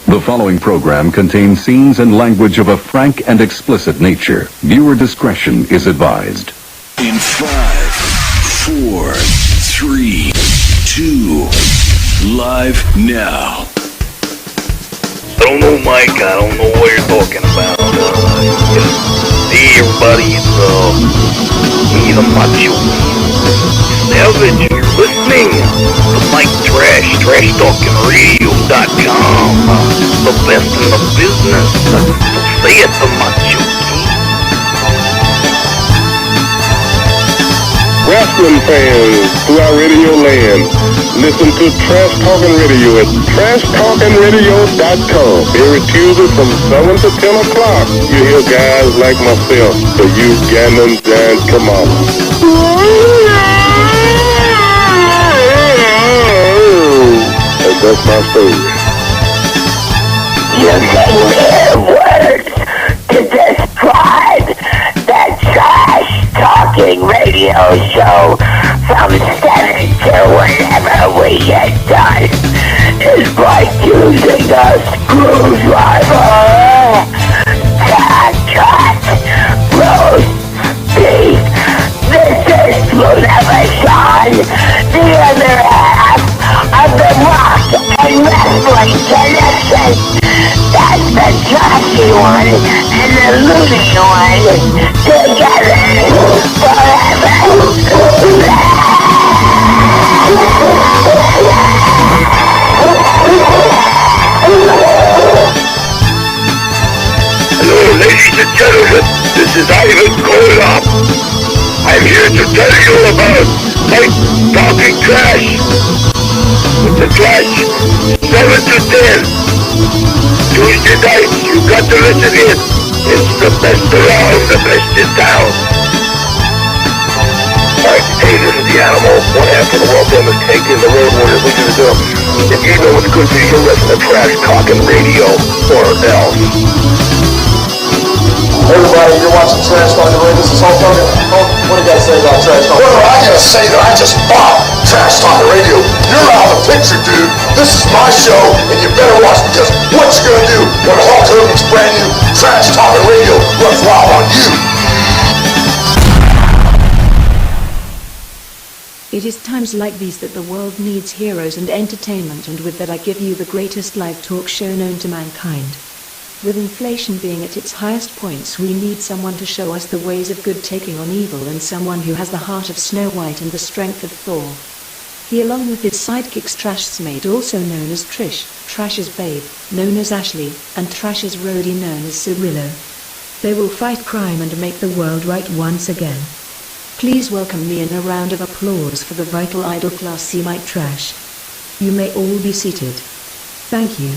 The following program contains scenes and language of a frank and explicit nature. Viewer discretion is advised. In 5, 4, 3, 2, live now. I don't know, Mike. I don't know what you're talking about. Hey, everybody, it's me, the Macho Savage. You're listening to Mike Trash, TrashTalkingRadio.com. The best in the business. So say it, the Macho King. Wrestling fans throughout Radio Land, listen to Trash Talking Radio at TrashTalkingRadio.com. Every Tuesday from 7 to 10 o'clock, you hear guys like myself, the Ugandan Giant Kamala. And that's my story. You can hear words to describe that Trash Talking Radio show from 7 to whenever we get done is like using a screwdriver to cut roast beef. This is Lunaver Sean, the other half of the Rock and Wrestling Connection. That's the trashy one and the loony one together forever. Hello, ladies and gentlemen. This is Ivan Koloff. I'm here to tell you about Mike Talking Trash. With the Trash, 7 to 10. Tuesday night, you got to listen in. It's the best around, the best in town. Alright, hey, this is the Animal. One half of the world famous taking the Road Warriors. What you gonna do? If you know what's good for you, listen to Trash Talking Radio or else. Everybody, you're watching Trash Talking Radio. This is Hulk Hogan. Hulk, what do you got to say about Trash Talking? What do I got to say that I just bought Trash Talking Radio? You're out of the picture, dude. This is my show, and you better watch because what you gonna do when Hulk Hogan's brand new Trash Talking Radio runs wild on you? It is times like these that the world needs heroes and entertainment, and with that I give you the greatest live talk show known to mankind. With inflation being at its highest points, we need someone to show us the ways of good taking on evil, and someone who has the heart of Snow White and the strength of Thor. He, along with his sidekicks Trash's mate, also known as Trish, Trash's babe, known as Ashley, and Trash's roadie known as Cirillo. They will fight crime and make the world right once again. Please welcome me in a round of applause for the vital idol class C Mike Trash. You may all be seated. Thank you.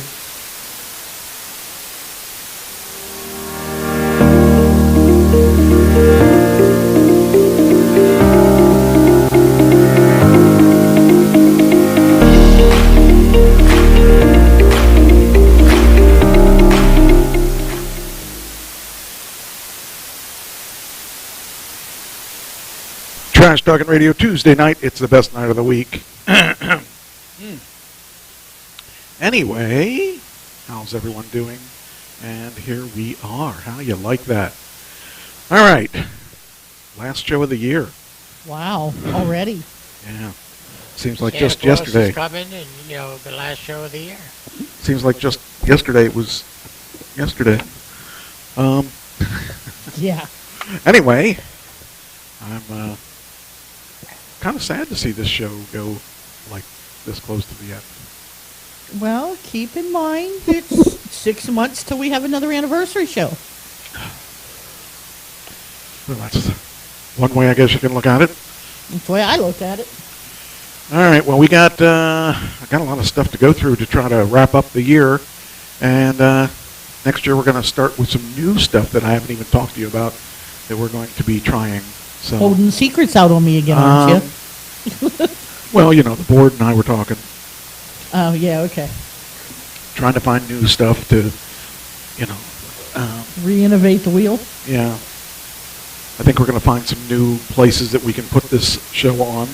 Trash Talking Radio Tuesday night. It's the best night of the week. Anyway, how's everyone doing? And here we are. How you like that? All right. Last show of the year. Wow, already. Yeah. Seems like just yesterday. Is coming and, the last show of the year. Seems like just yesterday it was yesterday. Yeah. Anyway, I'm kind of sad to see this show go like this close to the end. Well, keep in mind it's 6 months till we have another anniversary show. Well, that's one way I guess you can look at it. That's the way I looked at it. All right. Well, I got a lot of stuff to go through to try to wrap up the year, and next year we're going to start with some new stuff that I haven't even talked to you about that we're going to be trying. So, holding secrets out on me again, aren't you? Well, the board and I were talking. Oh, yeah, okay. Trying to find new stuff to, re-innovate the wheel? Yeah. I think we're going to find some new places that we can put this show on.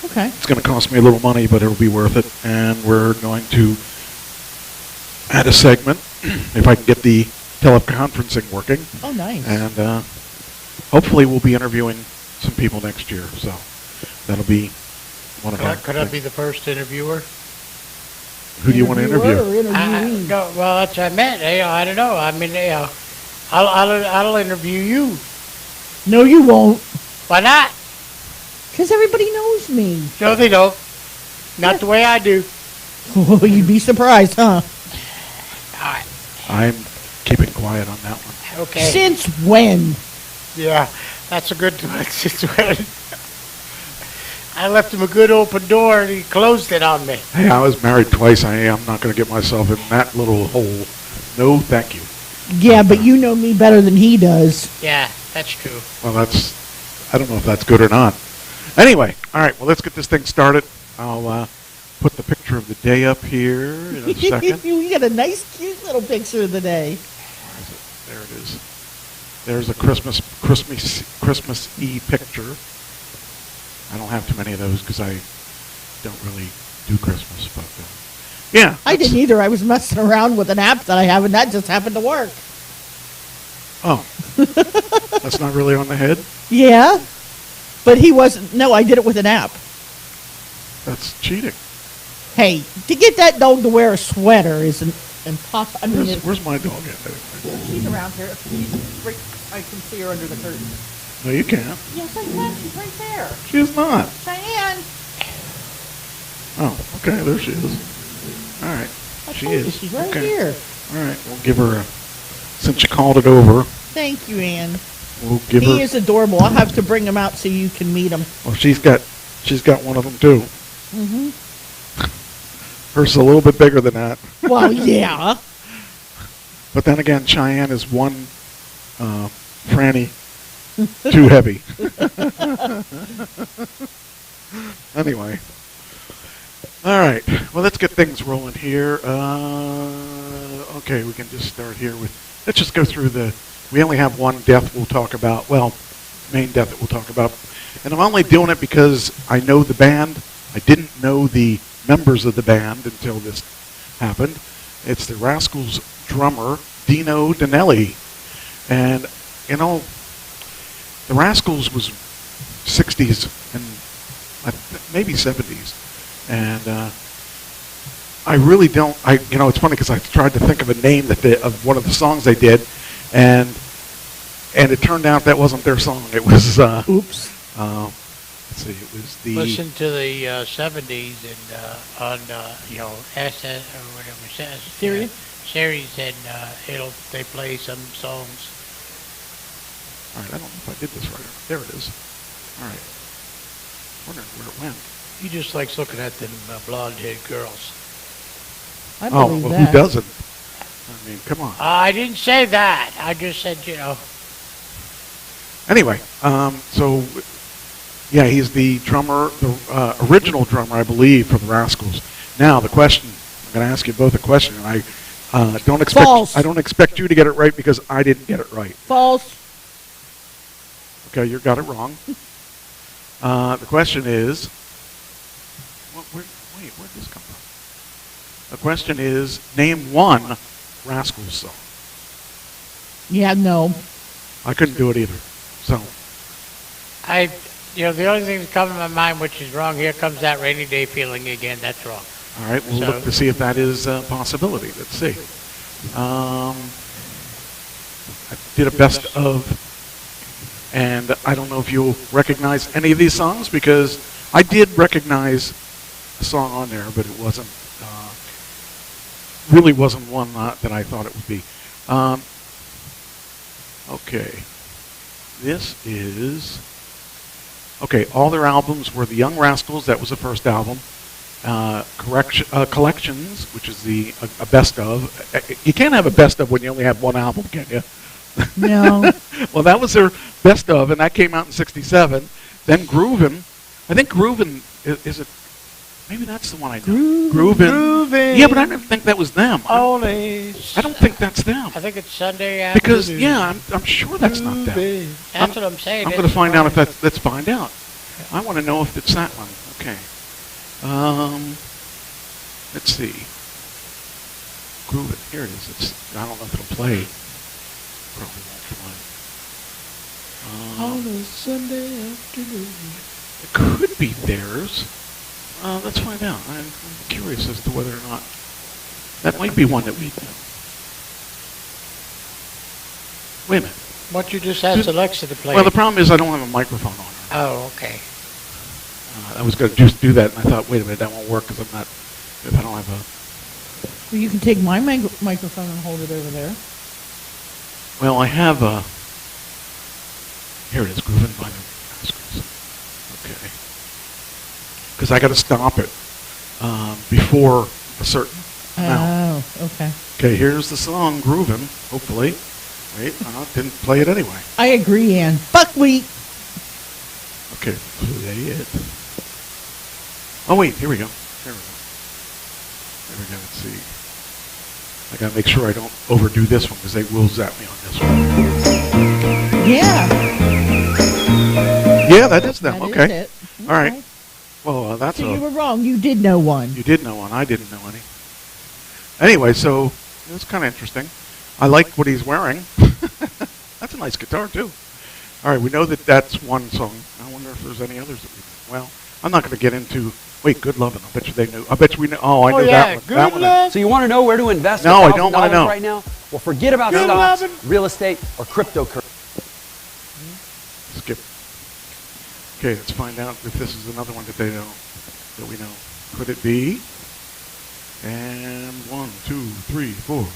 Okay. It's going to cost me a little money, but it'll be worth it. And we're going to add a segment if I can get the teleconferencing working. Oh, nice. And hopefully we'll be interviewing some people next year. So that'll be one of our. Could I be the first interviewer? Who do you want to interview? No, well, that's what I meant. I don't know. I mean, I'll interview you. No, you won't. Why not? Because everybody knows me. No, they don't. Not the way I do. Oh, you'd be surprised, huh? All right. I'm keeping quiet on that one. Okay. Since when? Yeah, that's a good one. Since when? I left him a good open door and he closed it on me. Hey, I was married twice. I'm not going to get myself in that little hole. No, thank you. Yeah, but you know me better than he does. Yeah, that's true. Well, I don't know if that's good or not. Anyway, all right, well, let's get this thing started. I'll put the picture of the day up here in a second. We got a nice, cute little picture of the day. Where is it? There it is. There's a Christmas-y picture. I don't have too many of those because I don't really do Christmas, but yeah. I didn't either. I was messing around with an app that I have, and that just happened to work. Oh, that's not really on the head? Yeah, but he wasn't. No, I did it with an app. That's cheating. Hey, to get that dog to wear a sweater is impossible. I mean, where's my dog at? She's around here. I can see her under the curtain. No, you can't. Yes, I can. She's right there. She is not. Cheyenne. Oh, okay. There she is. All right. She is. She's right okay. here. All right. We'll give her since you called it over. Thank you, Ann. We'll give her. He is adorable. I'll have to bring him out so you can meet him. Well, she's got one of them too. Mm-hmm. Hers is a little bit bigger than that. Well, yeah. But then again, Cheyenne is one Franny too heavy. Anyway. All right. Well, let's get things rolling here. Okay, we can just start here with. Let's just go through we only have one death we'll talk about. Well, main death that we'll talk about. And I'm only doing it because I know the band. I didn't know the members of the band until this happened. It's the Rascals drummer, Dino Danelli. And, you know, the Rascals was 60s and maybe 70s. And I really don't, it's funny because I tried to think of a name of one of the songs they did. And it turned out that wasn't their song. It was, oops. Let's see, it was the... Listen to the 70s and on, SS or whatever it says. Series and they play some songs. All right, I don't know if I did this right. There it is. All right. Wondering where it went. He just likes looking at them blonde-haired girls. I believe well, that. who doesn't? I mean, come on. I didn't say that. I just said, Anyway, so, yeah, he's the drummer, the original drummer, I believe, for the Rascals. Now, the question, I'm going to ask you both a question, and I don't expect you to get it right because I didn't get it right. False. Okay, you got it wrong. The question is, where'd this come from? The question is, name one Rascals song. Yeah, no. I couldn't do it either. So. The only thing that comes to my mind, which is wrong, here comes that rainy day feeling again. That's wrong. All right, we'll look to see if that is a possibility. Let's see. I did a best of, and I don't know if you'll recognize any of these songs because I did recognize a song on there, but it wasn't, really wasn't one that I thought it would be. Okay. This is, all their albums were the Young Rascals, that was the first album. Collections, which is a best of. You can't have a best of when you only have one album, can you? No. Well, that was their best of, and that came out in '67. Then Groovin'. I think Groovin' is it? Maybe that's the one I know. Groovin'. Yeah, but I didn't think that was them. I don't think that's them. I think it's Sunday afternoon. Because I'm sure that's not them. That's what I'm saying. I'm going to find out if that's. Let's find out. I want to know if it's that one. Okay. Let's see. Groovin'. Here it is. I don't know if it'll play. Probably won't play. On a Sunday afternoon. It could be theirs. Let's find out. I'm curious as to whether or not that might be one that we know. Wait a minute. Why don't you just ask Alexa to play? Well, the problem is I don't have a microphone on her. Oh, okay. I was going to just do that, and I thought, wait a minute, that won't work because if I don't have a... Well, you can take my microphone and hold it over there. Well, I have a... Here it is, Groovin' by the Rascals. Okay. Because I got to stop it before a certain amount. Oh, okay. Okay, here's the song, Groovin', hopefully. Wait, didn't play it anyway. I agree, Ann. Buckwheat. Okay, play it. Oh, wait, here we go. There we go, let's see. I gotta make sure I don't overdo this one because they will zap me on this one. Yeah. Yeah, that is them. That Okay. is it. All right. Well, that's So you were wrong. You did know one. You did know one. I didn't know any. Anyway, so it was kind of interesting. I like what he's wearing. That's a nice guitar, too. All right, we know that that's one song. I wonder if there's any others that we know. Well, I'm not going to get into... Wait, Good Lovin'. I bet you they knew. I bet you we know. Oh, I know that one. Good That one. Love. So you want to know where to invest No, I don't wanna $1,000 know. right now? Well, forget about Good stocks, lovin'. real estate, or cryptocurrency. Skip. Okay, let's find out if this is another one that they know, that we know. Could it be? And 1, 2, 3, 4.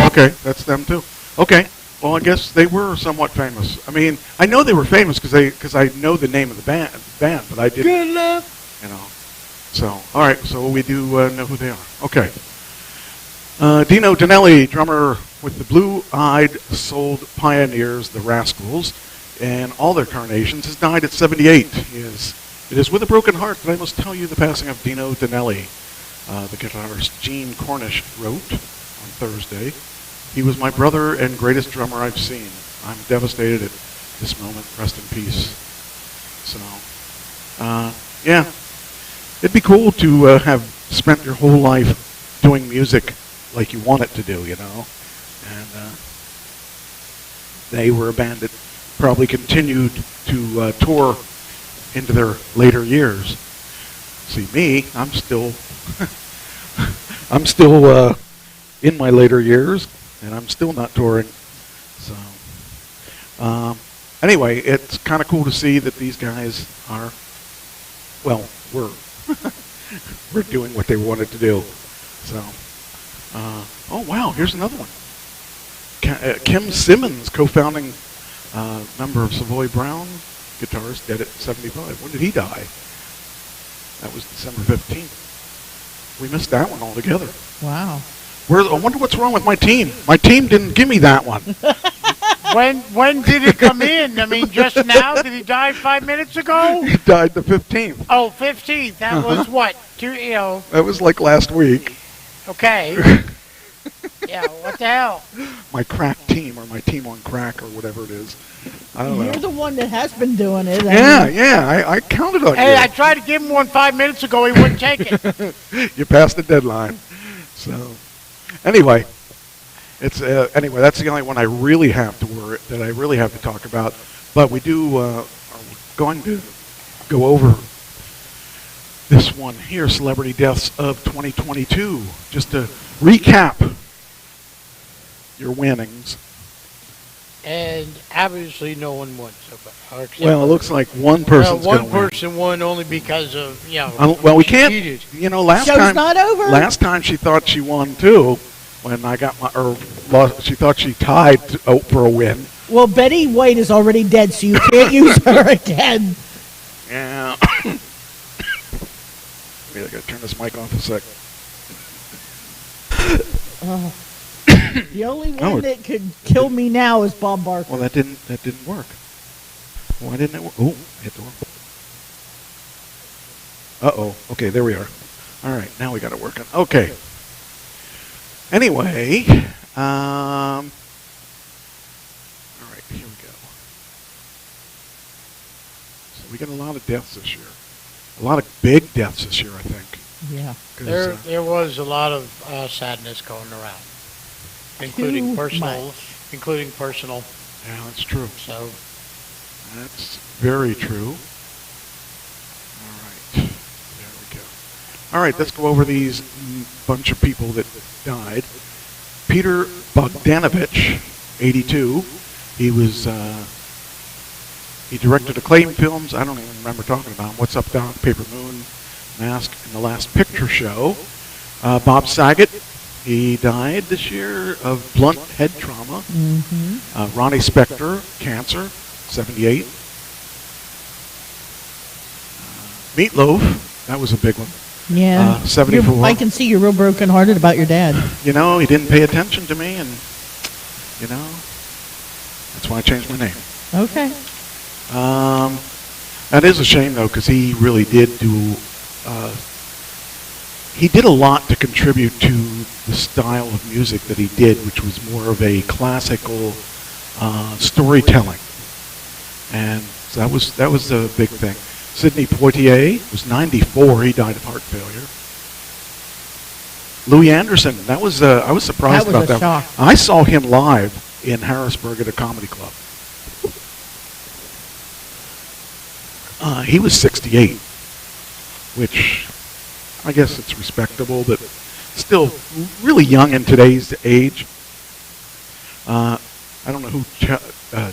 Okay, that's them too. Okay, well I guess they were somewhat famous. I mean, I know they were famous because I know the name of the band, but I didn't. Good Love. You know. So all right, so we do know who they are. Okay. Dino Danelli, drummer with the Blue-Eyed Souled Pioneers, the Rascals, and all their carnations, has died at 78. It is with a broken heart that I must tell you the passing of Dino Danelli. The guitarist Gene Cornish wrote on Thursday, "He was my brother and greatest drummer I've seen. I'm devastated at this moment. Rest in peace." So, yeah, it'd be cool to have spent your whole life doing music like you want it to do, you know. And they were a band that probably continued to tour into their later years. See, me, I'm still in my later years, and I'm still not touring. So, anyway, it's kind of cool to see that these guys are, well, we're doing what they wanted to do. So, oh wow, here's another one. Kim Simmons, co-founding member of Savoy Brown, guitarist, dead at 75. When did he die? That was December 15th. We missed that one altogether. Wow. I wonder what's wrong with my team. My team didn't give me that one. When did it come in? I mean, just now? Did he die 5 minutes ago? He died the 15th. Oh, 15th. That was what? That was like last week. Okay. Yeah, what the hell? My crack team, or my team on crack, or whatever it is. I don't know. You're the one that has been doing it. Yeah, I counted on you. Hey, I tried to give him one 5 minutes ago. He wouldn't take it. You passed the deadline. So, anyway, anyway. That's the only one I really have to talk about. But we are going to go over this one here, Celebrity Deaths of 2022. Just to recap your winnings. And obviously no one won. So, well, it looks like one person's one going to win. person won only because of, well, we can't, cheated. Last Show's time. not over. Last time she thought she won too, when I got she thought she tied for a win. Well, Betty White is already dead, so you can't use her again. Yeah. Wait, I gotta turn this mic off a sec. The only one that could kill me now is Bob Barker. Well, that didn't work. Why didn't it work? Oh, hit the one. Uh-oh. Okay, there we are. All right, now we got it working. Okay. Anyway, all right, here we go. So we got a lot of deaths this year. A lot of big deaths this year, I think. Yeah. There was a lot of sadness going around, including Too personal, much. including personal. Yeah, that's true. So That's very true. All right. There we go. All right, let's go over these bunch of people that died. Peter Bogdanovich, 82. He was, he directed acclaimed films. I don't even remember talking about him. What's Up, Doc, Paper Moon, Mask, and The Last Picture Show. Bob Saget, he died this year of blunt head trauma. Mm-hmm. Ronnie Spector, cancer, 78. Meatloaf, that was a big one. Yeah. 74. I can see you're real brokenhearted about your dad. You know, he didn't pay attention to me, and, you know, that's why I changed my name. Okay. That is a shame, though, because he really did do, he did a lot to contribute to the style of music that he did, which was more of a classical storytelling. And so that was a big thing. Sidney Poitier was 94. He died of heart failure. Louis Anderson, I was surprised about that. Shock. I saw him live in Harrisburg at a comedy club. He was 68, which I guess it's respectable, but still really young in today's age. I don't know who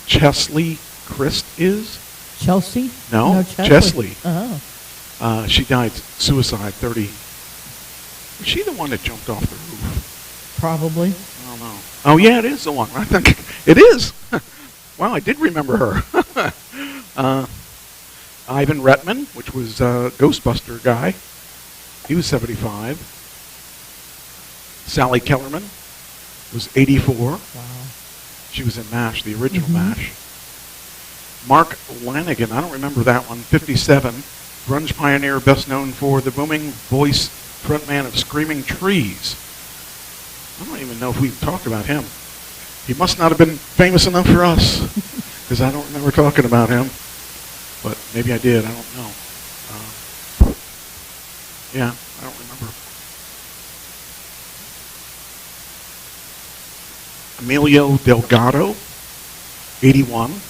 Chesley Christ is. Chelsea? No, Chesley. Oh. She died suicide, 30. Was she the one that jumped off the roof? Probably. I don't know. Oh, yeah, it is the one. I think it is. Wow, I did remember her. Ivan Reitman, which was a Ghostbuster guy. He was 75. Sally Kellerman was 84. Wow. She was in MASH, the original MASH. Mark Lanigan, I don't remember that one, 57. Grunge pioneer, best known for the booming voice frontman of Screaming Trees. I don't even know if we've talked about him. He must not have been famous enough for us, because I don't remember talking about him. But maybe I did, I don't know. Yeah, I don't remember. Emilio Delgado, 81.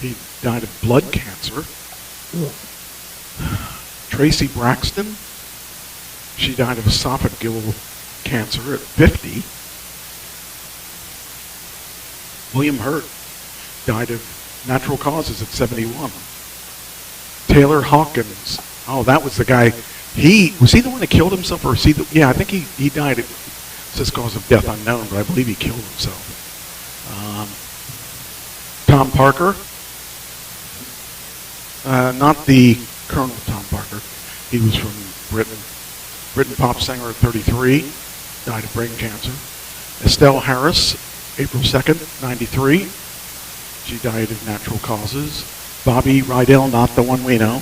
He died of blood cancer. Tracy Braxton, she died of esophageal cancer at 50. William Hurt died of natural causes at 71. Taylor Hawkins, oh, that was the guy. Was he the one that killed himself, or yeah, I think he died. It says cause of death unknown, but I believe he killed himself. Tom Parker, not the Colonel Tom Parker. He was from Britain. Britain pop singer at 33, died of brain cancer. Estelle Harris, April 2nd, 93. She died of natural causes. Bobby Rydell, not the one we know.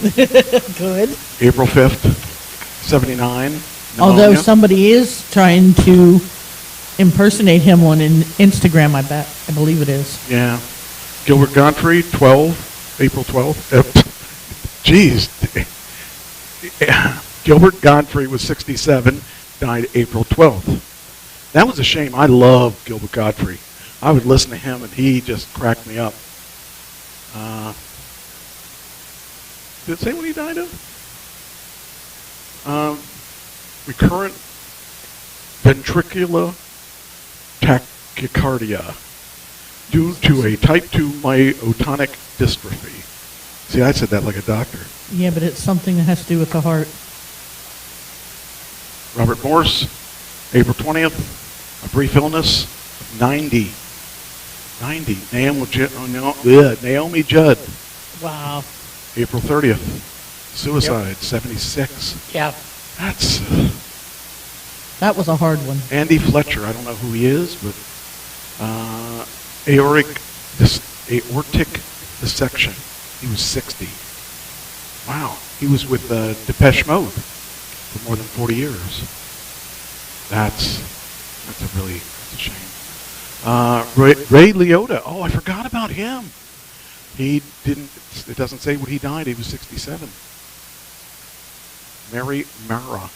Good. April 5th, 79. Pneumonia. Although somebody is trying to impersonate him on Instagram, I believe it is. Yeah. Gilbert Godfrey, April 12th. Jeez. Gilbert Godfrey was 67, died April 12th. That was a shame. I love Gilbert Godfrey. I would listen to him, and he just cracked me up. Did it say what he died of? Recurrent ventricular tachycardia due to a type 2 myotonic dystrophy. See, I said that like a doctor. Yeah, but it's something that has to do with the heart. Robert Morse, April 20th, a brief illness of 90. 90. Naomi Judd. Wow. April 30th, suicide, 76. Yeah. That was a hard one. Andy Fletcher, I don't know who he is, but aortic dissection. He was 60. Wow. He was with Depeche Mode for more than 40 years. That's a shame. Ray Liotta. Oh, I forgot about him. It doesn't say what he died. He was 67. Mary Mara,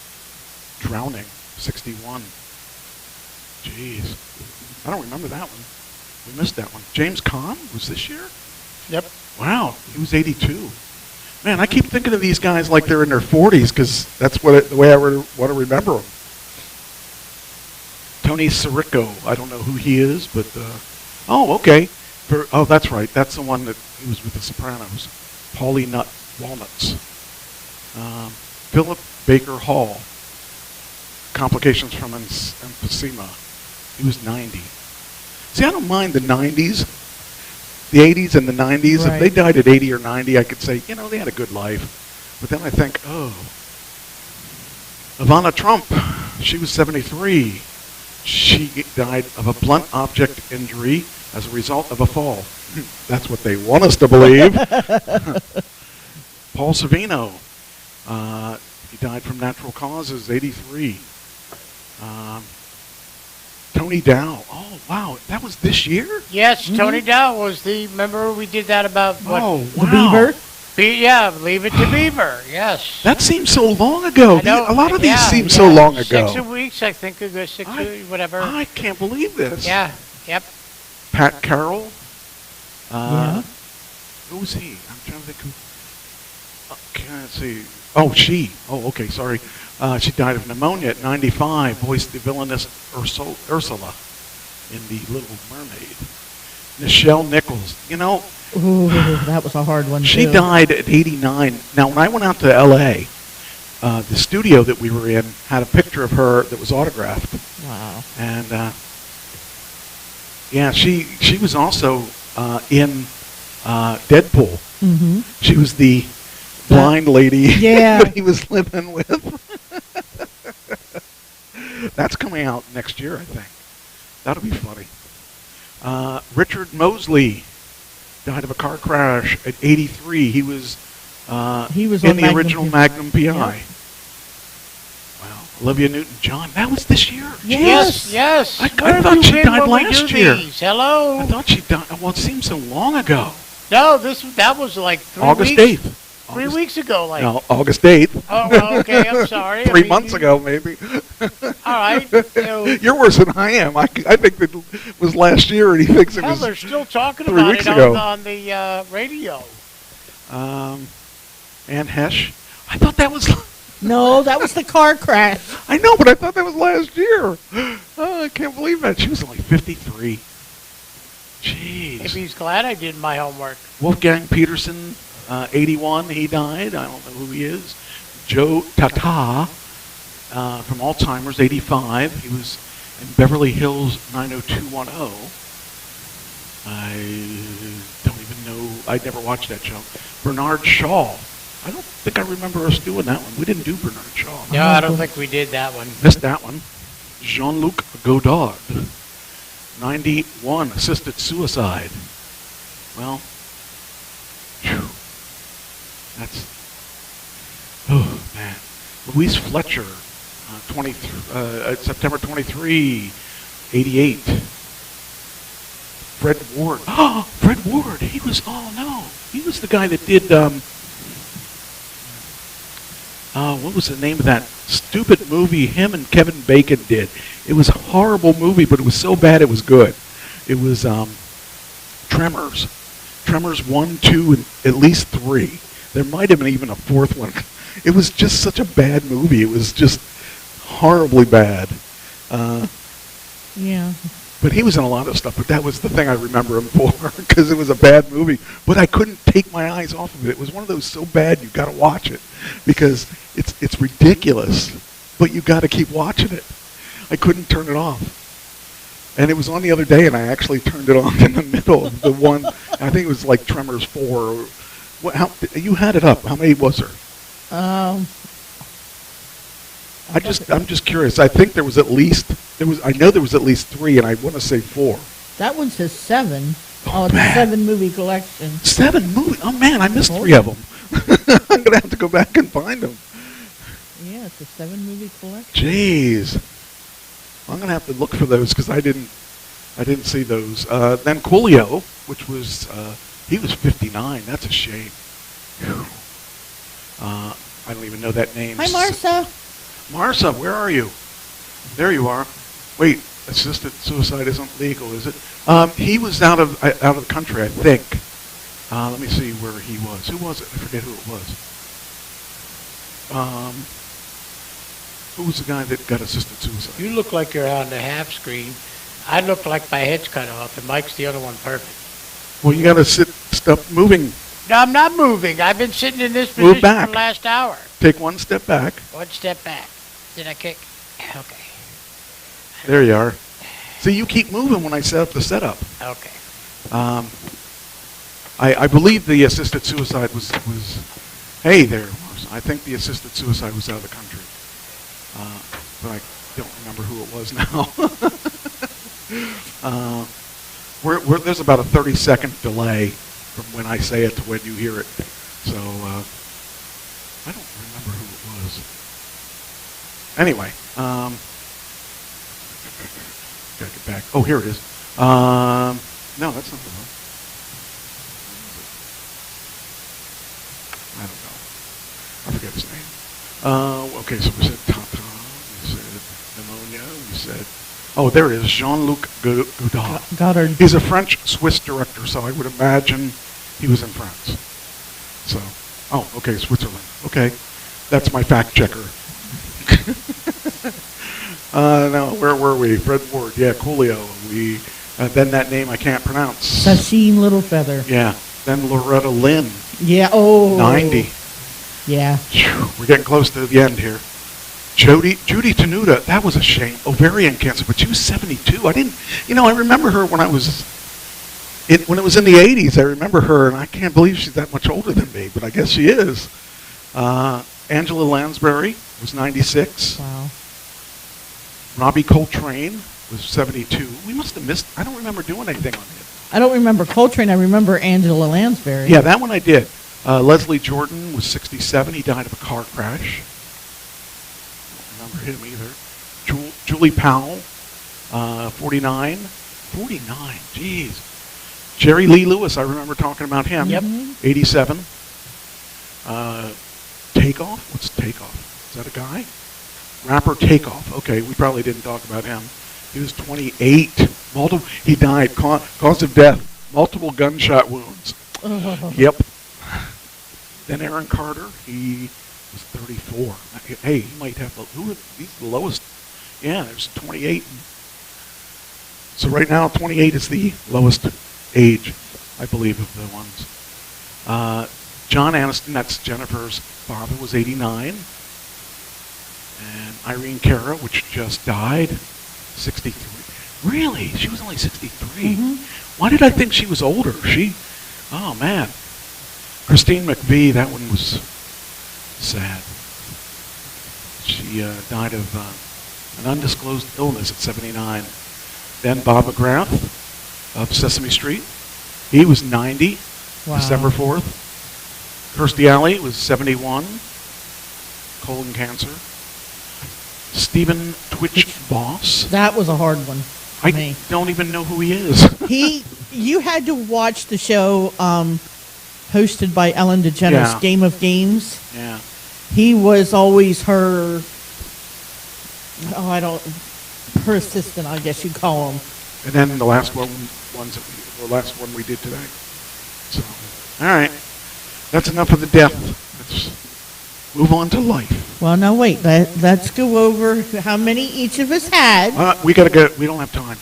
drowning, 61. Jeez. I don't remember that one. We missed that one. James Caan was this year? Yep. Wow, he was 82. Man, I keep thinking of these guys like they're in their 40s because that's the way I want to remember them. Tony Sirico, I don't know who he is, but oh, okay. That's right. That's the one that he was with the Sopranos. Paulie Nut Walnuts. Philip Baker Hall. Complications from emphysema. He was 90. See, I don't mind the 90s. The 80s and the 90s. Right. If they died at 80 or 90, I could say, they had a good life. But then I think, Ivana Trump, she was 73. She died of a blunt object injury as a result of a fall. That's what they want us to believe. Paul Savino, he died from natural causes, 83. Tony Dow. Oh, wow. That was this year? Yes, Tony Dow was remember we did that about what? Oh, The wow. Beaver? Leave it to Beaver, yes. That seems so long ago. I know, A lot of these yeah, seem yeah. so long ago. 6 weeks, I think, ago, whatever. I can't believe this. Yeah, yep. Pat Carroll. Yeah. Who was he? I'm trying to think who. Can't see. Oh, she. Oh, okay, sorry. She died of pneumonia at 95. Voiced the villainous Ursula in The Little Mermaid. Nichelle Nichols. Ooh, that was a hard one, She too. died at 89. Now, when I went out to L.A., the studio that we were in had a picture of her that was autographed. Wow. And, she was also in Deadpool. Mm-hmm. She was the blind lady Yeah. that he was living with. That's coming out next year, I think. That'll be funny. Richard Mosley died of a car crash at 83. He was He was in on the Magnum original PI. Magnum PI. Yeah. Wow. Olivia Newton-John. That was this year? Yes. I Where have thought you she been died when we last do year. these? Hello? I thought she died. Well, it seems so long ago. No, that was like 3 August weeks. 8th. 3 weeks ago, like. No, August 8th. Oh, well, okay, I'm sorry. 3 months ago, maybe. All right. You're worse than I am. I think it was last year, and he thinks it Hell, was they're still talking 3 about weeks it ago. on the radio. Anne Hesh. I thought that was... No, that was the car crash. I know, but I thought that was last year. Oh, I can't believe that. She was only 53. Jeez. Maybe he's glad I did my homework. Wolfgang Peterson, 81, he died. I don't know who he is. Joe Tata from Alzheimer's, 85. He was in Beverly Hills 90210. I don't even know. I never watched that show. Bernard Shaw. I don't think I remember us doing that one. We didn't do Bernard Shaw. No, I don't think we did that one. Missed that one. Jean-Luc Godard, 91, assisted suicide. Well, phew, that's, oh man. Louise Fletcher, September 23, 88. Fred Ward. Oh, Fred Ward. He was the guy that did, what was the name of that stupid movie him and Kevin Bacon did? It was a horrible movie, but it was so bad it was good. It was Tremors. Tremors 1, 2, and at least 3. There might have been even a fourth one. It was just such a bad movie. It was just horribly bad. Yeah. But he was in a lot of stuff, but that was the thing I remember him for, because it was a bad movie. But I couldn't take my eyes off of it. It was one of those so bad you got to watch it, because it's ridiculous, but you got to keep watching it. I couldn't turn it off. And it was on the other day, and I actually turned it on in the middle of the one. I think it was like Tremors 4. You had it up. How many was there? I'm just curious. I think there was at least I know there was at least 3, and I want to say 4. That one says 7. Oh, it's man. a 7-movie collection. 7 movies? Oh man, I missed 3 of them. I'm gonna have to go back and find them. Yeah, it's a 7-movie collection. Jeez, I'm gonna have to look for those because I didn't see those. Then Coolio, which was he was 59. That's a shame. Whew. I don't even know that name. Hi, Martha. Martha, where are you? There you are. Wait, assisted suicide isn't legal, is it? He was out of the country, I think. Let me see where he was. Who was it? I forget who it was. Who was the guy that got assisted suicide? You look like you're on the half screen. I look like my head's cut off, and Mike's the other one perfect. Well, you got to stop moving. No, I'm not moving. I've been sitting in this Move position back. for the last hour. Take one step back. One step back. Did I kick? Okay. There you are. See, you keep moving when I set up the setup. Okay. I believe the assisted suicide was. Hey there, Mars. I think the assisted suicide was out of the country, but I don't remember who it was now. There's about a 30-second delay from when I say it to when you hear it, so I don't remember who it was. Anyway, gotta get back. Oh, here it is. No, that's not the one. I don't know. I forget his name. Okay, so we said Tata, we said pneumonia, we said... Oh, there it is, Jean-Luc Godard. He's a French-Swiss director, so I would imagine he was in France. So, oh, okay, Switzerland. Okay, that's my fact checker. Now, where were we? Fred Ward, yeah, Coolio. Then that name I can't pronounce. Sacheen Littlefeather. Yeah, then Loretta Lynn. Yeah, oh. 90. Yeah. Whew, we're getting close to the end here. Judy Tenuta, that was a shame. Ovarian cancer, but she was 72. I remember her when it was in the 80s. I remember her, and I can't believe she's that much older than me, but I guess she is. Angela Lansbury was 96. Wow. Robbie Coltrane was 72. We must have missed, I don't remember doing anything on him. I don't remember Coltrane. I remember Angela Lansbury. Yeah, that one I did. Leslie Jordan was 67. He died of a car crash. Remember him either. Julie Powell, 49. 49, jeez. Jerry Lee Lewis, I remember talking about him. Yep. 87. Takeoff? What's Takeoff? Is that a guy? Rapper Takeoff. Okay, we probably didn't talk about him. He was 28. He died. Cause of death, multiple gunshot wounds. Yep. Then Aaron Carter, he was 34. Hey, he might have he's the lowest. Yeah, there's 28. So right now, 28 is the lowest age, I believe, of the ones. John Aniston, that's Jennifer's father, was 89. And Irene Cara, which just died, 63. Really? She was only 63. Mm-hmm. Why did I think she was older? Oh man. Christine McVie, that one was sad. She died of an undisclosed illness at 79. Then Bob McGrath of Sesame Street. He was 90, Wow. December 4th. Kirstie Alley was 71, colon cancer. Stephen Twitch Boss. That was a hard one for me. Don't even know who he is. You had to watch the show hosted by Ellen DeGeneres, Yeah. Game of Games. Yeah. He was always her, her assistant, I guess you'd call him. And then the last one we did today. So, all right, that's enough of the death. Let's move on to life. Well, now wait. Let's go over how many each of us had. We gotta go. We don't have time.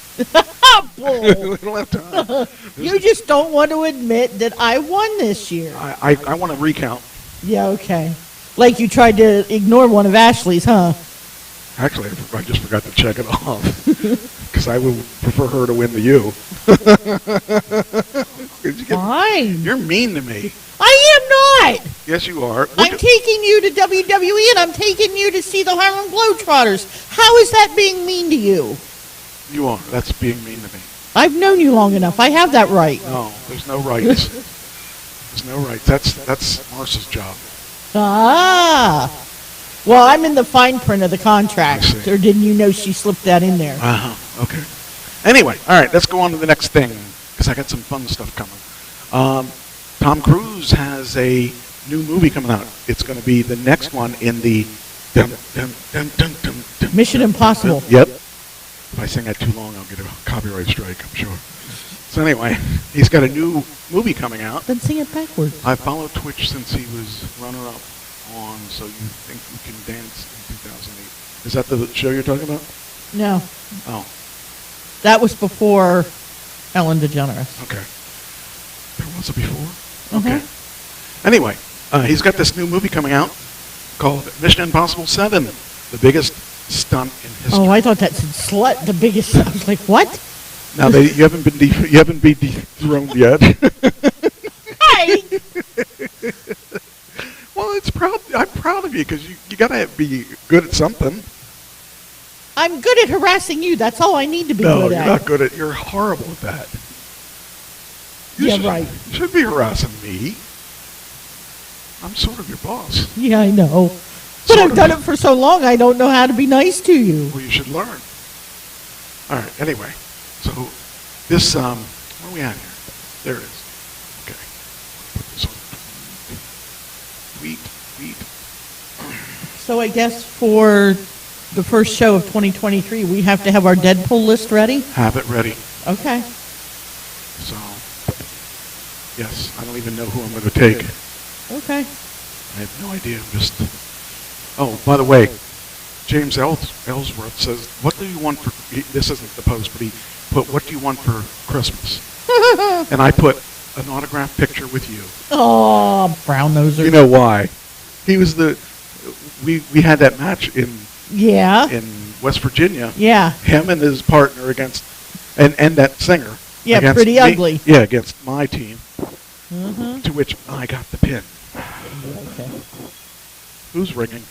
Bull. We don't have time. You just don't want to admit that I won this year. I want to recount. Yeah, okay. Like you tried to ignore one of Ashley's, huh? Actually, I just forgot to check it off because I would prefer her to win the U. Fine. You're mean to me. I am not. Yes, you are. I'm taking you to WWE and I'm taking you to see the Harlem Globetrotters. How is that being mean to you? You are. That's being mean to me. I've known you long enough. I have that right. No, there's no rights. There's no rights. That's Marcia's job. Ah. Well, I'm in the fine print of the contract. Or didn't you know she slipped that in there? Uh-huh. Okay. Anyway, all right, let's go on to the next thing because I got some fun stuff coming. Tom Cruise has a new movie coming out. It's going to be the next one in the Mission Impossible. Yep. If I sing that too long, I'll get a copyright strike, I'm sure. So anyway, he's got a new movie coming out. Then sing it backwards. I followed Twitch since he was runner-up on So You Think You Can Dance in 2008. Is that the show you're talking about? No. Oh. That was before Ellen DeGeneres. Okay. There was a before? Mm-hmm. Okay. Anyway, he's got this new movie coming out called Mission Impossible 7, the biggest stunt in history. Oh, I thought that said slut, the biggest. I was like, what? Now you haven't been dethroned yet. Hey. Well, I'm proud of you because you gotta be good at something. I'm good at harassing you. That's all I need to be No, good you're at. not good at. You're horrible at that. Right. You should be harassing me. I'm sort of your boss. Yeah, I know. But I've done it for so long, I don't know how to be nice to you. Well, you should learn. All right. Anyway, so this where are we at here? There it is. Okay. Put this on. Tweet. So I guess for the first show of 2023, we have to have our Deadpool list ready? Have it ready. Okay. So, yes, I don't even know who I'm going to take. Okay. I have no idea. Just. Oh, by the way, James Ellsworth says, "What do you want for?" This isn't the post, but he put, "What do you want for Christmas?" And I put an autographed picture with you. Oh, brown noser. You know why? He was we had that match in West Virginia. Yeah. Him and his partner against and that singer. Yeah, against Pretty me, Ugly. Yeah, against my team. Mm-hmm. To which I got the pin. Okay. Who's ringing?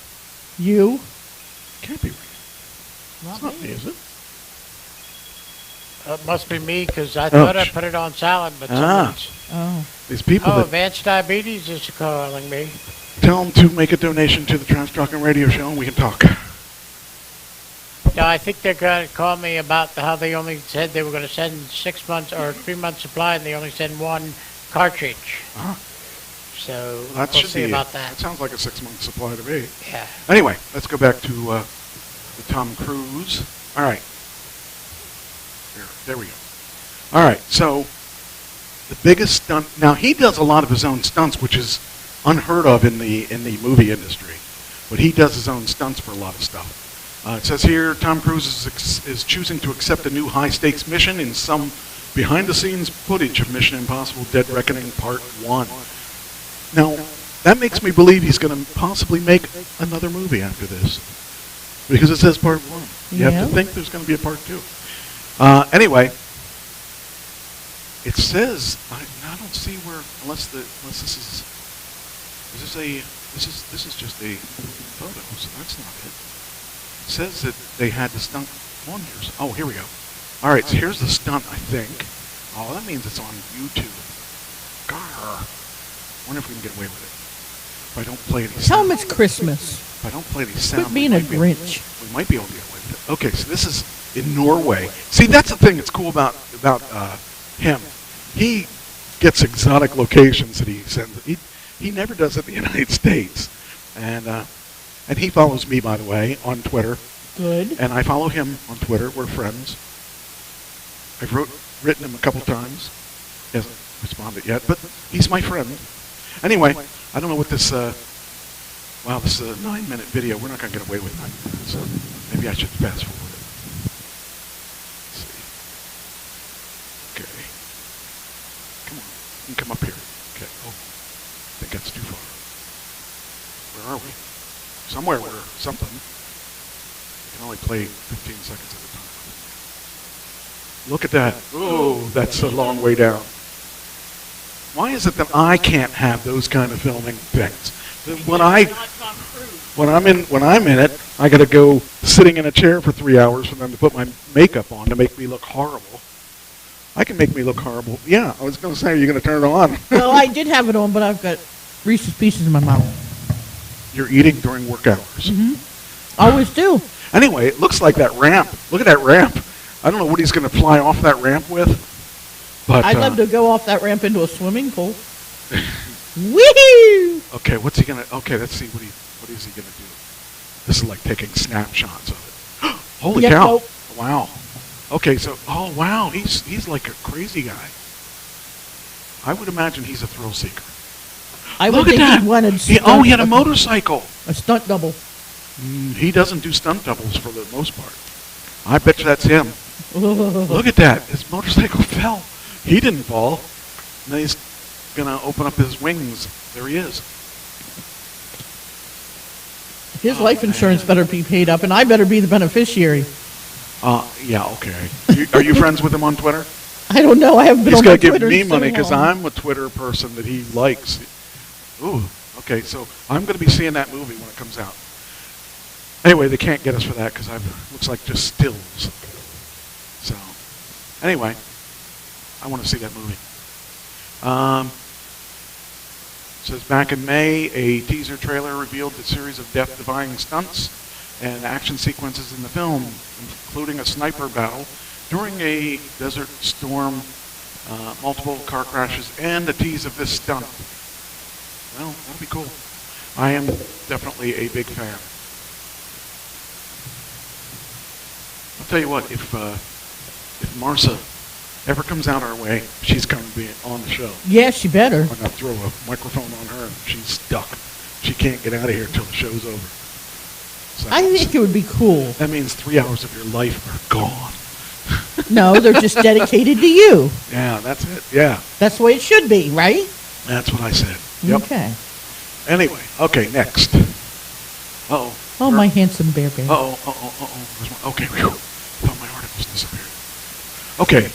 You. Can't be ringing. It's not me, is it? It must be me because I thought I put it on silent, but someone's. Oh. These people that Advanced Diabetes is calling me. tell them to make a donation to the Trash Talking Radio Show and we can talk. No, I think they're going to call me about how they only said they were going to send 6 months or 3 months supply, and they only send one cartridge. Uh-huh. So That we'll should see be about that. That sounds like a 6-month supply to me. Yeah. Anyway, let's go back to the Tom Cruise. All right. There we go. All right, so the biggest stunt. Now he does a lot of his own stunts, which is unheard of in the movie industry. But he does his own stunts for a lot of stuff. It says here, Tom Cruise is choosing to accept a new high-stakes mission in some behind-the-scenes footage of Mission Impossible: Dead Reckoning Part 1. Now, that makes me believe he's going to possibly make another movie after this. Because it says Part 1. You have to think there's going to be a Part 2. Anyway, it says, I don't see where, unless this is just a photo, so that's not it. It says that they had the stunt on here. Oh, here we go. All right, so here's the stunt, I think. Oh, that means it's on YouTube. Grr. Wonder if we can get away with it. If I don't play these Tell sounds. them it's Christmas. If I don't play these sounds. Quit being a Grinch. We might be able to get away with it. Okay, so this is in Norway. See, that's the thing that's cool about him. He gets exotic locations that he sends. He never does it in the United States. And he follows me, by the way, on Twitter. Good. And I follow him on Twitter. We're friends. I've written him a couple times. He hasn't responded yet, but he's my friend. Anyway, I don't know what this, wow, this is a 9-minute video. We're not going to get away with 9 minutes, so maybe I should fast forward it. Let's see. Okay. Come on. You can come up here. Okay. Oh, I think that's too far. Where are we? Somewhere where something. I can only play 15 seconds at a time. Look at that. Oh, that's a long way down. Why is it that I can't have those kind of filming things? When I'm in it, I got to go sitting in a chair for 3 hours for them to put my makeup on to make me look horrible. I can make me look horrible. Yeah, I was going to say, are you going to turn it on? Well, I did have it on, but I've got Reese's Pieces in my mouth. You're eating during work hours. Mm-hmm. Always do. Anyway, it looks like that ramp. Look at that ramp. I don't know what he's going to fly off that ramp with. But I'd love to go off that ramp into a swimming pool. Woohoo! Okay, what's he gonna? Okay, let's see what is he gonna do? This is like taking snapshots of it. Holy Yep, cow! nope. Wow. Okay, so wow, he's like a crazy guy. I would imagine he's a thrill seeker. I would Look at think that. he wanted He had a motorcycle. a stunt double. He doesn't do stunt doubles for the most part. I bet you that's him. Look at that. His motorcycle fell. He didn't fall. Now he's going to open up his wings. There he is. His life insurance better be paid up, and I better be the beneficiary. Yeah, okay. Are you friends with him on Twitter? I don't know. I haven't been He's on got my to give Twitter me in so money because long. I'm a Twitter person that he likes. Ooh, okay. So I'm going to be seeing that movie when it comes out. Anyway, they can't get us for that because looks like just stills. So, anyway, I want to see that movie. Says back in May, a teaser trailer revealed the series of death-defying stunts and action sequences in the film, including a sniper battle during a desert storm, multiple car crashes, and a tease of this stunt. Well, that'll be cool. I am definitely a big fan. I'll tell you what, if Marcia ever comes out our way, she's going to be on the show. Yeah, she better. I'm going to throw a microphone on her and she's stuck. She can't get out of here till the show's over. So, I think it would be cool. that means 3 hours of your life are gone. No, they're just dedicated to you. Yeah, that's it. Yeah, That's the way it should be, right? that's what I said. Yep. Okay. Anyway, okay, next. Uh-oh. Oh, my handsome bear bear. Okay, whew. I thought my articles disappeared. Okay,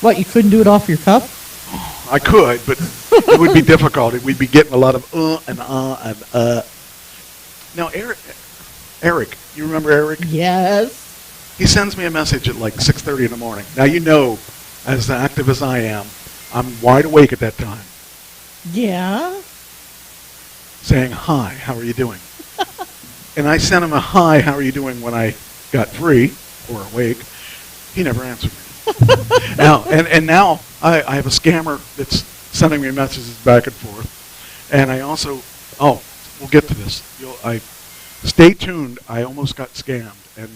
What, you couldn't do it off your cup? I could, but it would be difficult. We'd be getting a lot of and. Now, Eric, you remember Eric? Yes. He sends me a message at like 6:30 in the morning. Now, you know, as active as I am, I'm wide awake at that time, Yeah. saying, hi, how are you doing? And I sent him a hi, how are you doing when I got free or awake. He never answered me. Now, and now I have a scammer that's sending me messages back and forth. And I also, we'll get to this. Stay tuned. I almost got scammed. And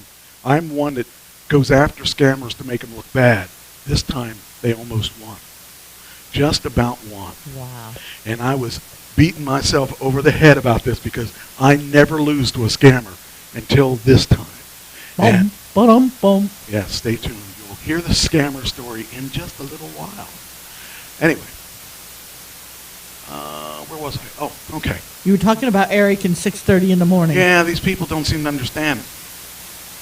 I'm one that goes after scammers to make them look bad. This time, they almost won. Just about won. Wow. And I was beating myself over the head about this because I never lose to a scammer until this time. And Boom. yeah, stay tuned. You'll hear the scammer story in just a little while. Anyway, where was I? Oh, okay. You were talking about Eric and 6:30 in the morning. Yeah, these people don't seem to understand.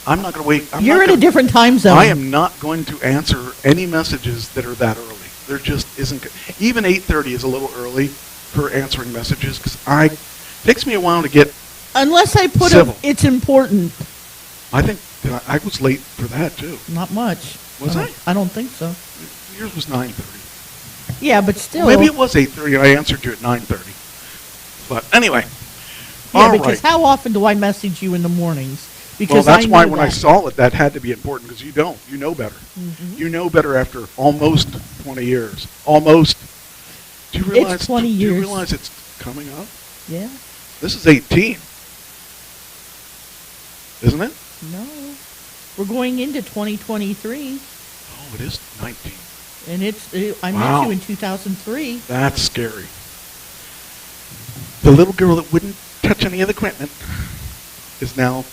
I'm not going to wait. You're in a different time zone. I am not going to answer any messages that are that early. There just isn't. Even 8:30 is a little early for answering messages because it takes me a while to get. Unless I put civil. it's important. I think that I was late for that too. Not much. Was I? I don't think so. Yours was 9:30. Yeah, but still. Maybe it was 8:30 and I answered you at 9:30. But anyway. Yeah, all because right. how often do I message you in the mornings? Because Well, that's I why know when I that. saw it, that had to be important because you don't. You know better. Mm-hmm. You know better after almost 20 years. Almost. Do you realize? It's 20 Do years. you realize it's coming up? Yeah. This is 18. Isn't it? No. We're going into 2023, Oh, it is 19. and I met Wow. you in 2003. That's scary. The little girl that wouldn't touch any of the equipment is now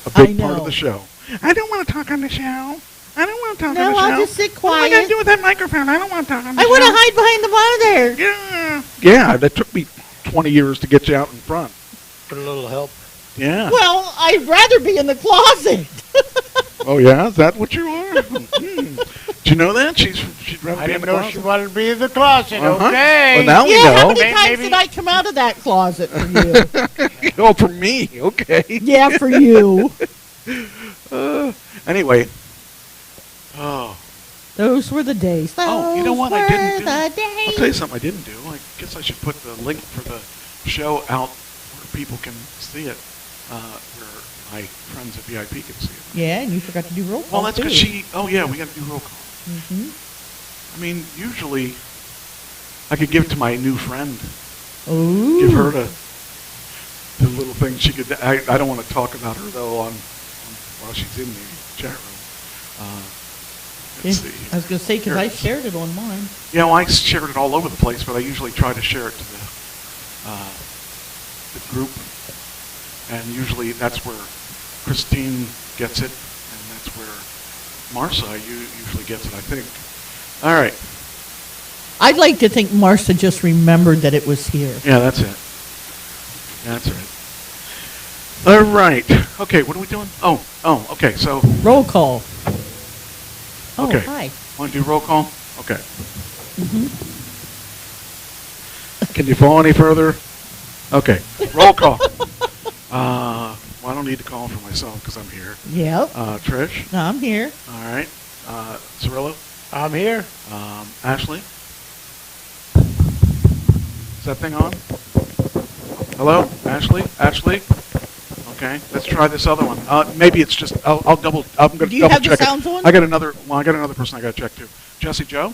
a big part of know. the show. I don't want to talk on the show. I don't want to talk on the No, show. I'll just sit What am I going quiet. to do with that microphone? I don't want to talk on the I show. want to hide behind the bar there. Yeah, that took me 20 years to get you out in front. For a little help. Yeah. Well, I'd rather be in the closet. Oh, yeah? Is that what you are? Do you know that? She'd rather I be in didn't the know closet. she wanted to be in the closet. Uh-huh. Okay. Well, now we Yeah, how know. many times Maybe- did I come out of that closet for you? Oh, for me. Okay. Yeah, for you. Anyway. Oh. Those were the days. Oh, you know what I Those didn't were do? the I'll days. tell you something I didn't do. I guess I should put the link for the show out where people can see it, where my friends at VIP can see it. Yeah, and you forgot to do roll call. Well, that's because too. we got to do roll call. Mhm. I mean, usually I could give it to my new friend Ooh. Give her the little thing she could. I don't want to talk about her though on while she's in the chat room. Let's see. I was going to say, because I shared it on mine. Yeah, well, I shared it all over the place, but I usually try to share it to the group, and usually that's where Christine gets it, and that's where Marcia usually gets it, I think. All right. I'd like to think Marcia just remembered that it was here. Yeah, that's it. That's right. All right. Okay, what are we doing? Oh, okay, so. Roll call. Oh, okay. Hi. Want to do roll call? Okay. Mm-hmm. Can you fall any further? Okay. Roll call. Well, I don't need to call for myself because I'm here. Yep. Trish? No, I'm here. All right. Cirillo? I'm here. Ashley? Is that thing on? Hello? Ashley? Ashley? Okay, let's try this other one. Maybe it's just. I'm going to double check. Do you have the sounds on? I got another person I got to check too. Jesse Joe.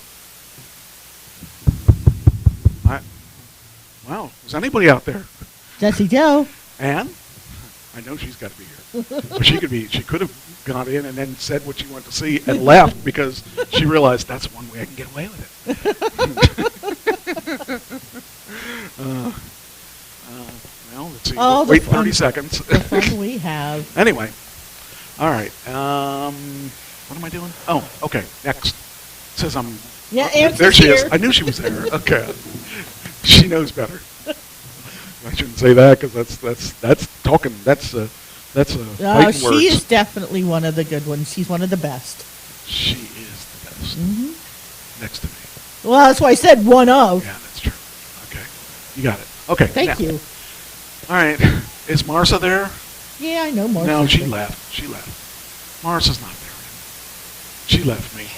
Wow, is anybody out there? Jesse Joe. Ann? I know she's got to be here. But she could have gone in and then said what she wanted to see and left because she realized that's one way I can get away with it. Well, let's see. Wait 30 seconds. The fun we have. Anyway. All right. What am I doing? Oh, okay. Next. It says I'm. Yeah, there she here. is. I knew she was there. Okay. She knows better. I shouldn't say that because that's talking. That's fighting she words. is definitely one of the good ones. She's one of the best. She is the best. Mm-hmm. Next to me. Well, that's why I said one of. Yeah, that's true. Okay. You got it. Okay. Thank you. All right. Is Marcia there? Yeah, I know Marcia. No, she left. She left. Marcia's not there anymore. She left me.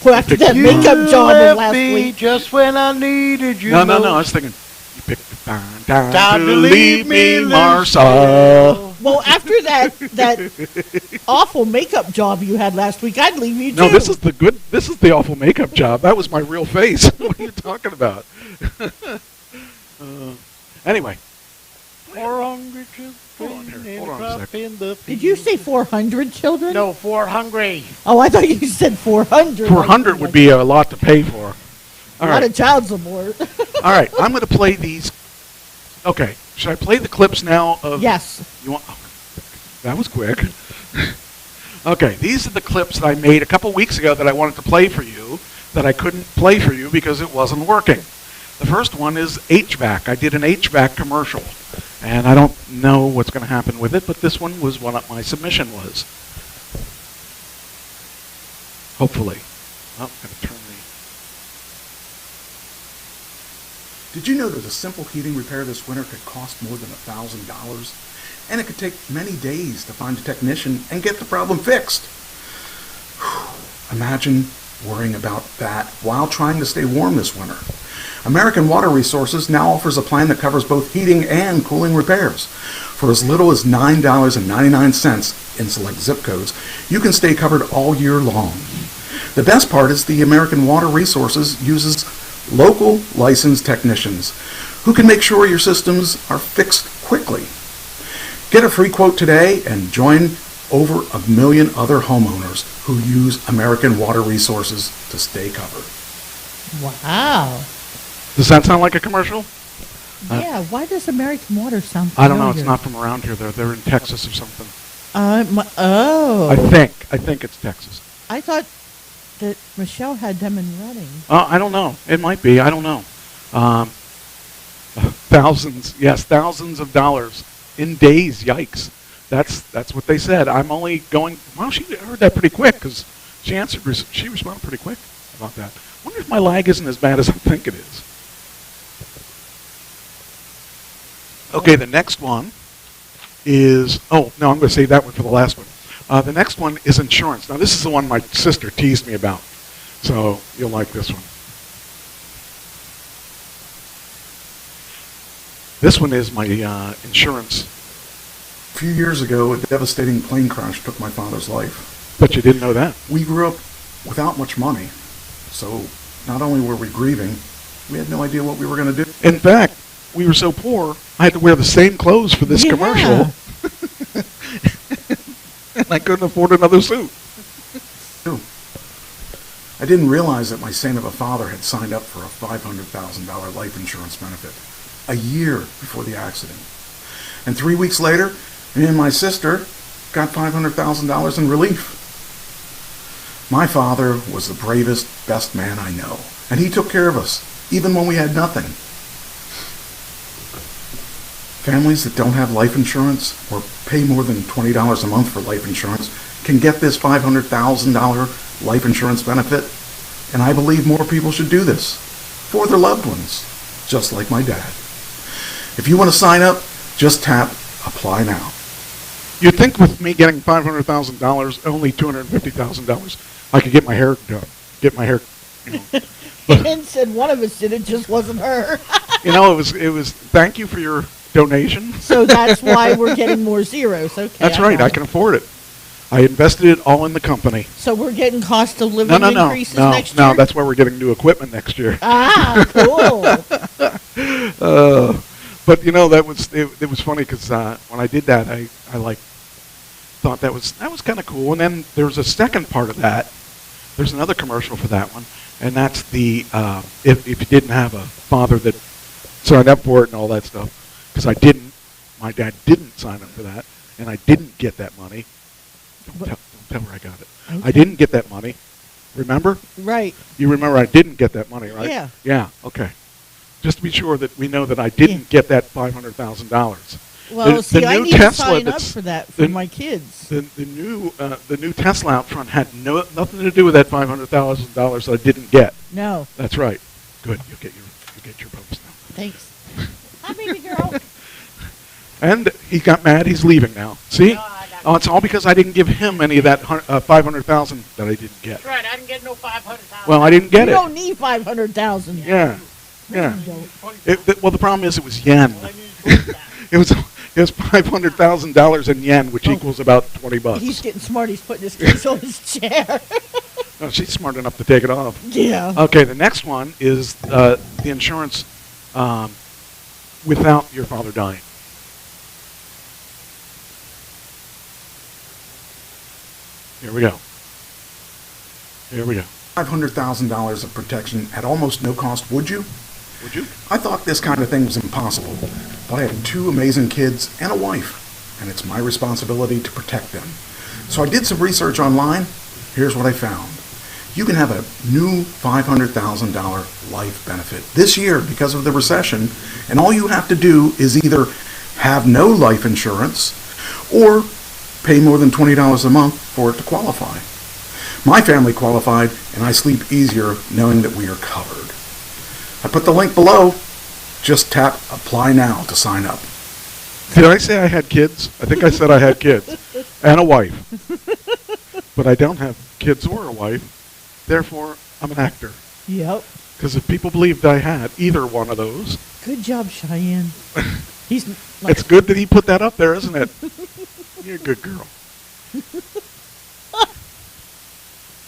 Well, after that makeup job of last me week. Just when I needed you. No. I was thinking, you picked the fine time to leave me, Marcia. Well, after that awful makeup job you had last week, I'd leave you too. No, this is the awful makeup job. That was my real face. What are you talking about? Anyway. 400 children Hold on a second. Did you say 400 children? No, 400. Oh, I thought you said 400. 400 would be a lot to pay for. A lot of child support. All right, I'm going to play these. Okay, should I play the clips now? Yes. You want? Oh, that was quick. Okay, these are the clips that I made a couple weeks ago that I wanted to play for you that I couldn't play for you because it wasn't working. The first one is HVAC. I did an HVAC commercial, and I don't know what's going to happen with it, but this one was what my submission was. Hopefully. Oh, I'm going to turn the... Did you know that a simple heating repair this winter could cost more than $1,000? And it could take many days to find a technician and get the problem fixed. Imagine worrying about that while trying to stay warm this winter. American Water Resources now offers a plan that covers both heating and cooling repairs. For as little as $9.99 in select zip codes, you can stay covered all year long. The best part is the American Water Resources uses local licensed technicians who can make sure your systems are fixed quickly. Get a free quote today and join over 1 million other homeowners who use American Water Resources to stay covered. Wow. Does that sound like a commercial? Yeah, why does American Water sound familiar? I don't know. It's not from around here. They're in Texas or something. Oh. I think it's Texas. I thought that Michelle had them in Reading. I don't know. It might be. I don't know. Thousands of dollars in days. Yikes. That's what they said. I'm only going. Well, she heard that pretty quick because she answered. She responded pretty quick about that. I wonder if my lag isn't as bad as I think it is. Okay, the next one is. Oh no, I'm going to save that one for the last one. The next one is insurance. Now this is the one my sister teased me about, so you'll like this one. This one is my insurance. A few years ago, a devastating plane crash took my father's life. But you didn't know that. We grew up without much money, so not only were we grieving, We had no idea what we were going to do. In fact, we were so poor, I had to wear the same clothes for this commercial. And I couldn't afford another suit. I didn't realize that my saint of a father had signed up for a $500,000 life insurance benefit a year before the accident. And 3 weeks later, me and my sister got $500,000 in relief. My father was the bravest, best man I know, and he took care of us, even when we had nothing. Families that don't have life insurance or pay more than $20 a month for life insurance can get this $500,000 life insurance benefit, and I believe more people should do this for their loved ones, just like my dad. If you want to sign up, just tap Apply Now. You'd think with me getting $500,000, only $250,000, I could get my hair done. Get my hair, And said one of us did, it just wasn't her. It was. Thank you for your donation. So that's why we're getting more zeros. Okay. That's right. I can afford it. I invested it all in the company. So we're getting cost of living increases next year? No, that's why we're getting new equipment next year. Ah, cool. But that was it was funny because when I did that, I thought that was kind of cool. And then there's a second part of that. There's another commercial for that one, and that's the if you didn't have a father that signed up for it and all that stuff, because I didn't. My dad didn't sign up for that, and I didn't get that money. Don't tell where I got it. Okay. I didn't get that money. Remember? Right. You remember I didn't get that money, right? Yeah. Yeah. Okay. Just to be sure that we know that I didn't get that $500,000. Well, I need to sign up for that for my kids. The new Tesla out front had nothing to do with that $500,000 that I didn't get. No. That's right. Good. You get your bonus now. Thanks. Hi, baby girl. And he got mad. He's leaving now. See? Oh, it's all because I didn't give him any of that $500,000 that I didn't get. That's right. I didn't get no $500,000. Well, I didn't get it. You don't need $500,000. Yeah. Yeah. Well, the problem is it was yen. It was $500,000 in yen, which equals about $20. He's getting smart. He's putting his keys on his chair. Oh, she's smart enough to take it off. Yeah. Okay, the next one is the insurance without your father dying. Here we go. $500,000 of protection at almost no cost, would you? Would you? I thought this kind of thing was impossible, but I have 2 amazing kids and a wife, and it's my responsibility to protect them. So I did some research online. Here's what I found. You can have a new $500,000 life benefit this year because of the recession, and all you have to do is either have no life insurance or pay more than $20 a month for it to qualify. My family qualified, and I sleep easier knowing that we are covered. I put the link below. Just tap Apply Now to sign up. Did I say I had kids? I think I said I had kids and a wife. But I don't have kids or a wife. Therefore, I'm an actor. Yep. Because if people believed I had either one of those... Good job, Cheyenne. It's good that he put that up there, isn't it? You're a good girl.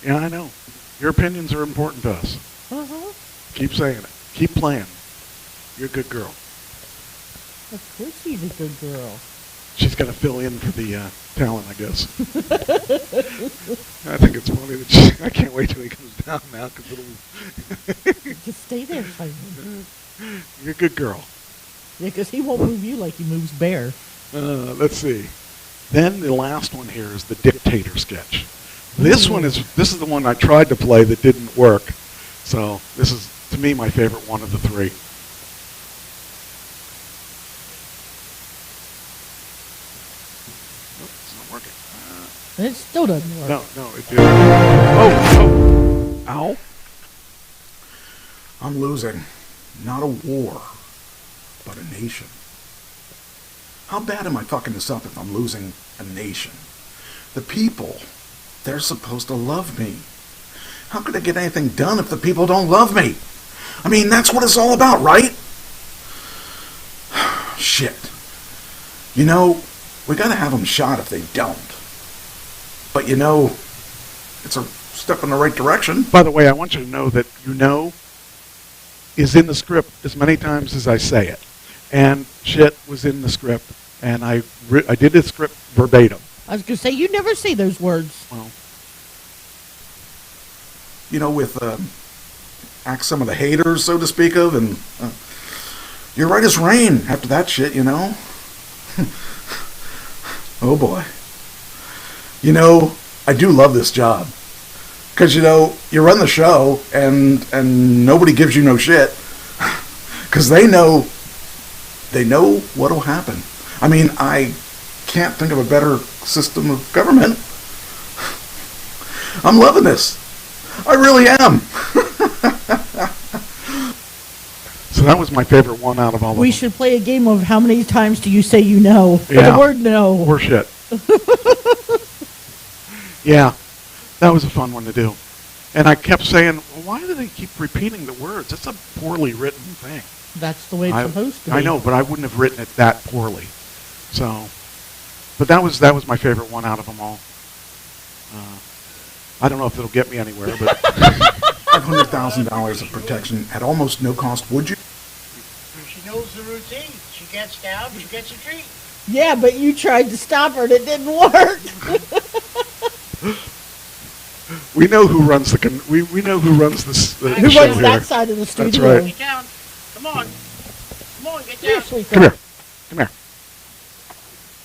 Yeah, I know. Your opinions are important to us. Uh-huh. Keep saying it. Keep playing. You're a good girl. Of course he's a good girl. She's got to fill in for the talent, I guess. I think it's funny that I can't wait till he comes down now because it'll... Just stay there, Cheyenne. You're a good girl. Yeah, because he won't move you like he moves Bear. Let's see. Then the last one here is the dictator sketch. This is the one I tried to play that didn't work. So this is, to me, my favorite one of the 3. Nope, it's not working. It still doesn't work. No, it didn't. Oh! Ow. I'm losing. Not a war, but a nation. How bad am I fucking this up if I'm losing a nation? The people, they're supposed to love me. How could I get anything done if the people don't love me? I mean, that's what it's all about, right? Shit. You know, we gotta have them shot if they don't. But you know, it's a step in the right direction. By the way, I want you to know that is in the script as many times as I say it. And shit was in the script, and I did the script verbatim. I was going to say, you never say those words. Well, You know, with act some of the haters, so to speak of, and you're right as rain after that shit, you know? Oh boy. You know, I do love this job. Because, you know, you run the show and nobody gives you no shit. Because they know what'll happen. I mean, I can't think of a better system of government. I'm loving this. I really am. So that was my favorite one out of all of them. We should play a game of how many times do you say you know? Yeah. The word no. Or shit. Yeah, that was a fun one to do. And I kept saying, well, why do they keep repeating the words? It's a poorly written thing. That's the way it's supposed to be. I know, but I wouldn't have written it that poorly. So, but that was my favorite one out of them all. I don't know if it'll get me anywhere, but $500,000 of protection at almost no cost. Would you? She knows the routine. She gets down, she gets a treat. Yeah, but you tried to stop her and it didn't work. we know who runs we know who runs this. Who show runs here. that side of the studio? That's right. Get down. Come on. Come on, get down. Come here. Come here.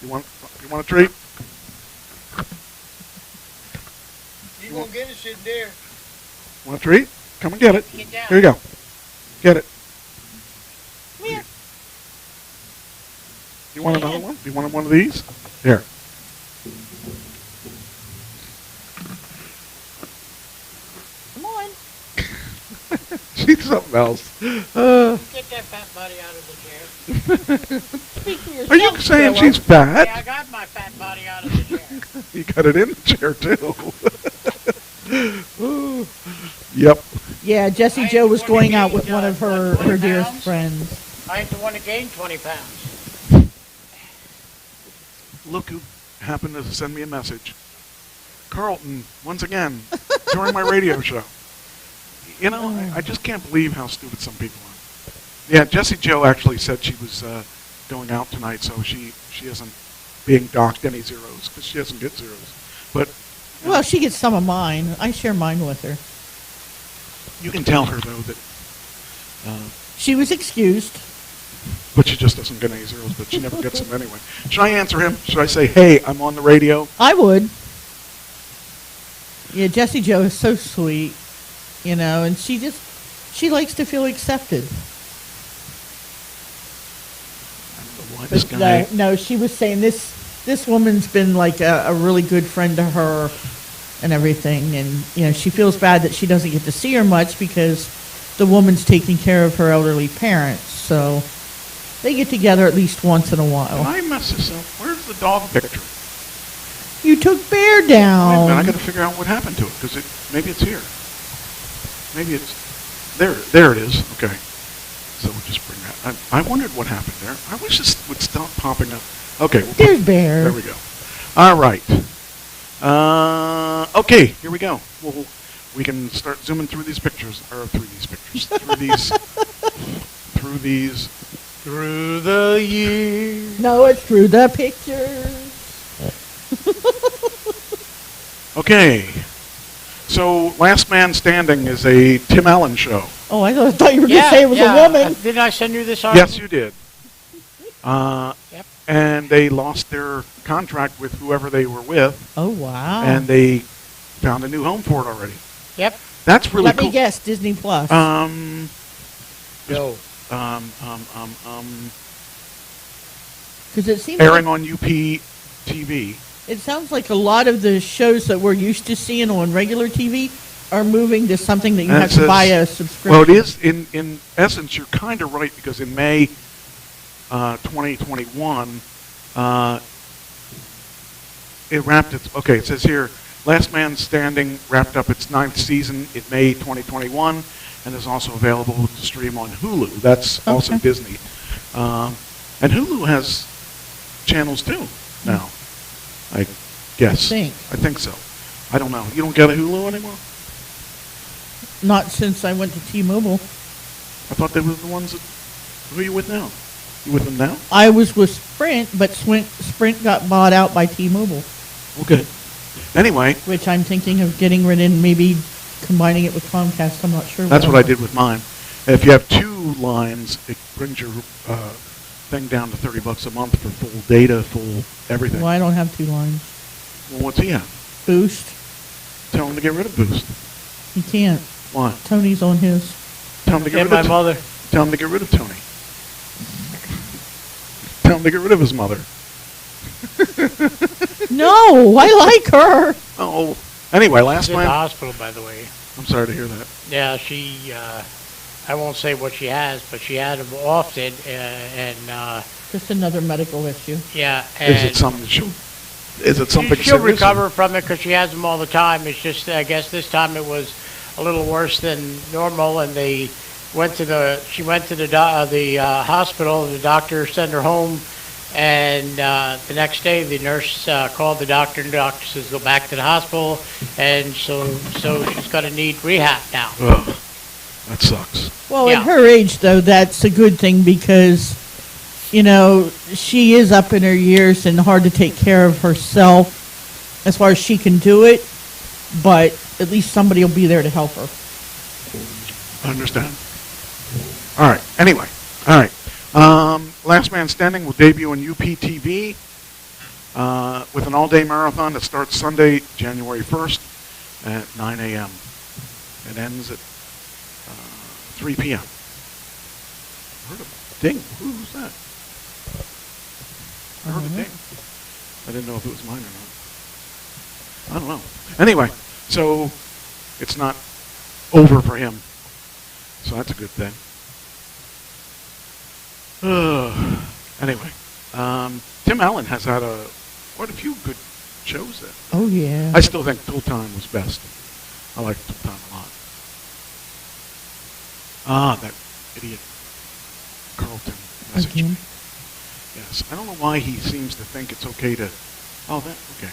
You want a treat? You won't get us in there. Want a treat? Come and get it. Get down. Here you go. Get it. Come here. You want another one? You want one of these? Here. Come on. She's something else. Get that fat body out of the chair. Speak for yourself. Are you saying she's fat? Yeah, I got my fat body out of the chair. You got it in the chair, too. Yep. Yeah, Jessie Joe was going out with one of her dearest friends. I ain't the one that gained 20 pounds. Look who happened to send me a message. Carlton, once again, during my radio show. You know, I just can't believe how stupid some people are. Yeah, Jessie Joe actually said she was going out tonight, so she isn't being docked any zeros, because she doesn't get zeros. But Well, she gets some of mine. I share mine with her. you can tell her, though, that... She was excused. But she just doesn't get any zeros, but she never gets them anyway. Should I answer him? Should I say, hey, I'm on the radio? I would. Yeah, Jessie Joe is so sweet, you know, and she likes to feel accepted. Why this But guy... no, she was saying this woman's been like a really good friend to her and everything, and you know, she feels bad that she doesn't get to see her much because the woman's taking care of her elderly parents, so they get together at least once in a Did while. I mess this up? Where's the dog picture? You took Bear Wait a down. minute, I got to figure out what happened to it, because maybe it's here. Maybe it's... There it is. Okay. So we'll just bring that... I wondered what happened there. I wish this would stop popping up. Okay. There's Bear. There we go. All right. Okay, here we go. We can start zooming through these pictures. Or through these pictures. Through the years. No, it's through the pictures. Okay. So, Last Man Standing is a Tim Allen show. Oh, I thought you were going to say it was a woman. Didn't I send you this article? Yes, you did. Yep. And they lost their contract with whoever they were with. Oh, wow. And they found a new home for it already. Yep. That's really Let cool. me guess, Disney Plus. No. Because it seems Airing like, on UP TV. it sounds like a lot of the shows that we're used to seeing on regular TV are moving to something that you And have it to says- buy a subscription. Well, it is, in essence, you're kind of right, because in May 2021, it wrapped its... Okay, it says here, Last Man Standing wrapped up its 9th season in May 2021 and is also available to stream on Hulu. That's also Disney. And Hulu has channels too now, I guess. I think so. I don't know. You don't get a Hulu anymore? Not since I went to T-Mobile. I thought they were the ones that... Who are you with now? You with them now? I was with Sprint, but Sprint got bought out by T-Mobile. Okay. Anyway. Which I'm thinking of getting rid of and maybe combining it with Comcast. I'm not sure. That's what I did with mine. If you have 2 lines, it brings your thing down to $30 a month for full data, full everything. Well, I don't have 2 lines. Well, what's he have? Boost. Tell him to get rid of Boost. He can't. Why? Tony's on his. Tell him to get rid my of mother. Tell him to get rid of Tony. Tell him to get rid of his mother. No, I like her. Oh. Anyway, last She's in the time. hospital, by the way. I'm sorry to hear that. Yeah, she. I won't say what she has, but she had them often, and just another medical issue. Yeah. Is it something? Is it something? She'll serious? recover from it because she has them all the time. It's just, I guess, this time it was a little worse than normal, and they went to the. She went to the hospital. The doctor sent her home, and the next day the nurse called the doctor, and the doctor says go back to the hospital, and so she's going to need rehab now. Ugh, that sucks. Well, Yeah. at her age, though, that's a good thing because, you know, she is up in her years and hard to take care of herself as far as she can do it, but at least somebody will be there to help her. I understand. All right. Anyway. All right. Last Man Standing will debut on UPTV with an all-day marathon that starts Sunday, January 1st at 9 a.m. It ends at 3 p.m. I heard a ding. Who's that? I heard a ding. I didn't know if it was mine or not. I don't know. Anyway, so it's not over for him. So that's a good thing. Anyway, Tim Allen has had quite a few good shows there. Oh, yeah. I still think Full Time was best. I like Full Time a lot. That idiot Carlton messaged Again? me. Yes, I don't know why he seems to think it's okay to... Oh, that... Okay.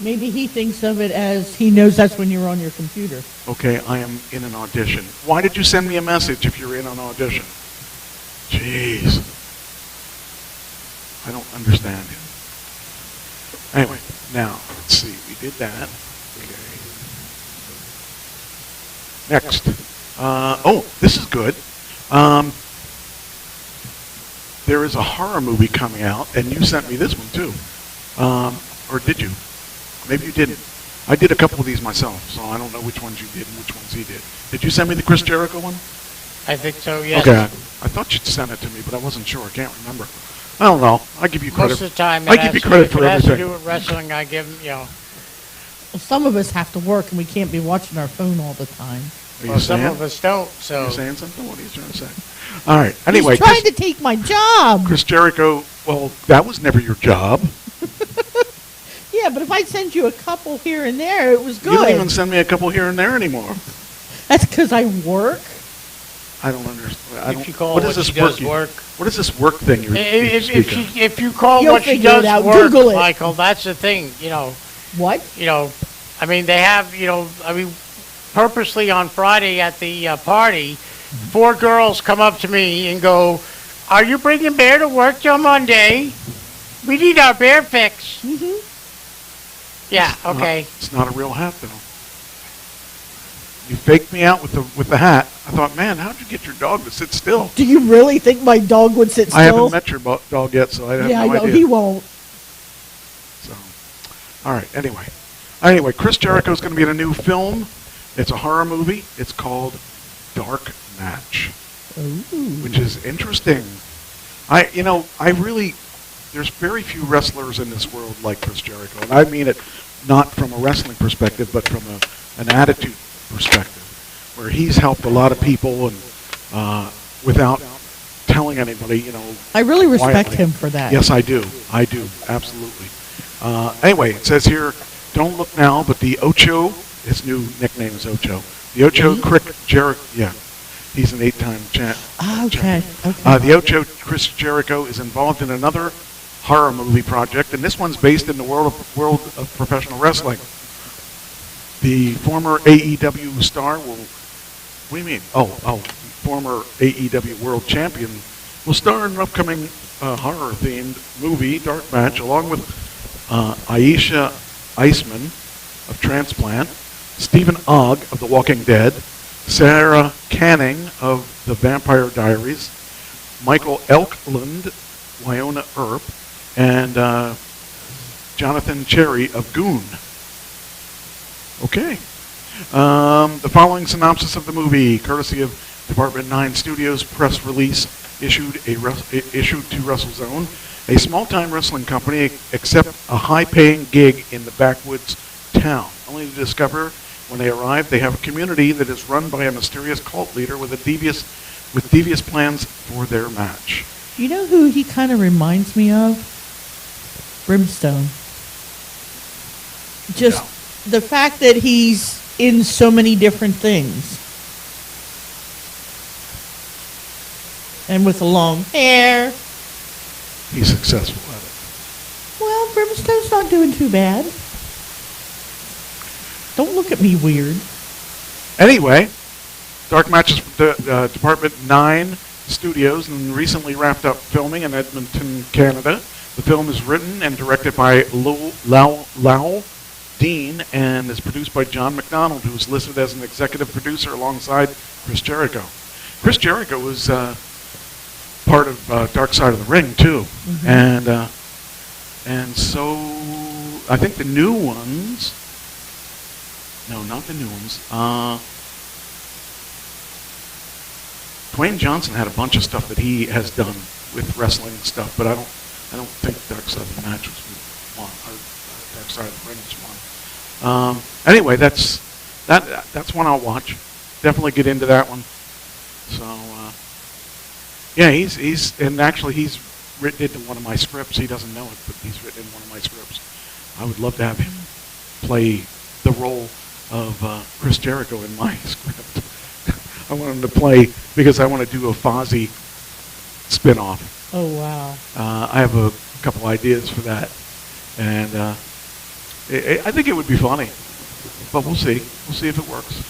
Maybe he thinks of it as he knows that's when you're on your computer. Okay, I am in an audition. Why did you send me a message if you're in an audition? Jeez. I don't understand him. Anyway, now, let's see. We did that. Okay. Next. This is good. There is a horror movie coming out, and you sent me this one, too. Or did you? Maybe you didn't. I did a couple of these myself, so I don't know which ones you did and which ones he did. Did you send me the Chris Jericho one? I think so, yes. Okay. I thought you'd sent it to me, but I wasn't sure. I can't remember. I don't know. I give you credit. Most of the time, I give you credit for if it has to everything. do with wrestling, I give him, Well, some of us have to work, and we can't be watching our phone all the time. Well, some of us don't, so... Are you saying something? What are you trying to say? All right. Anyway. He's trying to take my job. Chris Jericho, well, that was never your job. Yeah, but if I send you a couple here and there, it was good. You don't even send me a couple here and there anymore. That's because I work. I don't understand. If you call what what is this she does work? work. What is this work thing you're If you call You'll what she figure it does out. work, Google it. Michael, that's the thing, What? I mean, they have, purposely on Friday at the party, 4 girls come up to me and go, "Are you bringing Bear to work till Monday? We need our Bear fix." Mm-hmm. Yeah, okay. It's not a real hat, though. You faked me out with the hat. I thought, man, how'd you get your dog to sit still? Do you really think my dog would sit still? I haven't met your dog yet, so I have yeah, no I know idea. he won't. So, all right. Anyway, Chris Jericho's going to be in a new film. It's a horror movie. It's called Dark Match, which is interesting. There's very few wrestlers in this world like Chris Jericho, and I mean it not from a wrestling perspective, but from an attitude perspective, where he's helped a lot of people and without telling anybody, I really respect quietly. him for that. Yes, I do, absolutely. Anyway, it says here, don't look now, but the Ocho, his new nickname is Ocho. The Ocho Jericho, yeah, he's an 8-time champ. Okay. The Ocho Chris Jericho is involved in another horror movie project, and this one's based in the world of professional wrestling. The former AEW star will. What do you mean? former AEW World Champion, will star in an upcoming horror-themed movie, Dark Match, along with Aisha Iceman of Transplant, Stephen Ogg of The Walking Dead, Sarah Canning of The Vampire Diaries, Michael Elkland, Wyona Earp, and Jonathan Cherry of Goon. Okay. The following synopsis of the movie, courtesy of Department 9 Studios press release issued to WrestleZone. A small-time wrestling company accept a high-paying gig in the backwoods town, only to discover when they arrive they have a community that is run by a mysterious cult leader with devious plans for their match. You know who he kind of reminds me of? Brimstone. Just the fact that he's in so many different things. And with the long hair. He's successful at it. Well, Brimstone's not doing too bad. Don't look at me weird. Anyway, Dark Matches Department 9 Studios and recently wrapped up filming in Edmonton, Canada. The film is written and directed by Lau Dean and is produced by John McDonald, who is listed as an executive producer alongside Chris Jericho. Chris Jericho was part of Dark Side of the Ring too, and so I think the new ones. No, not the new ones. Dwayne Johnson had a bunch of stuff that he has done with wrestling stuff, but I don't think Dark Side of the Match was one, or Dark Side of the Ring was one. Anyway, that's one I'll watch. Definitely get into that one. So yeah, he's written into one of my scripts. He doesn't know it, but he's written in one of my scripts. I would love to have him play the role of Chris Jericho in my script. I want him to play because I want to do a Fozzy spin-off. Oh, wow. I have a couple ideas for that. And I think it would be funny. But we'll see. We'll see if it works.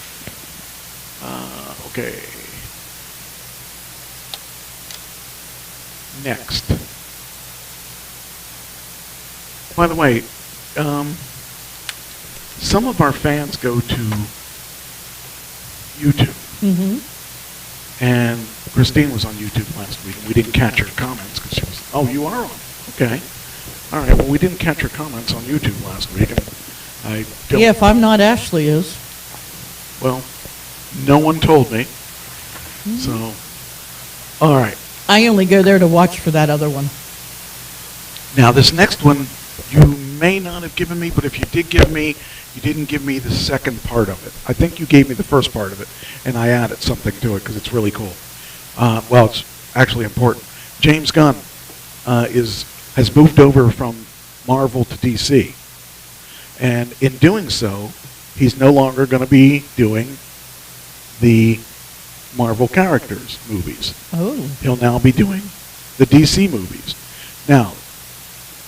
Okay. Next. By the way, some of our fans go to YouTube. And Christine was on YouTube last week, and we didn't catch her comments because she was, oh, you are on? Okay. All right, well, we didn't catch her comments on YouTube last week, and I don't... Yeah, if I'm not, Ashley is. Well, no one told me. So, all right. I only go there to watch for that other one. Now, this next one, you may not have given me, but if you did give me, you didn't give me the second part of it. I think you gave me the first part of it, and I added something to it because it's really cool. Well, it's actually important. James Gunn has moved over from Marvel to DC. And in doing so, he's no longer going to be doing the Marvel characters movies. Oh. He'll now be doing the DC movies. Now,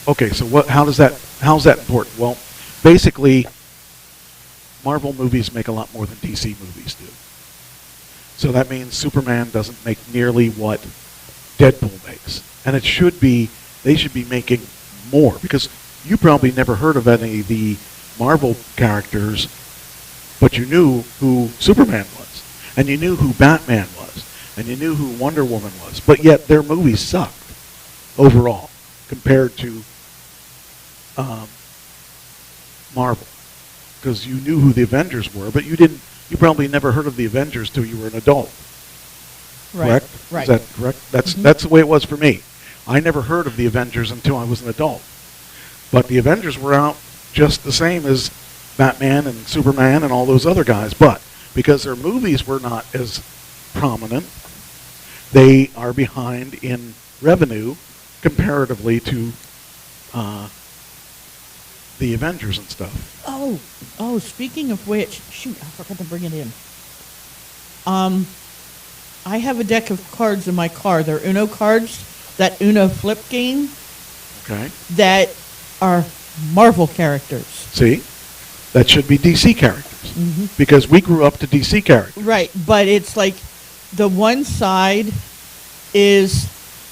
okay, so how's that important? Well, basically, Marvel movies make a lot more than DC movies do. So that means Superman doesn't make nearly what Deadpool makes. And they should be making more, because you probably never heard of any of the Marvel characters, but you knew who Superman was, and you knew who Batman was, and you knew who Wonder Woman was, but yet their movies sucked overall compared to Marvel, because you knew who the Avengers were, but you probably never heard of the Avengers till you were an adult. Right. Correct? Right. Is that correct? That's the way it was for me. I never heard of the Avengers until I was an adult. But the Avengers were out just the same as Batman and Superman and all those other guys. But because their movies were not as prominent, they are behind in revenue comparatively to the Avengers and stuff. Oh, speaking of which, shoot, I forgot to bring it in. I have a deck of cards in my car. They're Uno cards, that Uno flip game. Okay. That are Marvel characters. See? That should be DC characters. Because we grew up to DC characters. Right, but it's like the one side is,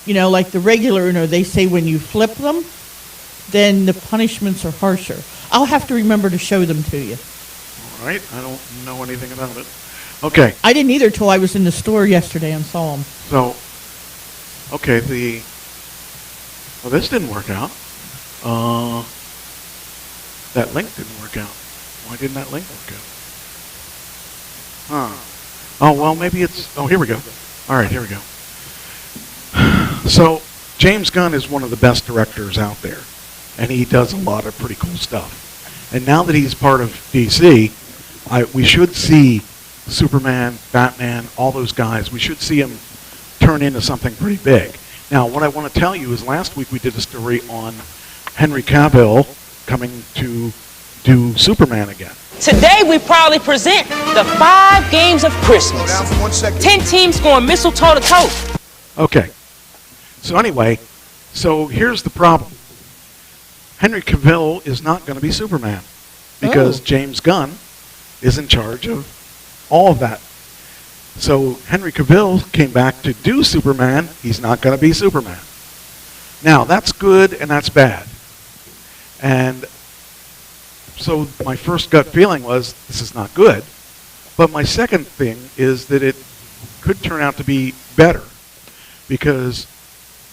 like the regular Uno, they say when you flip them, then the punishments are harsher. I'll have to remember to show them to you. All right. I don't know anything about it. Okay. I didn't either till I was in the store yesterday and saw them. So, okay, well, this didn't work out. That link didn't work out. Why didn't that link work out? Oh, well, maybe it's... Oh, here we go. All right, here we go. So, James Gunn is one of the best directors out there, and he does a lot of pretty cool stuff. And now that he's part of DC, we should see Superman, Batman, all those guys, we should see them turn into something pretty big. Now, what I want to tell you is last week we did a story on Henry Cavill coming to do Superman again. Today we proudly present the 5 games of Christmas. 10 teams going mistletoe to toe. Okay. So anyway, here's the problem. Henry Cavill is not going to be Superman because James Gunn is in charge of all of that. So Henry Cavill came back to do Superman. He's not going to be Superman. Now, that's good and that's bad. And so my first gut feeling was, this is not good. But my second thing is that it could turn out to be better because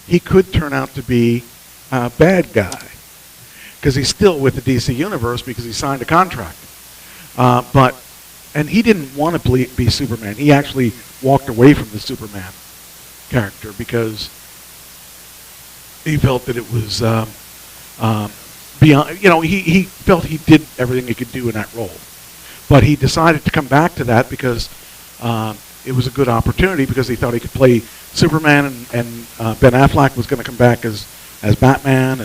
he could turn out to be a bad guy because he's still with the DC Universe because he signed a contract. And he didn't want to be Superman. He actually walked away from the Superman character because he felt that it was beyond, he felt he did everything he could do in that role. But he decided to come back to that because it was a good opportunity because he thought he could play Superman and Ben Affleck was going to come back as Batman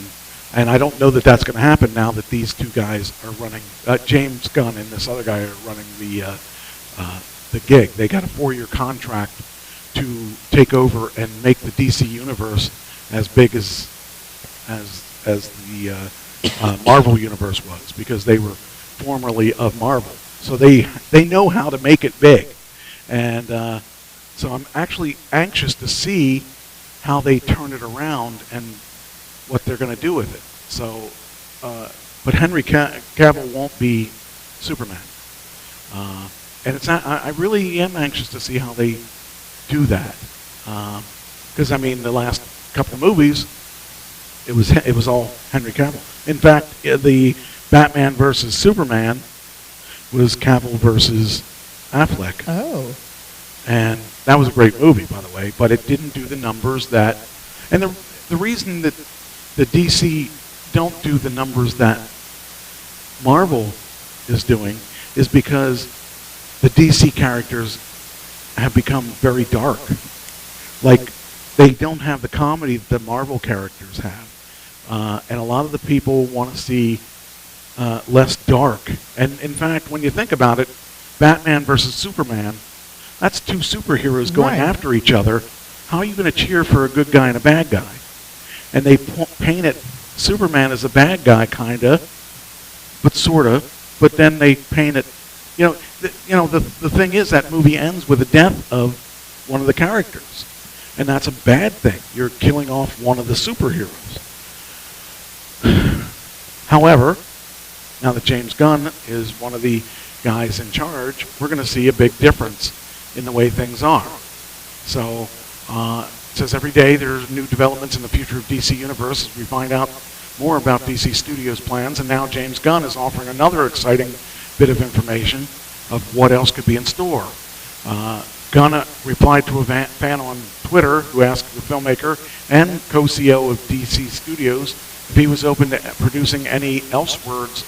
and I don't know that that's going to happen now that these two guys are running, James Gunn and this other guy are running the gig. They got a 4-year contract to take over and make the DC universe as big as the Marvel universe was because they were formerly of Marvel. So they know how to make it big. And so I'm actually anxious to see how they turn it around and what they're going to do with it. So, but Henry Cavill won't be Superman. And it's not, I really am anxious to see how they do that. Because, the last couple of movies, it was all Henry Cavill. In fact, the Batman versus Superman was Cavill versus Affleck. Oh. And that was a great movie, by the way, but it didn't do the numbers that... And the reason that the DC don't do the numbers that Marvel is doing is because the DC characters have become very dark. Like, they don't have the comedy that the Marvel characters have. And a lot of the people want to see less dark. And in fact, when you think about it, Batman versus Superman, that's two superheroes going after each other. How are you going to cheer for a good guy and a bad guy? And they painted Superman as a bad guy, kind of, but sort of. But then they paint it, the thing is that movie ends with the death of one of the characters. And that's a bad thing. You're killing off one of the superheroes. However, now that James Gunn is one of the guys in charge, we're going to see a big difference in the way things are. So, it says every day there's new developments in the future of DC Universe as we find out more about DC Studios' plans, and now James Gunn is offering another exciting bit of information of what else could be in store. Gunn replied to a fan on Twitter who asked the filmmaker and co-CEO of DC Studios if he was open to producing any Elseworlds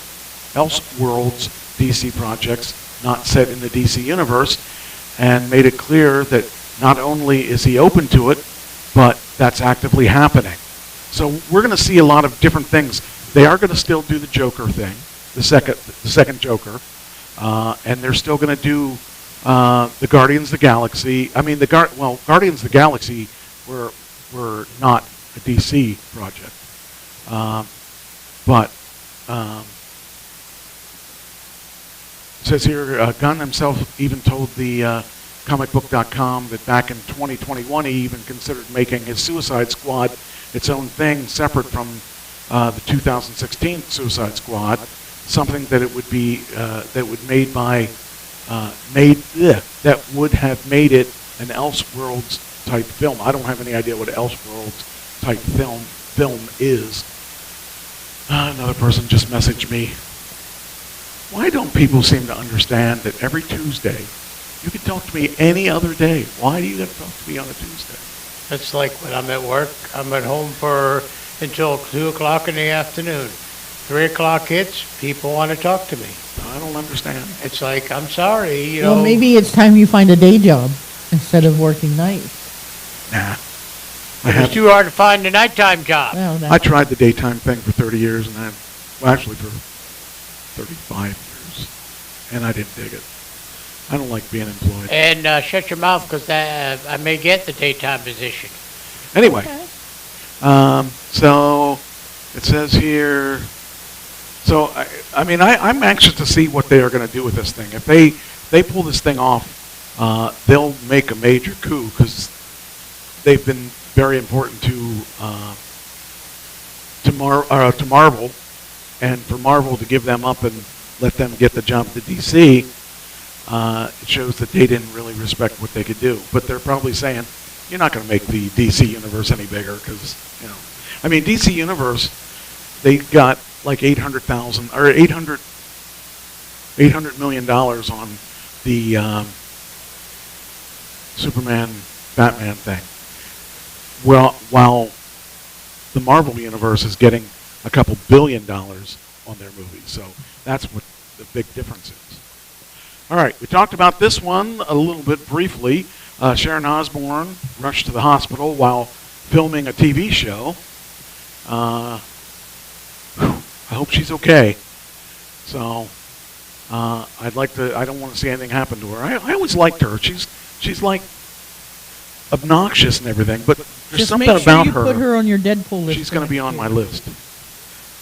DC projects not set in the DC Universe, and made it clear that not only is he open to it, but that's actively happening. So we're going to see a lot of different things. They are going to still do the Joker thing, the second Joker, and they're still going to do the Guardians of the Galaxy. Guardians of the Galaxy were not a DC project, but it says here Gunn himself even told the comicbook.com that back in 2021 he even considered making his Suicide Squad its own thing, separate from the 2016 Suicide Squad, something that it would be that would have made it an Elseworlds type film. I don't have any idea what Elseworlds type film is. Another person just messaged me. Why don't people seem to understand that every Tuesday you can talk to me any other day? Why do you have to talk to me on a Tuesday? It's like when I'm at work, I'm at home until 2 o'clock in the afternoon. 3 o'clock hits, people want to talk to me. I don't understand. It's like, I'm sorry, you know. Well, maybe it's time you find a day job instead of working nights. Nah. It's too hard to find a nighttime job. Well, I tried the daytime thing for 30 years, and actually for 35 years, and I didn't dig it. I don't like being employed. And shut your mouth, because I may get the daytime position. Anyway, okay. So it says here. So I'm anxious to see what they are going to do with this thing. If they pull this thing off, they'll make a major coup, because they've been very important to Marvel, and for Marvel to give them up and let them get the jump to DC, it shows that they didn't really respect what they could do. But they're probably saying, you're not going to make the DC universe any bigger, because DC Universe, they got like $800 million on the Superman Batman thing. Well, while the Marvel Universe is getting a couple $1 billion on their movies. So that's what the big difference is. All right, we talked about this one a little bit briefly. Sharon Osbourne rushed to the hospital while filming a TV show. I hope she's okay. So I don't want to see anything happen to her. I always liked her. She's like obnoxious and everything, but there's Just something make sure about you her. put her on your Deadpool list. She's going to be on my list.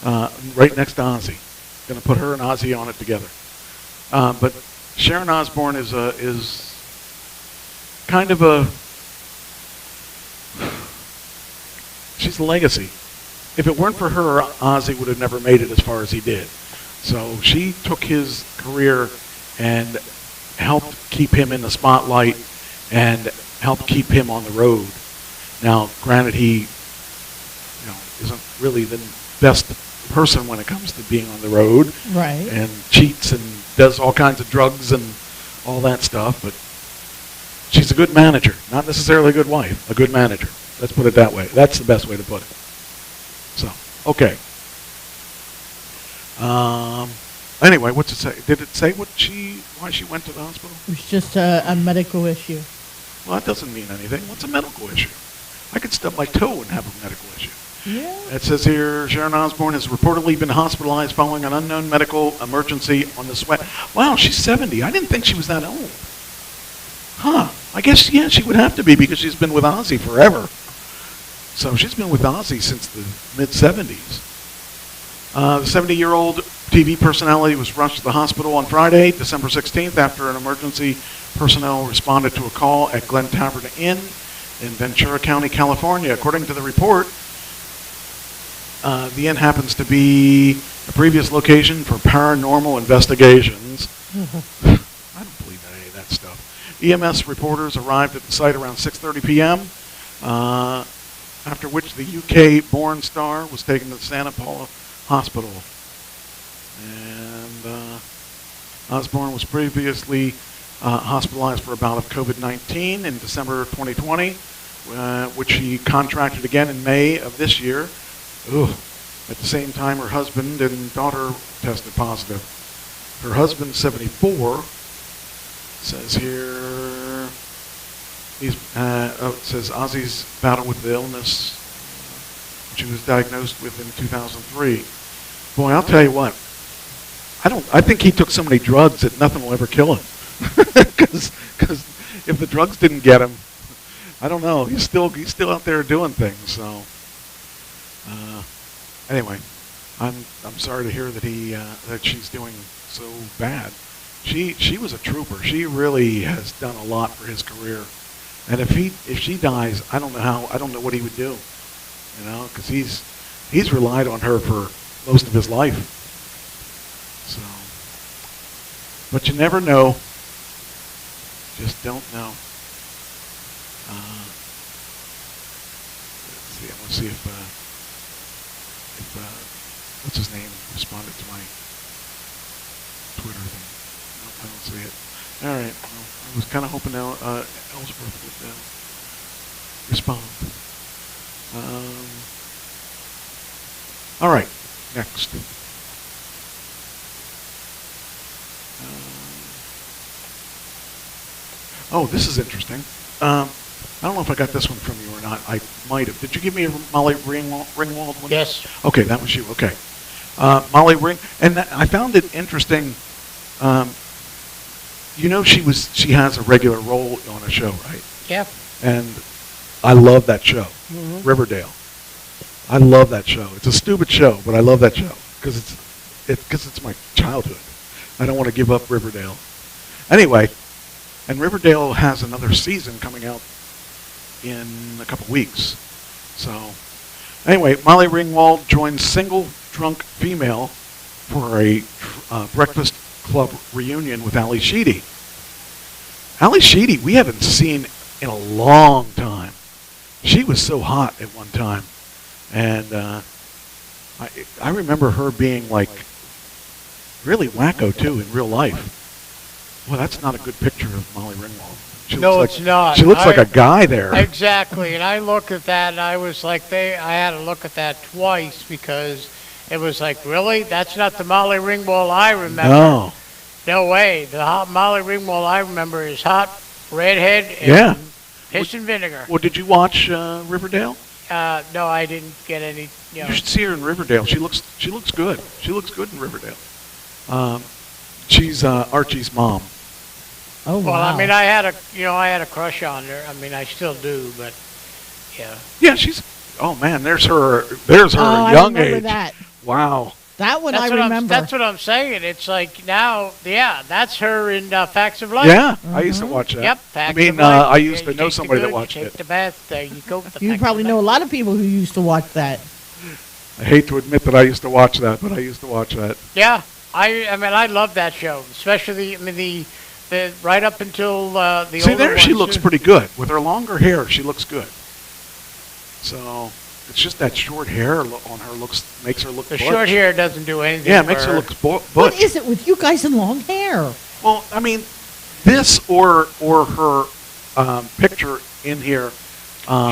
Right next to Ozzy. Going to put her and Ozzy on it together. But Sharon Osbourne is kind of she's a legacy. If it weren't for her, Ozzy would have never made it as far as he did. So she took his career and helped keep him in the spotlight and helped keep him on the road. Now, granted, he isn't really the best person when it comes to being on the road. Right. And cheats and does all kinds of drugs and all that stuff, but she's a good manager. Not necessarily a good wife, a good manager. Let's put it that way. That's the best way to put it. So, okay. Anyway, what's it say? Did it say why she went to the hospital? It's just a medical issue. Well, that doesn't mean anything. What's a medical issue? I could stub my toe and have a medical issue. Yeah. It says here, Sharon Osbourne has reportedly been hospitalized following an unknown medical emergency on the sweat. Wow, she's 70. I didn't think she was that old. Huh. I guess, yeah, she would have to be because she's been with Ozzy forever. So she's been with Ozzy since the mid-70s. The 70-year-old TV personality was rushed to the hospital on Friday, December 16th, after an emergency personnel responded to a call at Glen Tavern Inn in Ventura County, California. According to the report, the inn happens to be a previous location for paranormal investigations. I don't believe any of that stuff. EMS reporters arrived at the site around 6:30 p.m., after which the UK-born star was taken to the Santa Paula Hospital. And Osbourne was previously hospitalized for a bout of COVID-19 in December 2020, which she contracted again in May of this year. Ugh. At the same time, her husband and daughter tested positive. Her husband, 74, says here, it says Ozzy's battle with the illness, which he was diagnosed with in 2003. Boy, I'll tell you what, I think he took so many drugs that nothing will ever kill him. Because if the drugs didn't get him, I don't know. He's still out there doing things. So anyway, I'm sorry to hear that that she's doing so bad. she was a trooper. She really has done a lot for his career. And if she dies, I don't know what he would do. You know, because he's relied on her for most of his life. So, but you never know. Just don't know. Let's see. I want to see if what's his name responded to my Twitter thing. Nope, I don't see it. All right. Well, I was kind of hoping now Ellsworth would respond. All right. Next. Oh, this is interesting. I don't know if I got this one from you or not. I might have. Did you give me a Molly Ringwald one? Yes. Okay, that was you. Okay. Molly and I found it interesting. You know, she has a regular role on a show, right? Yeah. And I love that show, Mhm. Riverdale. I love that show. It's a stupid show, but I love that show because it's my childhood. I don't want to give up Riverdale. Anyway, and Riverdale has another season coming out in a couple weeks. So, anyway, Molly Ringwald joins single drunk female for a Breakfast Club reunion with Ali Sheedy. Ali Sheedy, we haven't seen in a long time. She was so hot at one time, and I remember her being like really wacko too in real life. Well, that's not a good picture of Molly Ringwald. No, it's not. She looks like a guy there. Exactly, and I looked at that, and I was like, I had to look at that twice because it was like, really? That's not the Molly Ringwald I remember. No. No way. The Molly Ringwald I remember is hot, redhead, and Yeah. piss and vinegar. Well, did you watch Riverdale? No, I didn't get any. You know. You should see her in Riverdale. She looks good. She looks good in Riverdale. She's Archie's mom. Oh wow. Well, I mean, I had a crush on her. I mean, I still do, but yeah. Yeah, she's. Oh man, there's her. There's her I young remember age. that. Wow. That one That's I what remember. that's what I'm saying. It's like now, yeah, that's her in Facts of Life. Yeah, I used to watch that. Yep, I Facts mean, of Life. I used Yeah, to know you take somebody the that good, watched you take it. the bath. There you go. With the You Facts probably of know a Life. lot of people who used to watch that. I hate to admit that I used to watch that, but I used to watch that. Yeah, I mean, I love that show, especially the right up until the. See, older there she ones, looks too. pretty good. With her longer hair, she looks good. So it's just that short hair on her makes her look. The butch. short hair doesn't do anything. Yeah, it for makes her look What butch. is it with you guys and long hair? Well, I mean, this or her picture in here.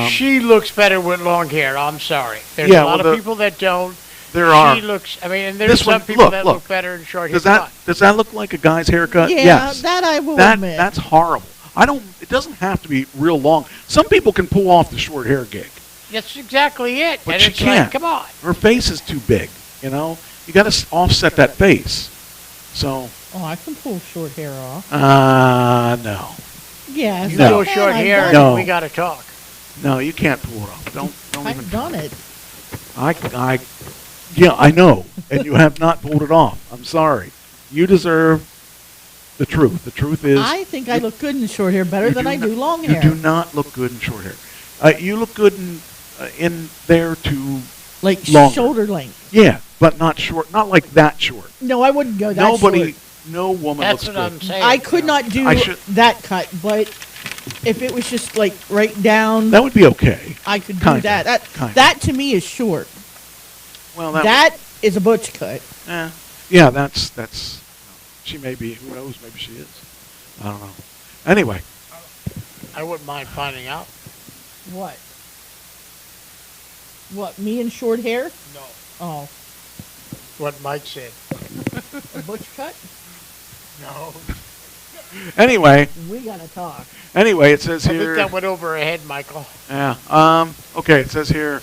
She looks better with long hair. I'm sorry. There's Yeah, a lot well, of people that don't. There are. She looks. I mean, and there's This some one- people look, that look. look better in short hair. Does that look like a guy's haircut? Yeah, Yes. that I will admit. That's horrible. It doesn't have to be real long. Some people can pull off the short hair gig. That's exactly it. But and she it's can't. like, come on. Her face is too big, you know? You got to offset that face. So, Oh, I can pull short hair off. no. Yeah, You No. do short I've hair, done No. we got to talk. No, you can't pull it off. Don't I've even. done it. Yeah, I know. And you have not pulled it off. I'm sorry. You deserve the truth. The truth is. I think I look good in short hair better you than I do long You hair. do not look good in short hair. You look good in there to Like longer. shoulder length. Yeah, but not short. Not like that short. No, I wouldn't go that Nobody, short. no woman That's looks what good. I'm saying. I could not do I should- that cut, but if it was just like right down, That would be okay. I could do Kinda, that. kinda. That to me is short. Well, That is a butch cut. yeah, that's. She may be. Who knows? Maybe she is. I don't know. Anyway, I wouldn't mind finding out. What? What, me and short hair? No. Oh, What Mike said. a butch cut? No. anyway, We gotta talk. anyway, it says I think here. that went over her head, Michael. Yeah. Okay. It says here.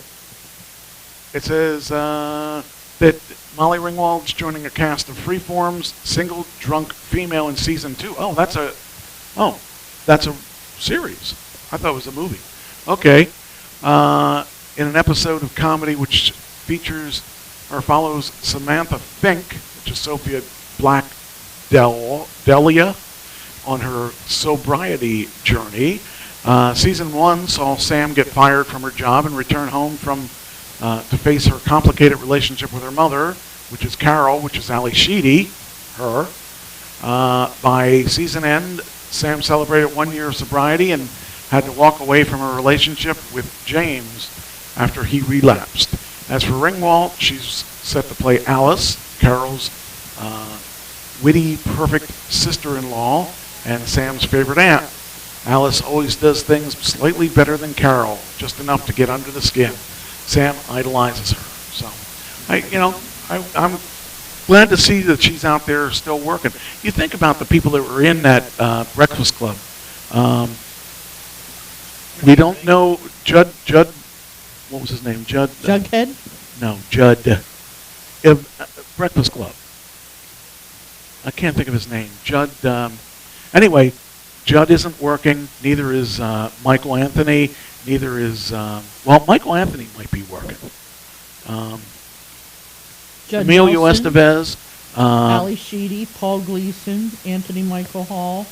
It says that Molly Ringwald's joining a cast of Freeform's single drunk female in season 2. Oh, that's a series. I thought it was a movie. Okay. In an episode of comedy which features or follows Samantha Fink, which is Sophia Cordelia on her sobriety journey. Season 1 saw Sam get fired from her job and return home to face her complicated relationship with her mother, which is Carol, which is Ali Sheedy, her. By season end, Sam celebrated 1 year of sobriety and had to walk away from her relationship with James after he relapsed. As for Ringwald, she's set to play Alice, Carol's witty, perfect sister-in-law and Sam's favorite aunt. Alice always does things slightly better than Carol, just enough to get under the skin. Sam idolizes her. So, I'm glad to see that she's out there still working. You think about the people that were in that Breakfast Club. We don't know Judd. What was his name? Jughead? No, Judd. Breakfast Club. I can't think of his name. Judd. Anyway, Judd isn't working. Neither is Michael Anthony. Neither is Michael Anthony might be working. Emilio Nelson, Estevez. Ali Sheedy, Paul Gleason, Anthony Michael Hall.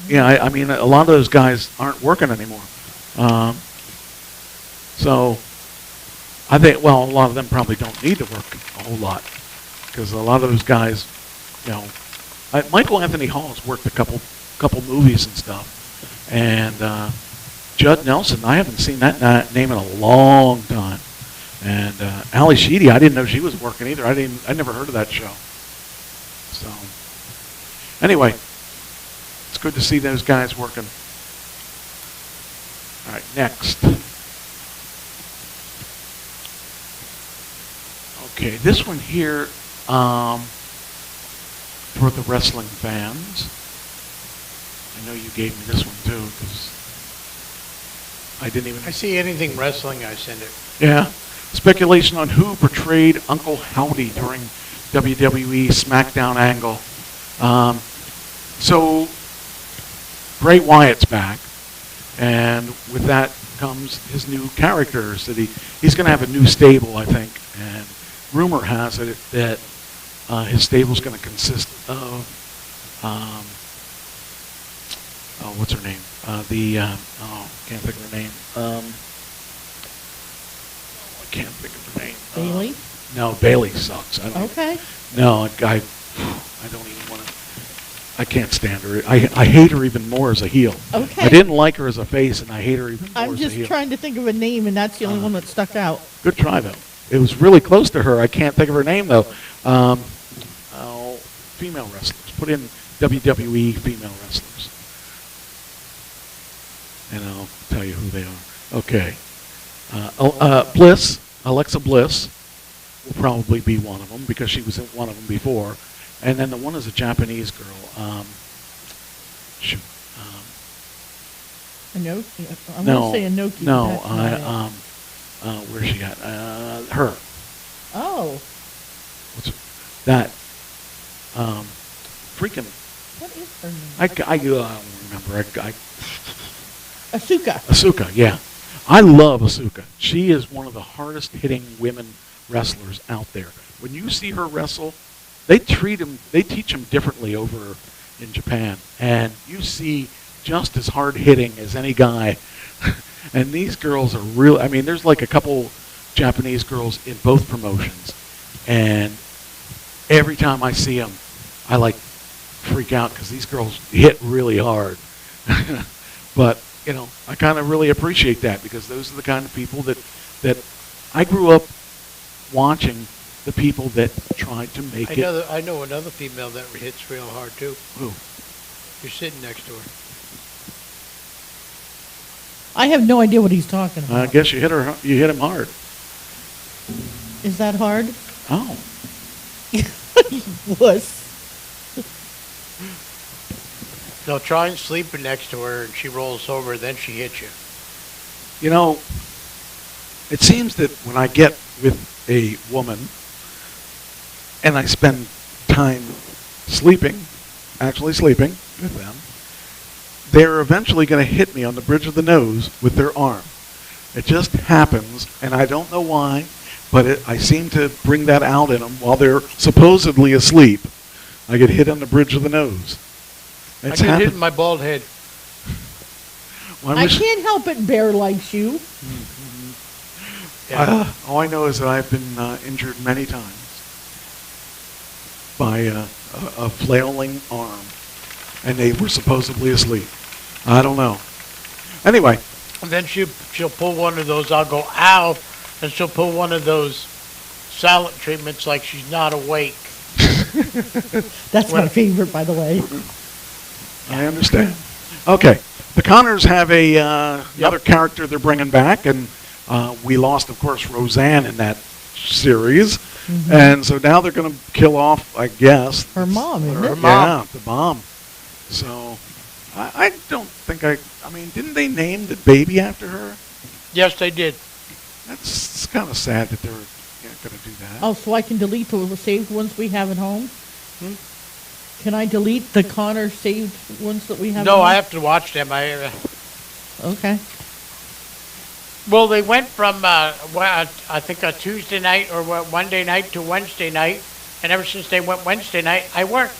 Yeah, I mean, a lot of those guys aren't working anymore. So I think, a lot of them probably don't need to work a whole lot because a lot of those guys, Michael Anthony Hall has worked a couple movies and stuff, and Judd Nelson, I haven't seen that name in a long time, and Ali Sheedy, I didn't know she was working either. I never heard of that show. So anyway. It's good to see those guys working. All right, next. Okay, this one here for the wrestling fans. I know you gave me this one too because I didn't even. I see anything wrestling, I send it. Yeah. Speculation on who portrayed Uncle Howdy during WWE SmackDown angle. So Bray Wyatt's back, and with that comes his new characters. That he's going to have a new stable, I think, and rumor has it that his stable's going to consist of what's her name? Can't think of her name. I can't think of her name. Bailey? No, Bailey sucks. Okay. No, I don't even want to. I can't stand her. I hate her even more as a heel. Okay. I didn't like her as a face, and I hate her even more I'm as a heel. just trying to think of a name, and that's the only one that stuck out. Good try, though. It was really close to her. I can't think of her name, though. Female wrestlers. Put in WWE female wrestlers. And I'll tell you who they are. Okay. Bliss, Alexa Bliss, will probably be one of them because she was in one of them before. And then the one is a Japanese girl. Inoki? I'm going to say Inoki. No, where's she at? Her. Oh. What's that? Freaking. What is her name? I don't remember. Asuka, yeah. I love Asuka. She is one of the hardest hitting women wrestlers out there. When you see her wrestle, they teach them differently over in Japan, and you see just as hard hitting as any guy. And these girls are real. I mean, there's like a couple Japanese girls in both promotions, and every time I see them, I like freak out because these girls hit really hard. But I kind of really appreciate that because those are the kind of people that I grew up watching. The people that tried to make it. I know another female that hits real hard too. Who? You're sitting next to her. I have no idea what he's talking about. I guess you hit him hard. Is that hard? Oh. Was. No, try and sleep next to her and she rolls over, then she hits you. It seems that when I get with a woman and I spend time actually sleeping with them, they're eventually going to hit me on the bridge of the nose with their arm. It just happens, and I don't know why. but I seem to bring that out in them while they're supposedly asleep. I get hit on the bridge of the nose. I get hit in my bald head. Well, I can't help it. Bear likes you. All I know is that I've been injured many times by a flailing arm, and they were supposedly asleep. I don't know. Anyway. And then she'll pull one of those, I'll go, ow, and she'll pull one of those silent treatments like she's not awake. That's my favorite, by the way. I understand. Okay. The Connors have another character they're bringing back, and we lost, of course, Roseanne in that series. Mm-hmm. And so now they're going to kill off, I guess. Her mom, isn't it? Yeah, the mom. So I don't think I mean, didn't they name the baby after her? Yes, they did. That's kind of sad that they're going to do that. Oh, so I can delete the saved ones we have at home? Can I delete the Connor saved ones that we have at home? No, I have to watch them. Okay. Well, they went from, I think, a Tuesday night or Monday night to Wednesday night, and ever since they went Wednesday night, I work.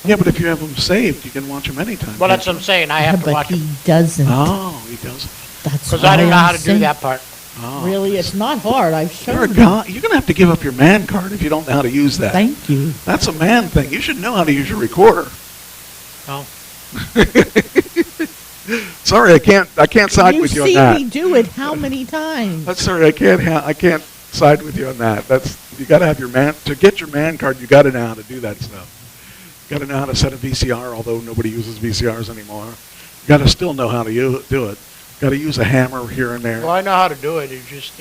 Yeah, but if you have them saved, you can watch them anytime. Well, that's what I'm saying. I have to watch them. But he doesn't. Oh, he doesn't. That's because I don't know how to do that part. Oh. Really, it's not hard. I've shown You're going to have to give up your man card if you don't know how to use that. Thank you. That's a man thing. You should know how to use your recorder. Oh. Sorry, I can't side with you on that. You see me do it how many times? That's sorry, I can't side with you on that. You got to have your man to get your man card. You got to know how to do that stuff. You got to know how to set a VCR, although nobody uses VCRs anymore. You got to still know how to do it. Got to use a hammer here and there. Well, I know how to do it. It's just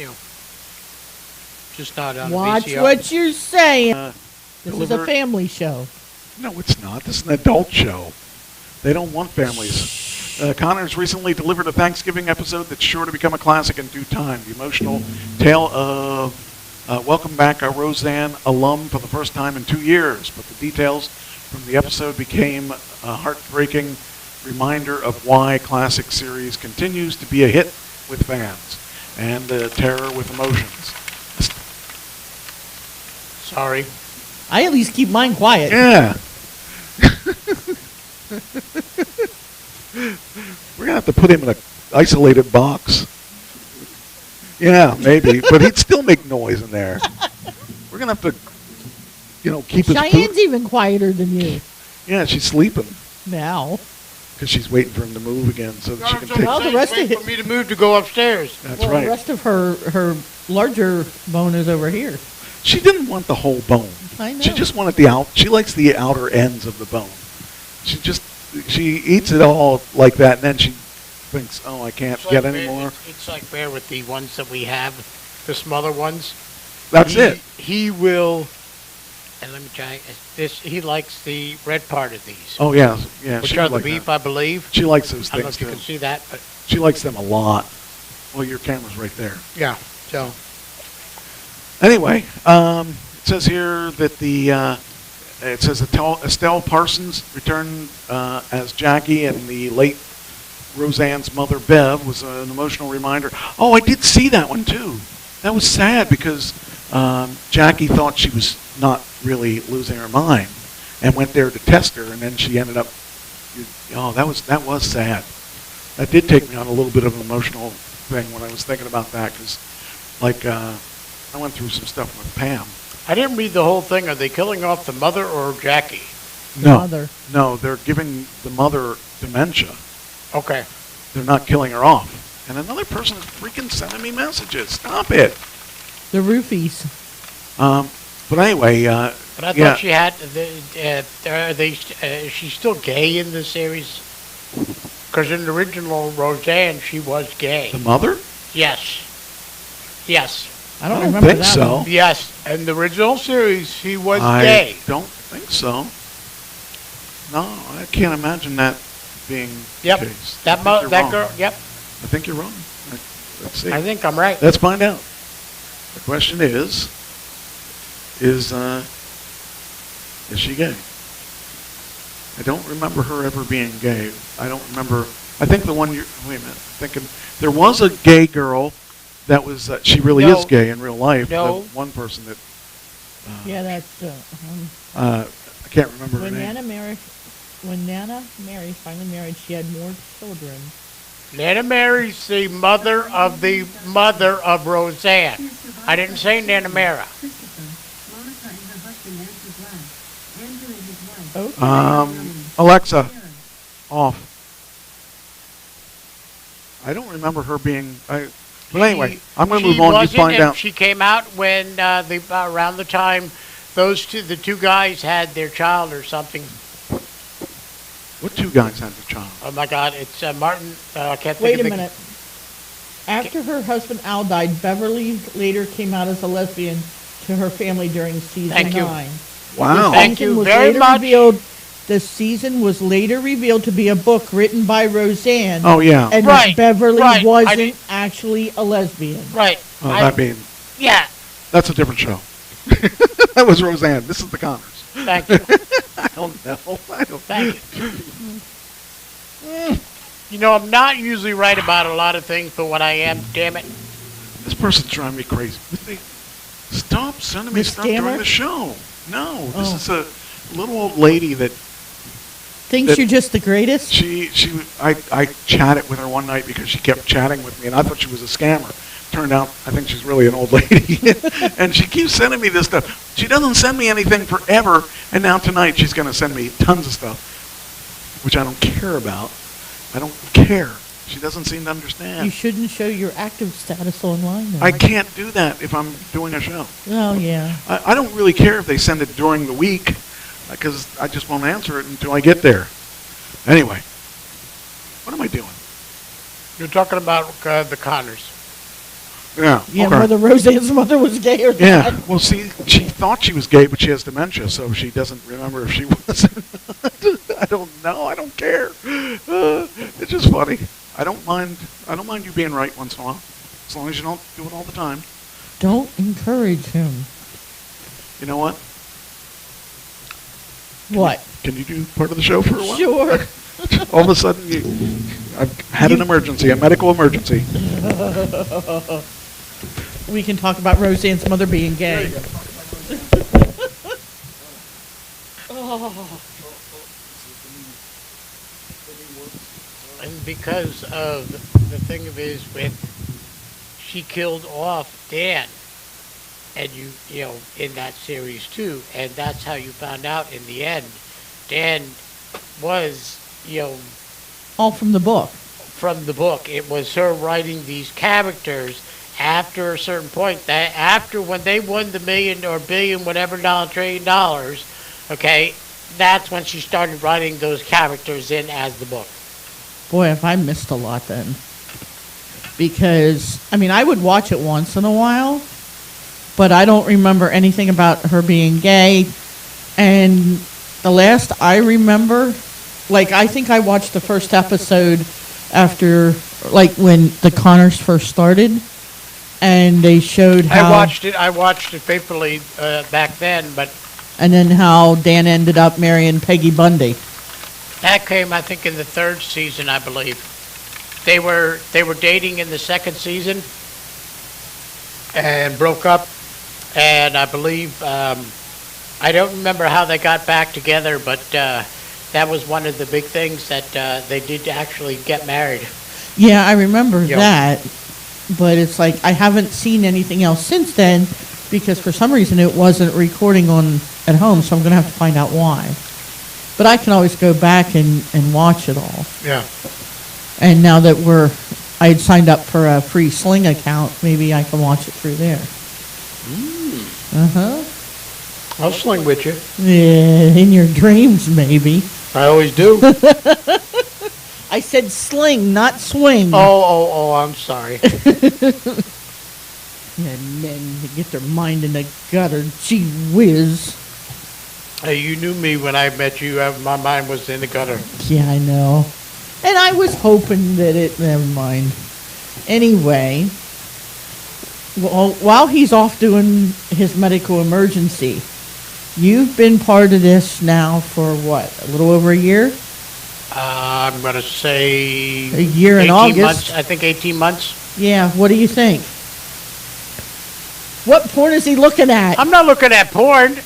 just not on Watch the VCR. what you're saying. This is deliver- a family show. No, it's not. This is an adult show. They don't want families. Connors recently delivered a Thanksgiving episode that's sure to become a classic in due time. The emotional tale of welcome back a Roseanne alum for the first time in 2 years. But the details from the episode became a heartbreaking reminder of why classic series continues to be a hit with fans and terror with emotions. Sorry. I at least keep mine quiet. Yeah. We're going to have to put him in an isolated box. Yeah, maybe. But he'd still make noise in there. We're going to have to, keep his Cheyenne's even quieter than you. Yeah, she's sleeping. Now. Because she's waiting for him to move again so that she can take... Well, the rest of for me to move to go upstairs. That's well, right. The rest of her larger bone is over here. She didn't want the whole bone. I know. She just wanted the out. She likes the outer ends of the bone. She eats it all like that, and then she thinks, "Oh, I can't get any more." It's like Bear with the ones that we have, the smaller ones. That's it. He will, and let me try this. He likes the red part of these. Oh yeah, yeah. Which she are would the like beef, that. I believe. She likes those I don't know things if you too. can see that, but She likes them a lot. Well, your camera's right there. yeah. So Anyway, it says here that it says Estelle Parsons returned as Jackie, and the late Roseanne's mother, Bev, was an emotional reminder. Oh, I did see that one, too. That was sad because Jackie thought she was not really losing her mind and went there to test her, and then she ended up... Oh, that was sad. That did take me on a little bit of an emotional thing when I was thinking about that because, I went through some stuff with Pam. I didn't read the whole thing. Are they killing off the mother or Jackie? No, they're giving the mother dementia. Okay. They're not killing her off. And another person is freaking sending me messages. Stop it. The roofies. But anyway, But I thought she had. She's still gay in the series. Because in the original Roseanne, she was gay. The mother? Yes. Yes. I don't remember remember think that so. one. Yes. In the original series, he was I gay. don't think so. No, I can't imagine that being Yep. the case. That I think you're wrong. girl. Yep. I think you're wrong. Let's see. I think I'm right. Let's find out. The question is she gay? I don't remember her ever being gay. I don't remember. I think the one wait a minute. Thinking there was a gay girl that was she really No. is gay in real life. No. The one person that Yeah, that's I can't remember her when name. Nana Mary finally married, she had more children. Nana Mary's the mother of Roseanne. I didn't say Nana Mara. Alexa, off. I don't remember her being. But anyway, I'm going to move on. You wasn't, find and out. She came out when around the time the two guys had their child or something. What two guys had the child? Oh my God, it's Martin. I can't think Wait of a minute. After her husband Al died, Beverly later came out as a lesbian to her family during season Thank you. 9. Wow. Thank you very much. The season was later revealed to be a book written by Roseanne. Oh, yeah. And Right, that Beverly right. wasn't actually a lesbian. Right. Oh, that being. Yeah. That's a different show. That was Roseanne. This is the Connors. Thank you. I don't know. Thank you. You know, I'm not usually right about a lot of things, but when I am, damn it. This person's driving me crazy. Stop sending me Miss stuff during Stammer? the show. No, this Oh. is a little old lady that Thinks you're just the greatest? I chatted with her one night because she kept chatting with me, and I thought she was a scammer. Turned out, I think she's really an old lady, and she keeps sending me this stuff. She doesn't send me anything forever, and now tonight she's going to send me tons of stuff, which I don't care about. I don't care. She doesn't seem to understand. You shouldn't show your active status online. Though. I can't do that if I'm doing a show. Oh, yeah. I don't really care if they send it during the week, because I just won't answer it until I get there. Anyway, what am I doing? You're talking about the Connors. Yeah. Yeah, okay. whether Roseanne's mother was gay or Yeah. not. Well, see, she thought she was gay, but she has dementia, so she doesn't remember if she was. I don't know. I don't care. It's just funny. I don't mind you being right once in a while, as long as you don't do it all the time. Don't encourage him. You know what? What? Can you do part of the show for a while? Sure. All of a sudden, I've had an emergency, a medical emergency. We can talk about Roseanne's mother being gay. And because of the thing of is with she killed off Dan, and you know in that series too, and that's how you found out in the end. Dan was all from the book. From the book, it was her writing these characters after a certain point. That after when they won the $1 or billion, whatever trillion dollars, okay, that's when she started writing those characters in as the book. Boy, have I missed a lot then. Because, I mean, I would watch it once in a while, but I don't remember anything about her being gay. And the last I remember, like, I think I watched the first episode after, like, when the Connors first started, and they showed how... I watched it faithfully back then, but... And then how Dan ended up marrying Peggy Bundy. That came, I think, in the third season, I believe. They were dating in the second season and broke up. And I believe I don't remember how they got back together, but that was one of the big things that they did actually get married. Yeah, I remember that, but it's like I haven't seen anything else since then because for some reason it wasn't recording on at home, so I'm going to have to find out why. But I can always go back and watch it all. Yeah. And now that I had signed up for a free Sling account, maybe I can watch it through there. Uh-huh. I'll sling with you. Yeah, in your dreams, maybe. I always do. I said sling, not swing. Oh, I'm sorry. And men get their mind in the gutter. Gee whiz. Hey, you knew me when I met you. My mind was in the gutter. Yeah, I know. And I was hoping that it... Never mind. Anyway, well, while he's off doing his medical emergency, you've been part of this now for what? A little over a year? I'm going to say... A year in 18 August. months. I think 18 months. Yeah, what do you think? What porn is he looking at? I'm not looking at porn.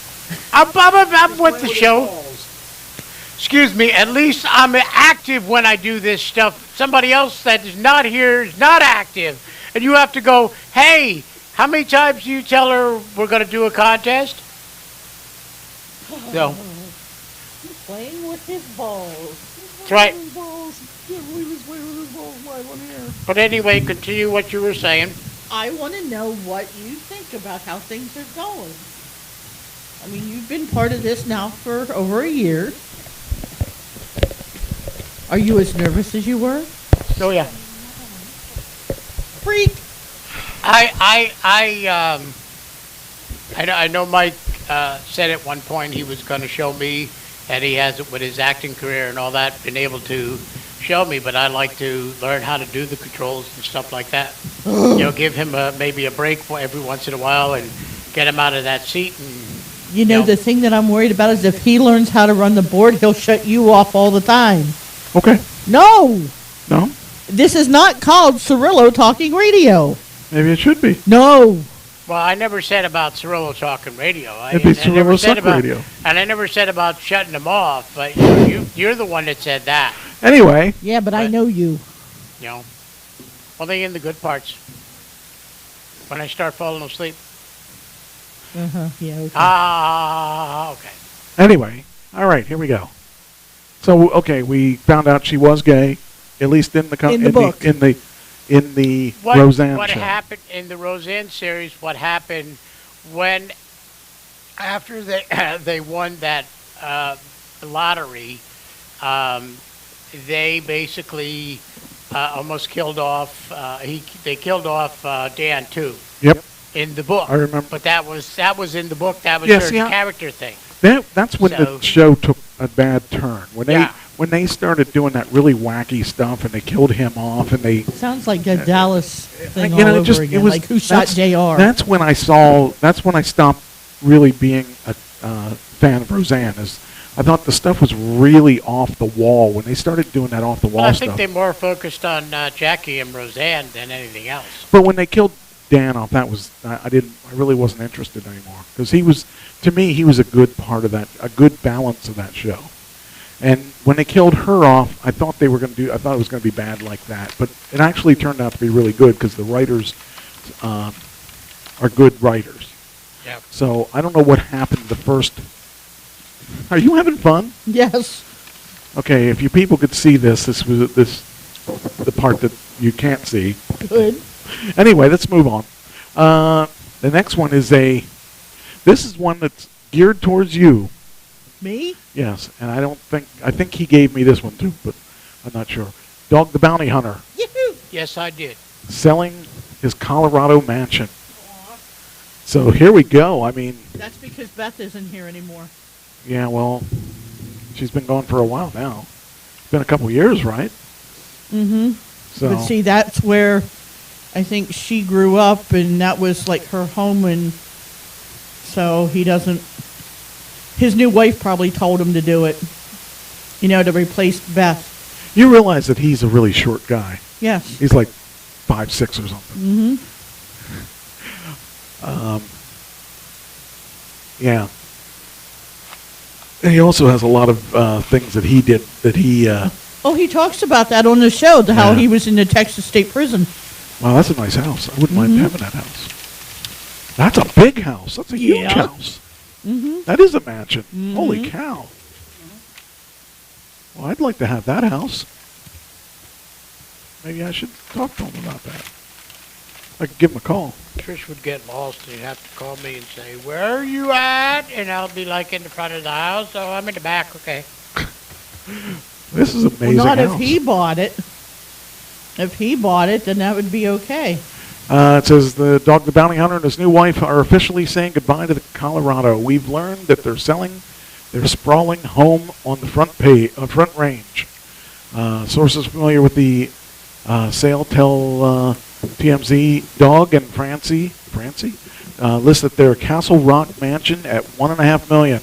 I'm with the show. Excuse me. At least I'm active when I do this stuff. Somebody else that is not here is not active. And you have to go, hey, how many times do you tell her we're going to do a contest? No. He's playing with his balls. That's right. Can't believe he's playing with his balls live on air. But anyway, continue what you were saying. I want to know what you think about how things are going. I mean, you've been part of this now for over a year. Are you as nervous as you were? Oh, yeah. Freak. I know Mike said at one point he was going to show me, and he has it with his acting career and all that, been able to show me, but I'd like to learn how to do the controls and stuff like that. Give him maybe a break every once in a while and get him out of that seat. And You know, the thing that I'm worried about is if he learns how to run the board, he'll shut you off all the time. Okay. No. No? This is not called Cirillo Talking Radio. Maybe it should be. No. Well, I never said about Cirillo Talking Radio. It'd be Cirillo Suck Radio. And I never said about shutting them off, but you're the one that said that. Anyway. Yeah, but I know you. You know, only in the good parts. When I start falling asleep. Yeah, okay. Okay. Anyway, all right, here we go. So, okay, we found out she was gay, at least in the book. in the Roseanne what show. happened in the Roseanne series? What happened when after they won that lottery? They basically almost killed off. They killed off Dan too. Yep. In the book, I remember. But that was in the book. That was Yes, her yeah. character thing. That's when the show took a bad turn. When they started doing that really wacky stuff and they killed him off and they Sounds like a Dallas thing you know, all it over just, again. it was, Like who shot JR? That's when I stopped really being a fan of Roseanne. I thought the stuff was really off the wall when they started doing that off the wall Well, I stuff. think they more focused on Jackie and Roseanne than anything else. But when they killed Dan off, that was I really wasn't interested anymore because he was a good part of that, a good balance of that show. And when they killed her off, I thought it was going to be bad like that, but it actually turned out to be really good because the writers are good writers. Yep. So I don't know what happened the first. Are you having fun? Yes. Okay, if you people could see this was the part that you can't see. Good. Anyway, let's move on. The next one is this is one that's geared towards you. Me? Yes, and I think he gave me this one too, but I'm not sure. Dog the Bounty Hunter. Yoo-hoo. Yes, I did. Selling his Colorado mansion. So here we go. I mean, That's because Beth isn't here anymore. yeah, well, she's been gone for a while now. It's been a couple years, right? Mm-hmm. So But see, that's where I think she grew up, and that was like her home, and so he doesn't. His new wife probably told him to do it, to replace Beth. you realize that he's a really short guy. Yes. He's like 5'6" or something. Mm-hmm. Yeah. And he also has a lot of things that he did that he. Oh, he talks about that on the show, how Yeah. he was in the Texas State Prison. Wow, that's a nice house. I wouldn't mind having that house. That's a big house. That's a huge Yeah. house. Mm-hmm. That is a mansion. Holy cow. Well, I'd like to have that house. Maybe I should talk to him about that. I could give him a call. Trish would get lost and he'd have to call me and say, "Where are you at?" And I'll be like in the front of the house. "Oh, I'm in the back." Okay. This is amazing. Well, not house. if he bought it. If he bought it, then that would be okay. It says the Dog the Bounty Hunter and his new wife are officially saying goodbye to Colorado. We've learned that they're selling their sprawling home on the front range. Sources familiar with the sale tell TMZ Dog and Francie list that their Castle Rock mansion at $1.5 million.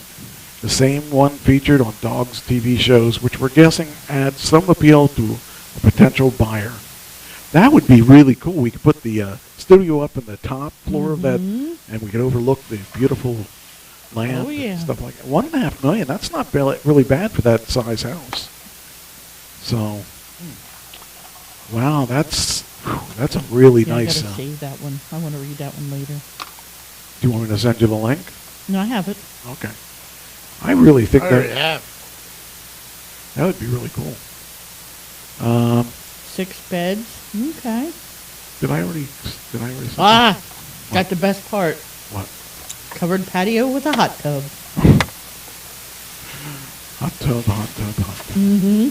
The same one featured on Dog's TV shows, which we're guessing adds some appeal to a potential buyer. That would be really cool. We could put the studio up in the top floor of that, and we could overlook the beautiful land and stuff like that. $1.5 million. That's not really bad for that size house. So, wow, that's a really nice. I gotta save that one. I want to read that one later. Do you want me to send you the link? No, I have it. Okay. I really think I already have. That would be really cool. 6 beds. Okay. Did I already say Got the best part. What? Covered patio with a hot tub. Hot tub. Mm-hmm.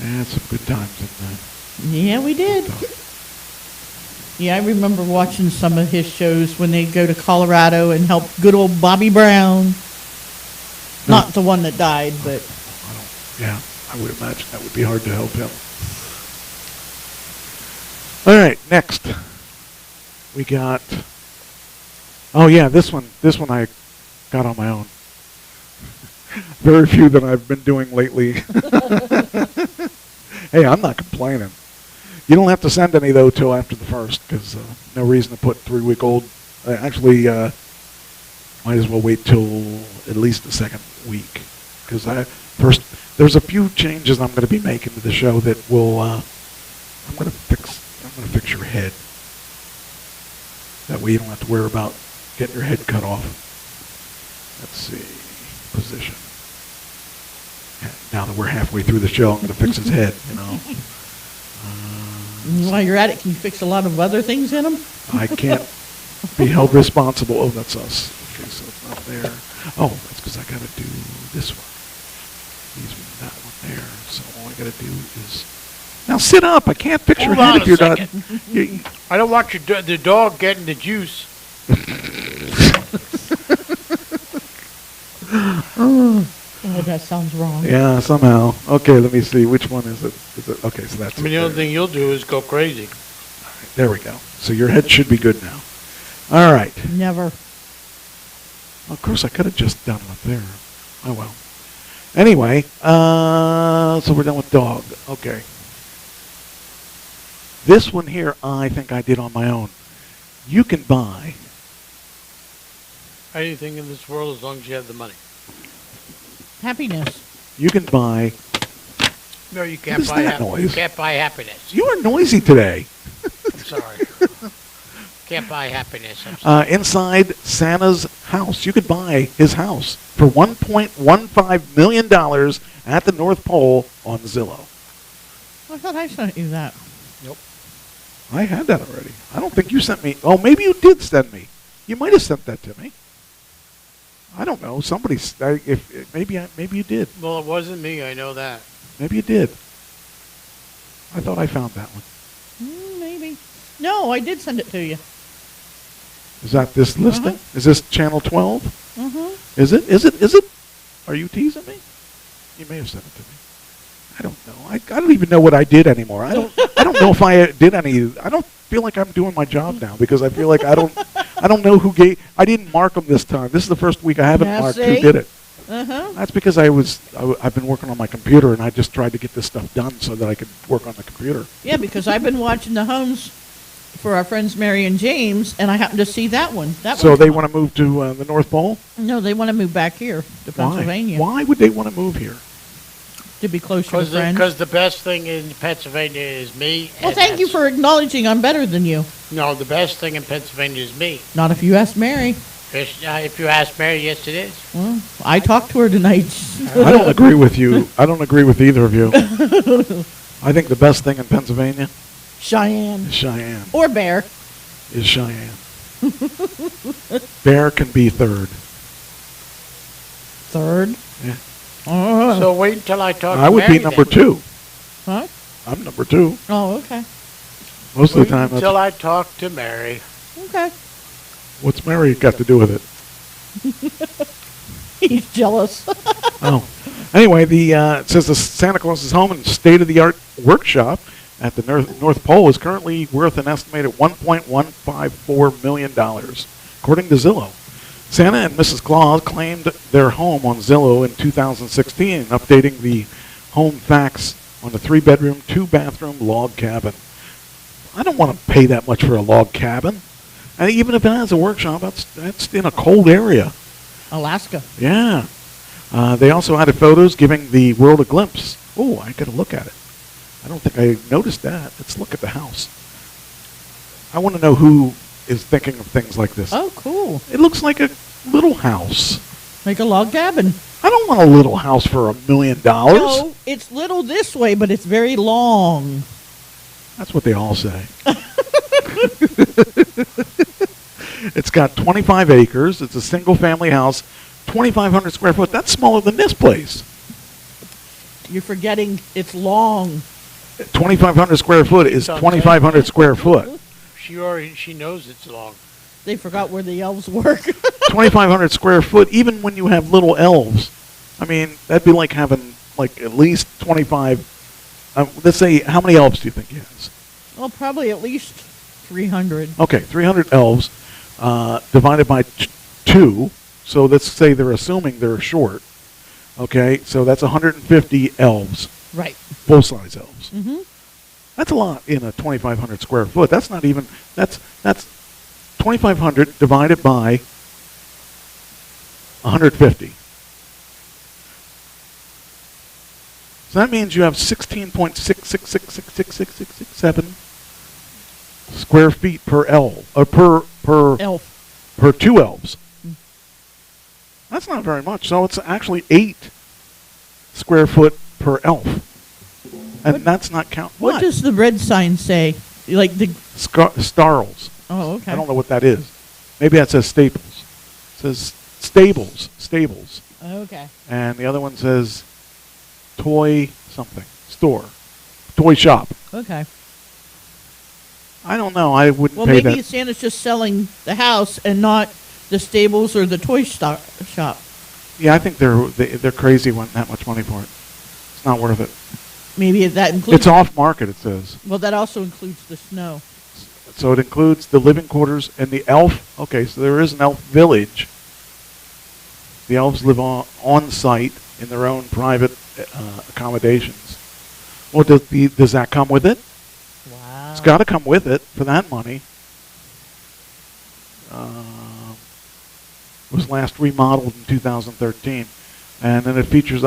Had some good times in that. Yeah, we did. Yeah, I remember watching some of his shows when they'd go to Colorado and help good old Bobby Brown. Not the one that died, but... Yeah, I would imagine that would be hard to help him. All right, next. We got... Oh, yeah, this one I got on my own. Very few that I've been doing lately. Hey, I'm not complaining. You don't have to send any, though, till after the 1st, because no reason to put 3-week-old. Actually, might as well wait till at least the 2nd week, because there's a few changes I'm going to be making to the show that will. I'm going to fix your head. That way you don't have to worry about getting your head cut off. Let's see, position. Now that we're halfway through the show, I'm going to fix his head. While you're at it, can you fix a lot of other things in them? I can't be held responsible. Oh, that's us. Okay, so it's not there. Oh, that's because I got to do this one. Leaves that one there. So all I got to do is... Now sit up. I can't fix your head if you're not... I don't want the dog getting the juice. Oh, that sounds wrong. Yeah, somehow. Okay, let me see. Which one is it? Okay, so that's I mean, the only thing you'll do is go crazy. All right, there we go. So your head should be good now. All right. Never. Of course, I could have just done it up there. Oh, well. Anyway, so we're done with dog. Okay. This one here, I think I did on my own. You can buy... Anything in this world as long as you have the money. Happiness. You can buy... No, you can't buy happiness. You can't buy happiness. You are noisy today. I'm sorry. Can't buy happiness. Inside Santa's house. You could buy his house for $1.15 million at the North Pole on Zillow. I thought I sent you that. Nope. I had that already. I don't think you sent me... Oh, maybe you did send me. You might have sent that to me. I don't know. Somebody... Maybe you did. Well, it wasn't me. I know that. Maybe you did. I thought I found that one. Maybe. No, I did send it to you. Is that this listing? Is this channel 12? Mm-hmm. Is it? Are you teasing me? You may have sent it to me. I don't know. I don't even know what I did anymore. I don't know if I did any. I don't feel like I'm doing my job now because I feel like I don't know who gave. I didn't mark them this time. This is the first week I haven't marked who did it. That's because I've been working on my computer and I just tried to get this stuff done so that I could work on the computer. Yeah, because I've been watching the homes for our friends Mary and James, and I happened to see that one. So they want to move to the North Pole? No, they want to move back here to Pennsylvania. Why would they want to move here? To be closer to friends. Because the best thing in Pennsylvania is me. Well, thank you for acknowledging I'm better than you. No, the best thing in Pennsylvania is me. Not if you ask Mary. If you ask Mary, yes, it is. Well, I talked to her tonight. I don't agree with you. I don't agree with either of you. I think the best thing in Pennsylvania... Cheyenne. Cheyenne. Or Bear. Is Cheyenne. Bear can be third. Third? Yeah. So wait until I talk to Mary. I would be number 2. Huh? I'm number 2. Oh, okay. Most of the time. Until I talk to Mary. Okay. What's Mary got to do with it? He's jealous. Oh. Anyway, it says the Santa Claus's home and state-of-the-art workshop at the North Pole is currently worth an estimated $1.154 million, according to Zillow. Santa and Mrs. Claus claimed their home on Zillow in 2016, updating the home facts on the 3-bedroom, 2-bathroom log cabin. I don't want to pay that much for a log cabin. And even if it has a workshop, that's in a cold area. Alaska. Yeah. They also added photos giving the world a glimpse. Oh, I got to look at it. I don't think I noticed that. Let's look at the house. I want to know who is thinking of things like this. Oh, cool. It looks like a little house. Like a log cabin. I don't want a little house for $1 million. No, it's little this way, but it's very long. That's what they all say. It's got 25 acres. It's a single-family house, 2,500 square foot. That's smaller than this place. You're forgetting it's long. 2,500 square foot is 2,500 square foot. She knows it's long. They forgot where the elves work. 2,500 square foot, even when you have little elves. I mean, that'd be like having like at least 25. Let's say, how many elves do you think he has? Well, probably at least 300. Okay, 300 elves divided by 2. So let's say they're assuming they're short. Okay, so that's 150 elves. Right. Full-size elves. Mm-hmm. That's a lot in a 2,500 square foot. That's not even, that's 2,500 divided by 150. So that means you have 16.6666667 square feet per elf, per elf. Per 2 elves. That's not very much. So it's actually 8 square foot per elf. And that's not count. What does the red sign say? Like the Starls. Oh, okay. I don't know what that is. Maybe that says Staples. It says Stables. Okay. And the other one says Toy something. Store. Toy shop. Okay. I don't know. I wouldn't Well, pay maybe that. Santa's just selling the house and not the stables or the toy shop. Yeah, I think they're crazy wanting that much money for it. It's not worth it. Maybe that includes... It's off market, it says. Well, that also includes the snow. So it includes the living quarters and the elf. Okay, so there is an elf village. The elves live on site in their own private accommodations. Well, does that come with it? Wow. It's got to come with it for that money. It was last remodeled in 2013. And then it features,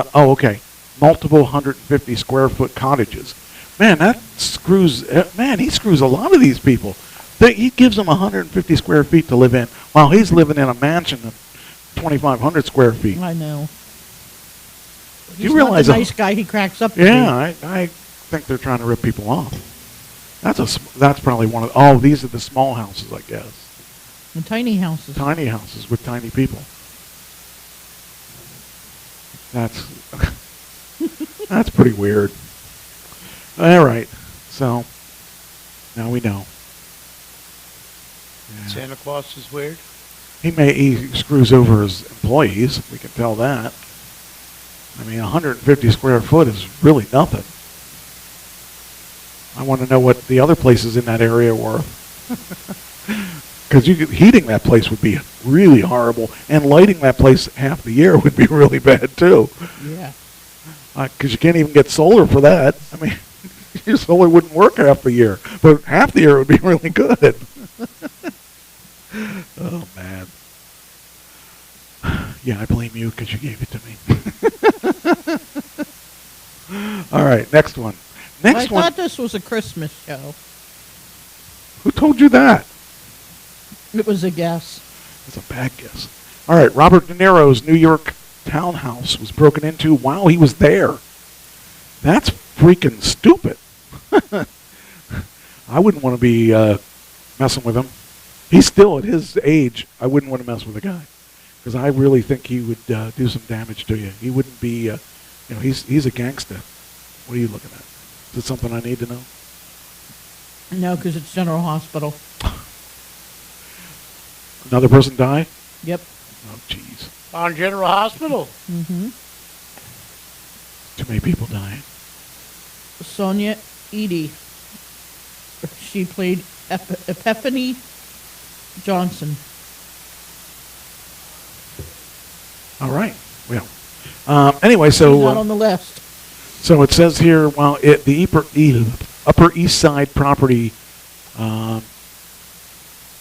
multiple 150 square foot cottages. Man, he screws a lot of these people. He gives them 150 square feet to live in, while he's living in a mansion of 2,500 square feet. I know. Do you realize the nice guy he cracks up to Yeah, I think they're trying to rip people off. That's probably one of, these are the small houses, I guess. The tiny houses. Tiny houses with tiny people. That's pretty weird. All right, so now we know. Yeah. Santa Claus is weird. He screws over his employees. We can tell that. I mean, 150 square foot is really nothing. I want to know what the other places in that area were. Because heating that place would be really horrible, and lighting that place half the year would be really bad too. Yeah. Because you can't even get solar for that. I mean, your solar wouldn't work half the year, but half the year it would be really good. Oh, man. Yeah, I blame you because you gave it to me. All right, next one. I thought this was a Christmas show. Who told you that? It was a guess. That's a bad guess. All right, Robert De Niro's New York townhouse was broken into while he was there. That's freaking stupid. I wouldn't want to be messing with him. He's still at his age. I wouldn't want to mess with the guy because I really think he would do some damage to you. He wouldn't be, he's a gangster. What are you looking at? Is it something I need to know? No, because it's General Hospital. Another person die? Yep. Oh, jeez. On General Hospital. Mm-hmm. Too many people dying. Sonia Edie. She played Epiphany Johnson. All right. Well, anyway, so She's not on the list. So it says here, well, the Upper East Side property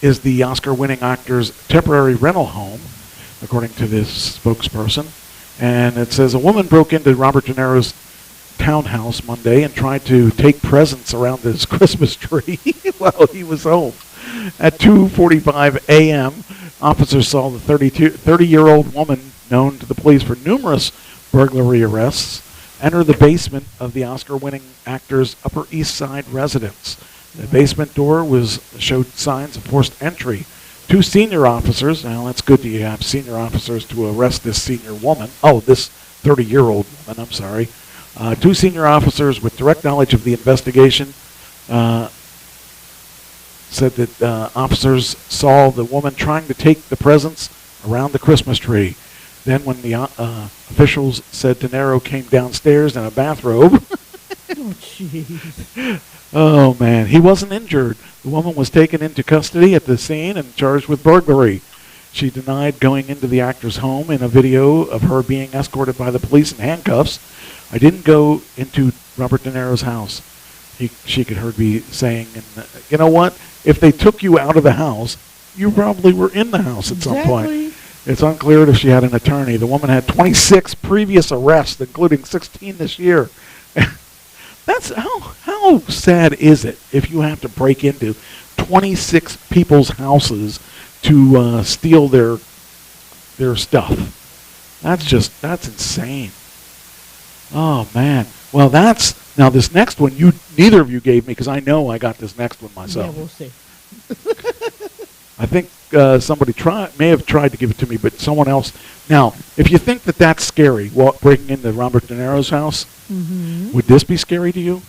is the Oscar-winning actor's temporary rental home, according to this spokesperson. And it says a woman broke into Robert De Niro's townhouse Monday and tried to take presents around his Christmas tree while he was home. At 2:45 a.m., officers saw the 30-year-old woman, known to the police for numerous burglary arrests, enter the basement of the Oscar-winning actor's Upper East Side residence. The basement door showed signs of forced entry. Two senior officers, now that's good that you have senior officers to arrest this senior woman. Oh, this 30-year-old woman, I'm sorry. Two senior officers with direct knowledge of the investigation said that officers saw the woman trying to take the presents around the Christmas tree. Then when the officials said De Niro came downstairs in a bathrobe. Oh, jeez. Oh, man. He wasn't injured. The woman was taken into custody at the scene and charged with burglary. She denied going into the actor's home in a video of her being escorted by the police in handcuffs. I didn't go into Robert De Niro's house. She could heard me saying, and you know what? If they took you out of the house, you probably were in the house at some point. It's unclear if she had an attorney. The woman had 26 previous arrests, including 16 this year. That's how sad is it if you have to break into 26 people's houses to steal their stuff? That's insane. Oh man. Well, now this next one neither of you gave me, because I know I got this next one myself. Yeah, we'll see. I think somebody may have tried to give it to me, but someone else. Now, if you think that that's scary, breaking into Robert De Niro's house, would this be scary to you?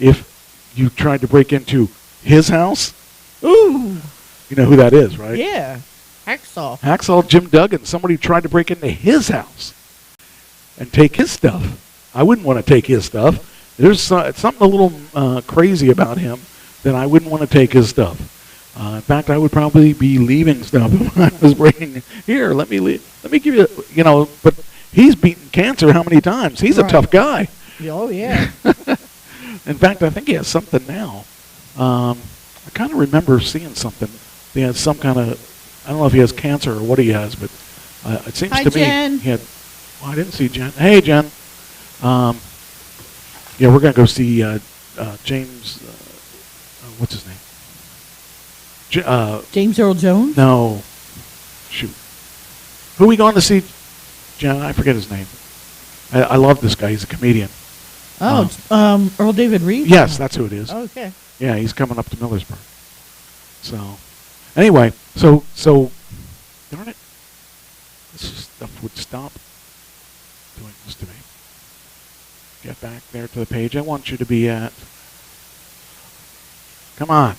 If you tried to break into his house? Ooh. You know who that is, right? Yeah. Hacksaw. Hacksaw Jim Duggan. Somebody tried to break into his house and take his stuff. I wouldn't want to take his stuff. There's something a little crazy about him that I wouldn't want to take his stuff. In fact, I would probably be leaving stuff if I was breaking. Here, let me give you, but he's beaten cancer how many times? He's a tough guy. Oh, yeah. In fact, I think he has something now. I kind of remember seeing something. He has some kind of, I don't know if he has cancer or what he has, but it seems to me Jen. he had, I didn't see Jen. Hey, Jen. Yeah, we're going to go see James, what's his name? James Earl Jones? No. Shoot. Who are we going to see? Jen, I forget his name. I love this guy. He's a comedian. Oh, Earl David Reed? Yes, that's who it is. Oh, okay. Yeah, he's coming up to Millersburg. So, anyway, so darn it. This stuff would stop doing this to me. Get back there to the page I want you to be at. Come on.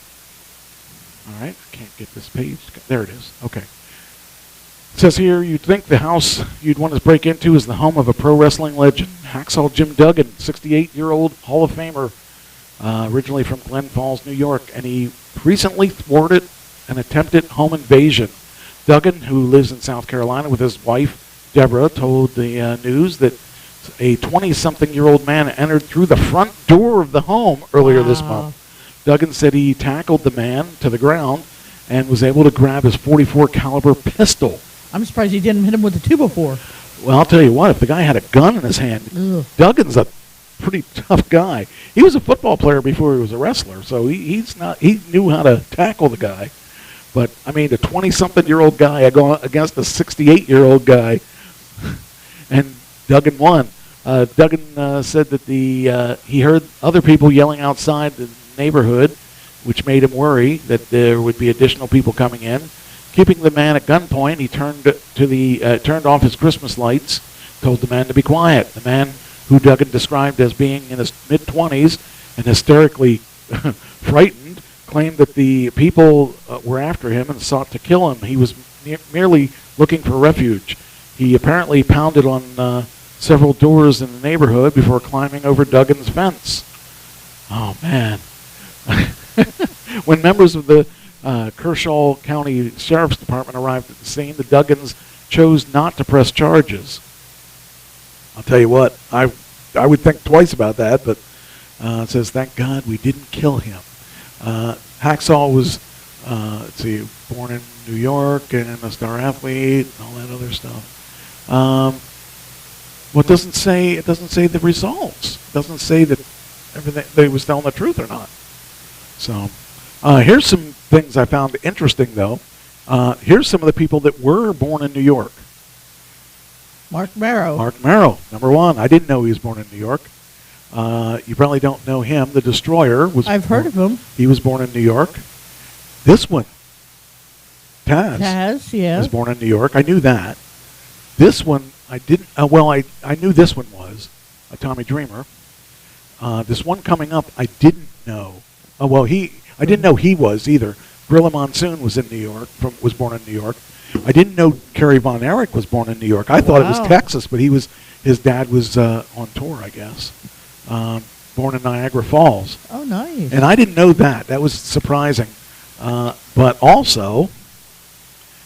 All right, I can't get this page. There it is. Okay. It says here, you'd think the house you'd want to break into is the home of a pro wrestling legend. Hacksaw Jim Duggan, 68-year-old Hall of Famer, originally from Glen Falls, New York, and he recently thwarted an attempted home invasion. Duggan, who lives in South Carolina with his wife, Deborah, told the news that a 20-something-year-old man entered through the front door of the home earlier this month. Duggan said he tackled the man to the ground and was able to grab his .44 caliber pistol. I'm surprised he didn't hit him with a 2x4. Well, I'll tell you what, if the guy had a gun in his hand, Duggan's a pretty tough guy. He was a football player before he was a wrestler, so he knew how to tackle the guy. But, I mean, a 20-something-year-old guy against a 68-year-old guy, and Duggan won. Duggan said that he heard other people yelling outside the neighborhood, which made him worry that there would be additional people coming in. Keeping the man at gunpoint, he turned off his Christmas lights, told the man to be quiet. The man, who Duggan described as being in his mid-20s and hysterically frightened, claimed that the people were after him and sought to kill him. He was merely looking for refuge. He apparently pounded on several doors in the neighborhood before climbing over Duggan's fence. Oh, man. When members of the Kershaw County Sheriff's Department arrived at the scene, the Duggans chose not to press charges. I'll tell you what, I I would think twice about that, but it says, thank God we didn't kill him. Hacksaw was, let's see, born in New York and a star athlete and all that other stuff. Well, it doesn't say the results. It doesn't say that everything they was telling the truth or not. So here's some things I found interesting, though. Here's some of the people that were born in New York. Mark Marrow. Mark Marrow, number one. I didn't know he was born in New York. You probably don't know him. The Destroyer was. I've heard of him. He was born in New York. This one, Taz. Taz, yeah. Was born in New York. I knew that. This one, I didn't. I knew this one was a Tommy Dreamer. This one coming up, I didn't know. I didn't know he was either. Gorilla Monsoon was in New York. Was born in New York. I didn't know Kerry Von Erich was born in New York. I thought it was Texas, but his dad was on tour, I guess. Born in Niagara Falls. Oh, nice. And I didn't know that. That was surprising. But also,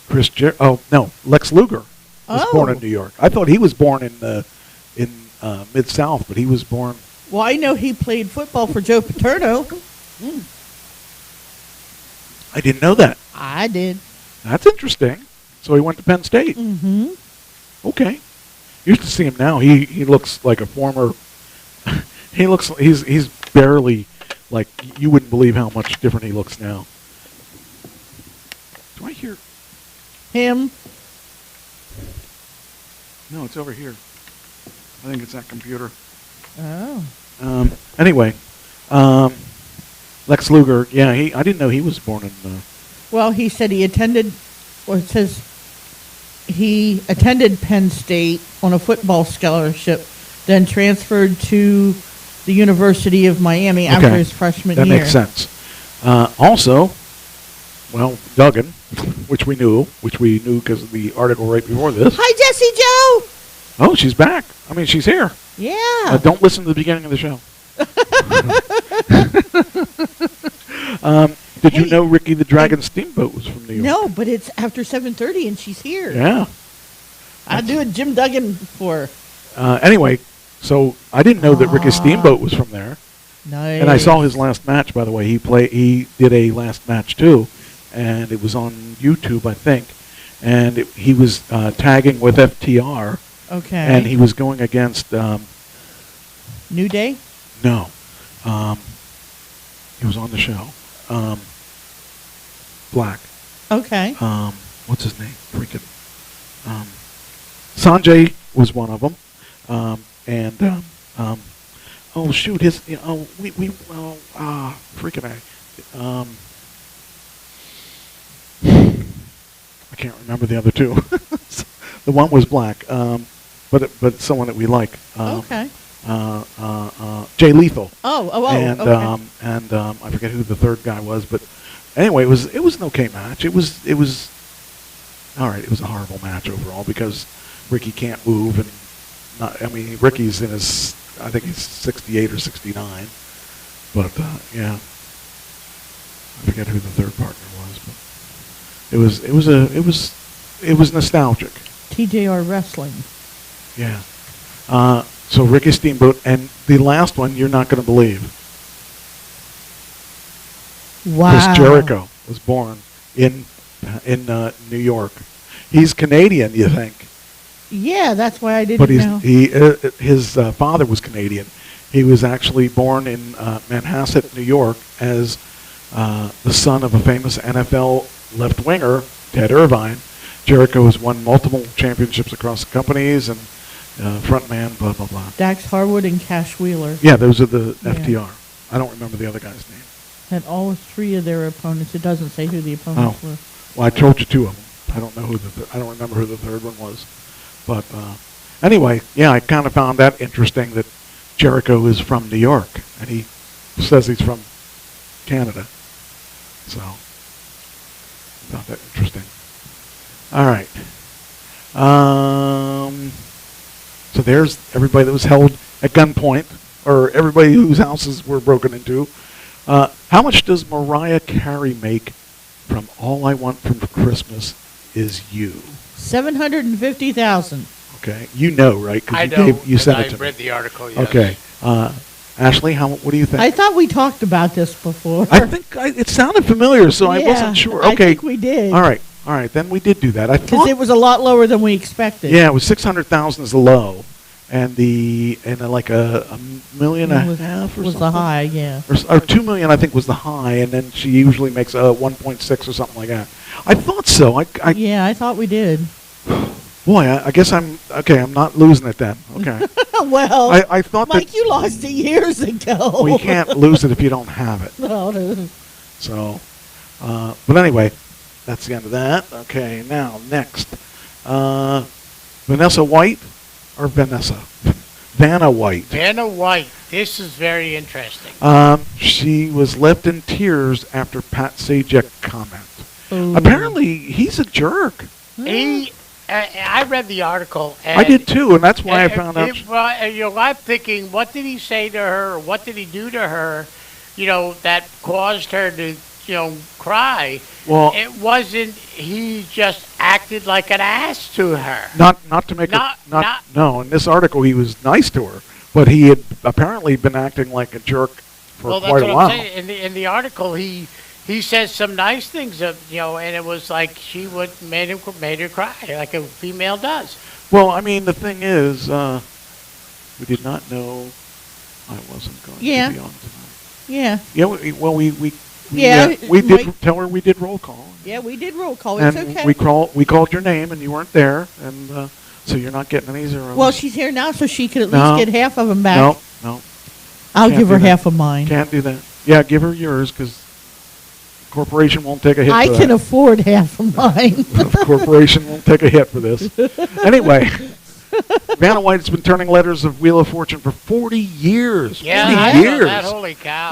Lex Luger was born in New York. I thought he was born in Mid-South, but he was born. Well, I know he played football for Joe Paterno. I didn't know that. I did. That's interesting. So he went to Penn State. Mm-hmm. Okay. You used to see him now. He looks like a former. He's barely like you wouldn't believe how much different he looks now. Do I hear him? No, it's over here. I think it's that computer. Oh. Anyway, Lex Luger. Yeah, I didn't know he was born in. Well, he said he attended. Well, it says he attended Penn State on a football scholarship, then transferred to the University of Miami after his freshman year. That makes sense. Also, Duggan, which we knew because of the article right before this. Hi, Jessie Joe. Oh, she's back. I mean, she's here. Yeah. Don't listen to the beginning of the show. Did you know Ricky the Dragon Steamboat was from New York? No, but it's after 7:30 and she's here. Yeah. I do a Jim Duggan for. Anyway, so I didn't know that Ricky Steamboat was from there. Nice. And I saw his last match, by the way. He did a last match too, and it was on YouTube, I think. And he was tagging with FTR. Okay. And he was going against New Day? No. He was on the show. Black. Okay. What's his name? Freaking. Sanjay was one of them. Oh shoot, I can't remember the other two. The one was black, but someone that we like. Okay. Jay Lethal. And, okay. I forget who the third guy was, but anyway, it was an okay match. It was all right. It was a horrible match overall because Ricky can't move, and Ricky's in his, I think he's 68 or 69, but yeah, I forget who the third partner was, but it was nostalgic. TJR Wrestling. Yeah. So Ricky Steamboat, and the last one you're not going to believe. Wow. Chris Jericho was born in New York. He's Canadian, you think? Yeah, that's why I didn't know. But his father was Canadian. He was actually born in Manhasset, New York, as the son of a famous NFL left winger, Ted Irvine. Jericho has won multiple championships across the companies and frontman, blah, blah, blah. Dax Harwood and Cash Wheeler. Yeah, those are the FTR. I don't remember the other guy's name. Had all three of their opponents. It doesn't say who the opponents were. Well, I told you two of them. I don't know I don't remember who the third one was. But anyway, yeah, I kind of found that interesting that Jericho is from New York, and he says he's from Canada. So, I found that interesting. All right. So there's everybody that was held at gunpoint, or everybody whose houses were broken into. How much does Mariah Carey make from All I Want for Christmas Is You? $750,000. Okay, you know, right? 'Cause I you know. you sent I it to read me. the article. Yes. Okay, Ashley, what do you think? I thought we talked about this before. I think it sounded familiar, so I wasn't sure. Okay, I think we did. All right, then we did do that. I Because thought it was a lot lower than we expected. yeah, it was 600,000 is the low, and like a million and a half or was something. the high, yeah. Or 2 million, I think, was the high, and then she usually makes a 1.6 or something like that. I thought so. Yeah, I thought we did. Boy, I guess I'm okay. I'm not losing it then. Okay. Well, I thought Mike, you lost it years ago. well, you can't lose it if you don't have it. No. So, but anyway, that's the end of that. Okay, now next, Vanessa White or Vanessa? Vanna White. Vanna White. This is very interesting. She was left in tears after Pat Sajak comment. Ooh. Apparently, he's a jerk. I read the article. And I did too, and that's why I found out. I'm thinking, what did he say to her? Or what did he do to her? That caused her to, cry. Well, it wasn't. He just acted like an ass to her. Not to make her. No, in this article, he was nice to her, but he had apparently been acting like a jerk for quite a while. I'm saying. In the article, he says some nice things, and it was like she made her cry like a female does. Well, I mean, the thing is, we did not know I wasn't going to be on tonight. Yeah. Yeah. We did Mike, tell her we did roll call. Yeah, we did roll call. It's and okay. we called your name, and you weren't there, and so you're not getting any zeros. Well, she's here now, so she could at least get half of them back. No. I'll give her half of mine. Can't do that. Yeah, give her yours because corporation won't take a hit. I can afford half of mine. The corporation won't take a hit for this. Anyway, Vanna White's been turning letters of Wheel of Fortune for 40 years. Yeah, 40 years. That, holy cow.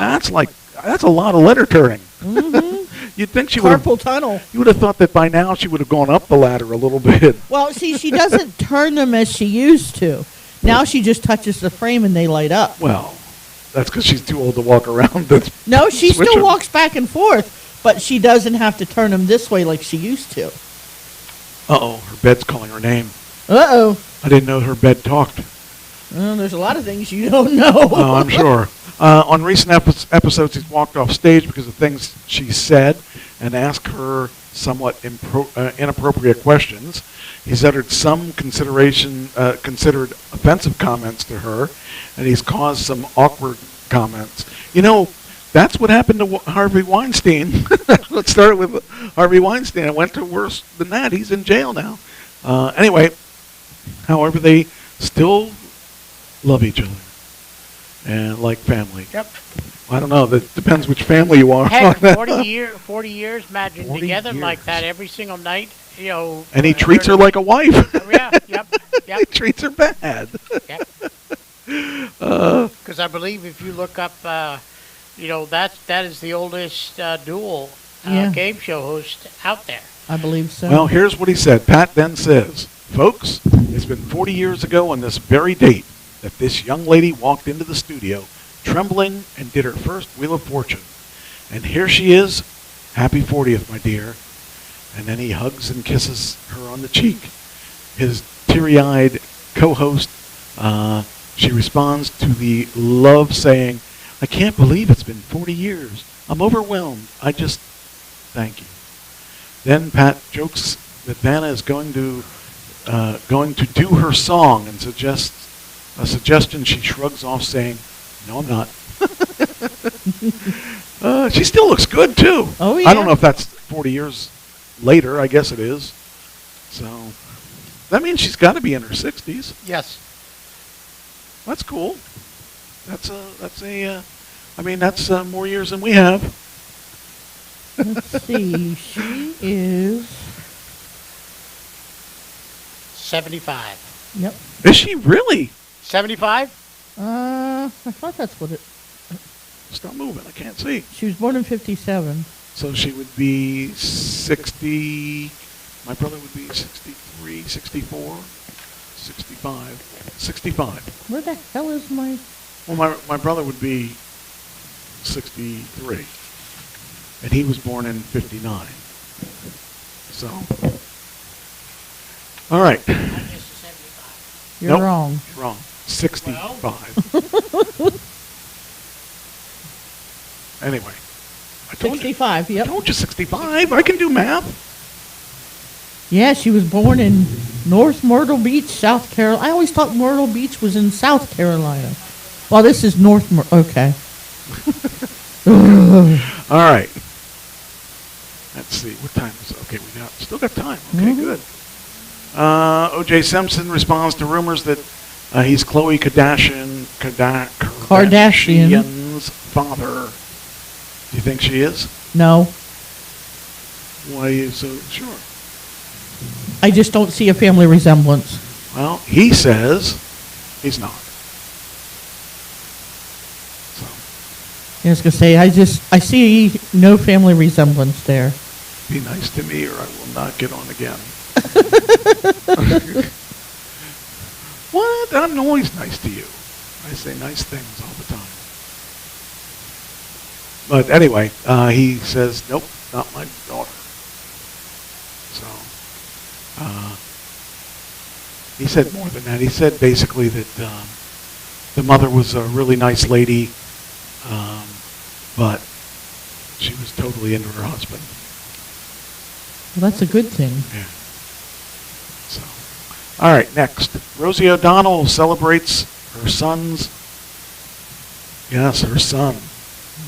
That's a lot of letter turning. Mm-hmm. You'd think she would Carpal tunnel. You would have thought that by now she would have gone up the ladder a little bit. Well, see, she doesn't turn them as she used to. Now she just touches the frame and they light up. Well, that's because she's too old to walk around. No, she still walks back and forth, but she doesn't have to turn them this way like she used to. Uh-oh, her bed's calling her name. Uh-oh. I didn't know her bed talked. Well, there's a lot of things you don't know. Oh, I'm sure. On recent episodes, he's walked off stage because of things she said and asked her somewhat inappropriate questions. He's uttered some considered offensive comments to her, and he's caused some awkward comments. That's what happened to Harvey Weinstein. Let's start with Harvey Weinstein. It went to worse than that. He's in jail now. Anyway, however, they still love each other and like family. Yep. I don't know. That depends which family you are. Heck, 40 years, imagine 40 together years. like that every single night. And he treats her like a wife. Yeah, yep. He treats her bad. Because I believe if you look up, that is the oldest dual game show host out there. I believe so. Well, here's what he said. Pat then says, "Folks, it's been 40 years ago on this very date that this young lady walked into the studio, trembling, and did her first Wheel of Fortune. And here she is. Happy 40th, my dear." And then he hugs and kisses her on the cheek. His teary-eyed co-host, she responds to the love saying, "I can't believe it's been 40 years. I'm overwhelmed. I just thank you." Then Pat jokes that Vanna is going to do her song and suggests a suggestion she shrugs off saying, "No, I'm not." She still looks good too. Oh, yeah. I don't know if that's 40 years later. I guess it is. So that means she's got to be in her 60s. Yes. That's cool. That's more years than we have. Let's see. She is 75. Yep. Is she really? 75? I thought that's what it. Stop moving. I can't see. She was born in 57. So she would be 60. My brother would be 63, 64, 65, 65. Where the hell is my... Well, my brother would be 63. And he was born in 59. So. All right. You're Nope, wrong. you're wrong. 65. Anyway. I told 65, yep. I told you 65. I can do math. Yeah, she was born in North Myrtle Beach, South Carolina. I always thought Myrtle Beach was in South Carolina. Well, this is North okay. All right. Let's see. What time is it? Okay, we still got time. Okay, good. O.J. Simpson responds to rumors that he's Khloe Kardashian's father. Do you think she is? No. Why are you so sure? I just don't see a family resemblance. Well, he says he's not. I was going to say, I see no family resemblance there. Be nice to me or I will not get on again. What? I'm always nice to you. I say nice things all the time. But anyway, he says, nope, not my daughter. So, he said more than that. He said basically that the mother was a really nice lady, but she was totally into her husband. Well, that's a good thing. Yeah. So, all right, next. Rosie O'Donnell celebrates her son's, yes, her son.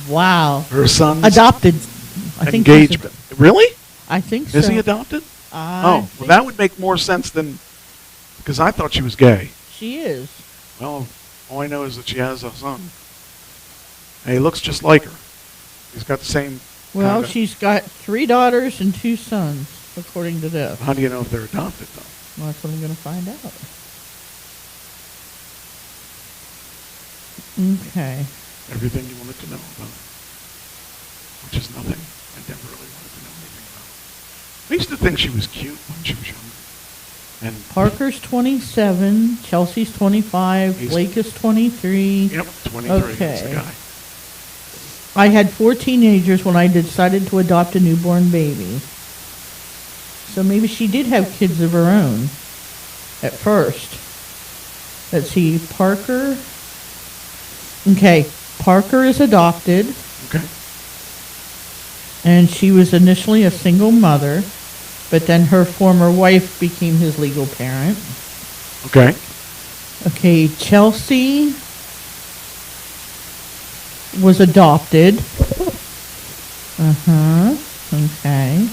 Wow. Her son's adopted. I think engagement. Really? I think so. Is he adopted? Well, that would make more sense than, because I thought she was gay. She is. Well, all I know is that she has a son. And he looks just like her. He's got the same. Well, she's got 3 daughters and 2 sons, according to this. How do you know if they're adopted, though? Well, that's what I'm going to find out. Okay. Everything you wanted to know about, which is nothing. I never really wanted to know anything about. I used to think she was cute when she was younger. And Parker's 27, Chelsea's 25, Blake is 23. Yep, 23 okay. is the guy. I had 4 teenagers when I decided to adopt a newborn baby. So maybe she did have kids of her own at first. Let's see, Parker. Okay, Parker is adopted. Okay. And she was initially a single mother, but then her former wife became his legal parent. Okay. Okay, Chelsea was adopted. Okay.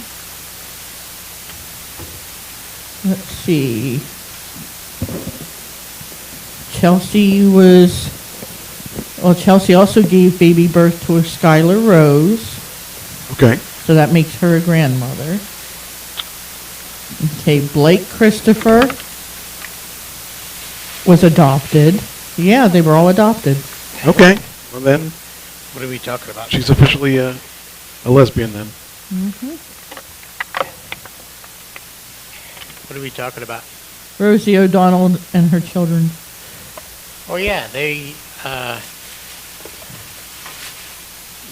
Let's see. Chelsea also gave baby birth to a Skylar Rose. Okay. So that makes her a grandmother. Okay, Blake Christopher was adopted. Yeah, they were all adopted. Okay. Well then, What are we talking about? she's officially a lesbian then. What are we talking about? Rosie O'Donnell and her children. Oh, yeah, they,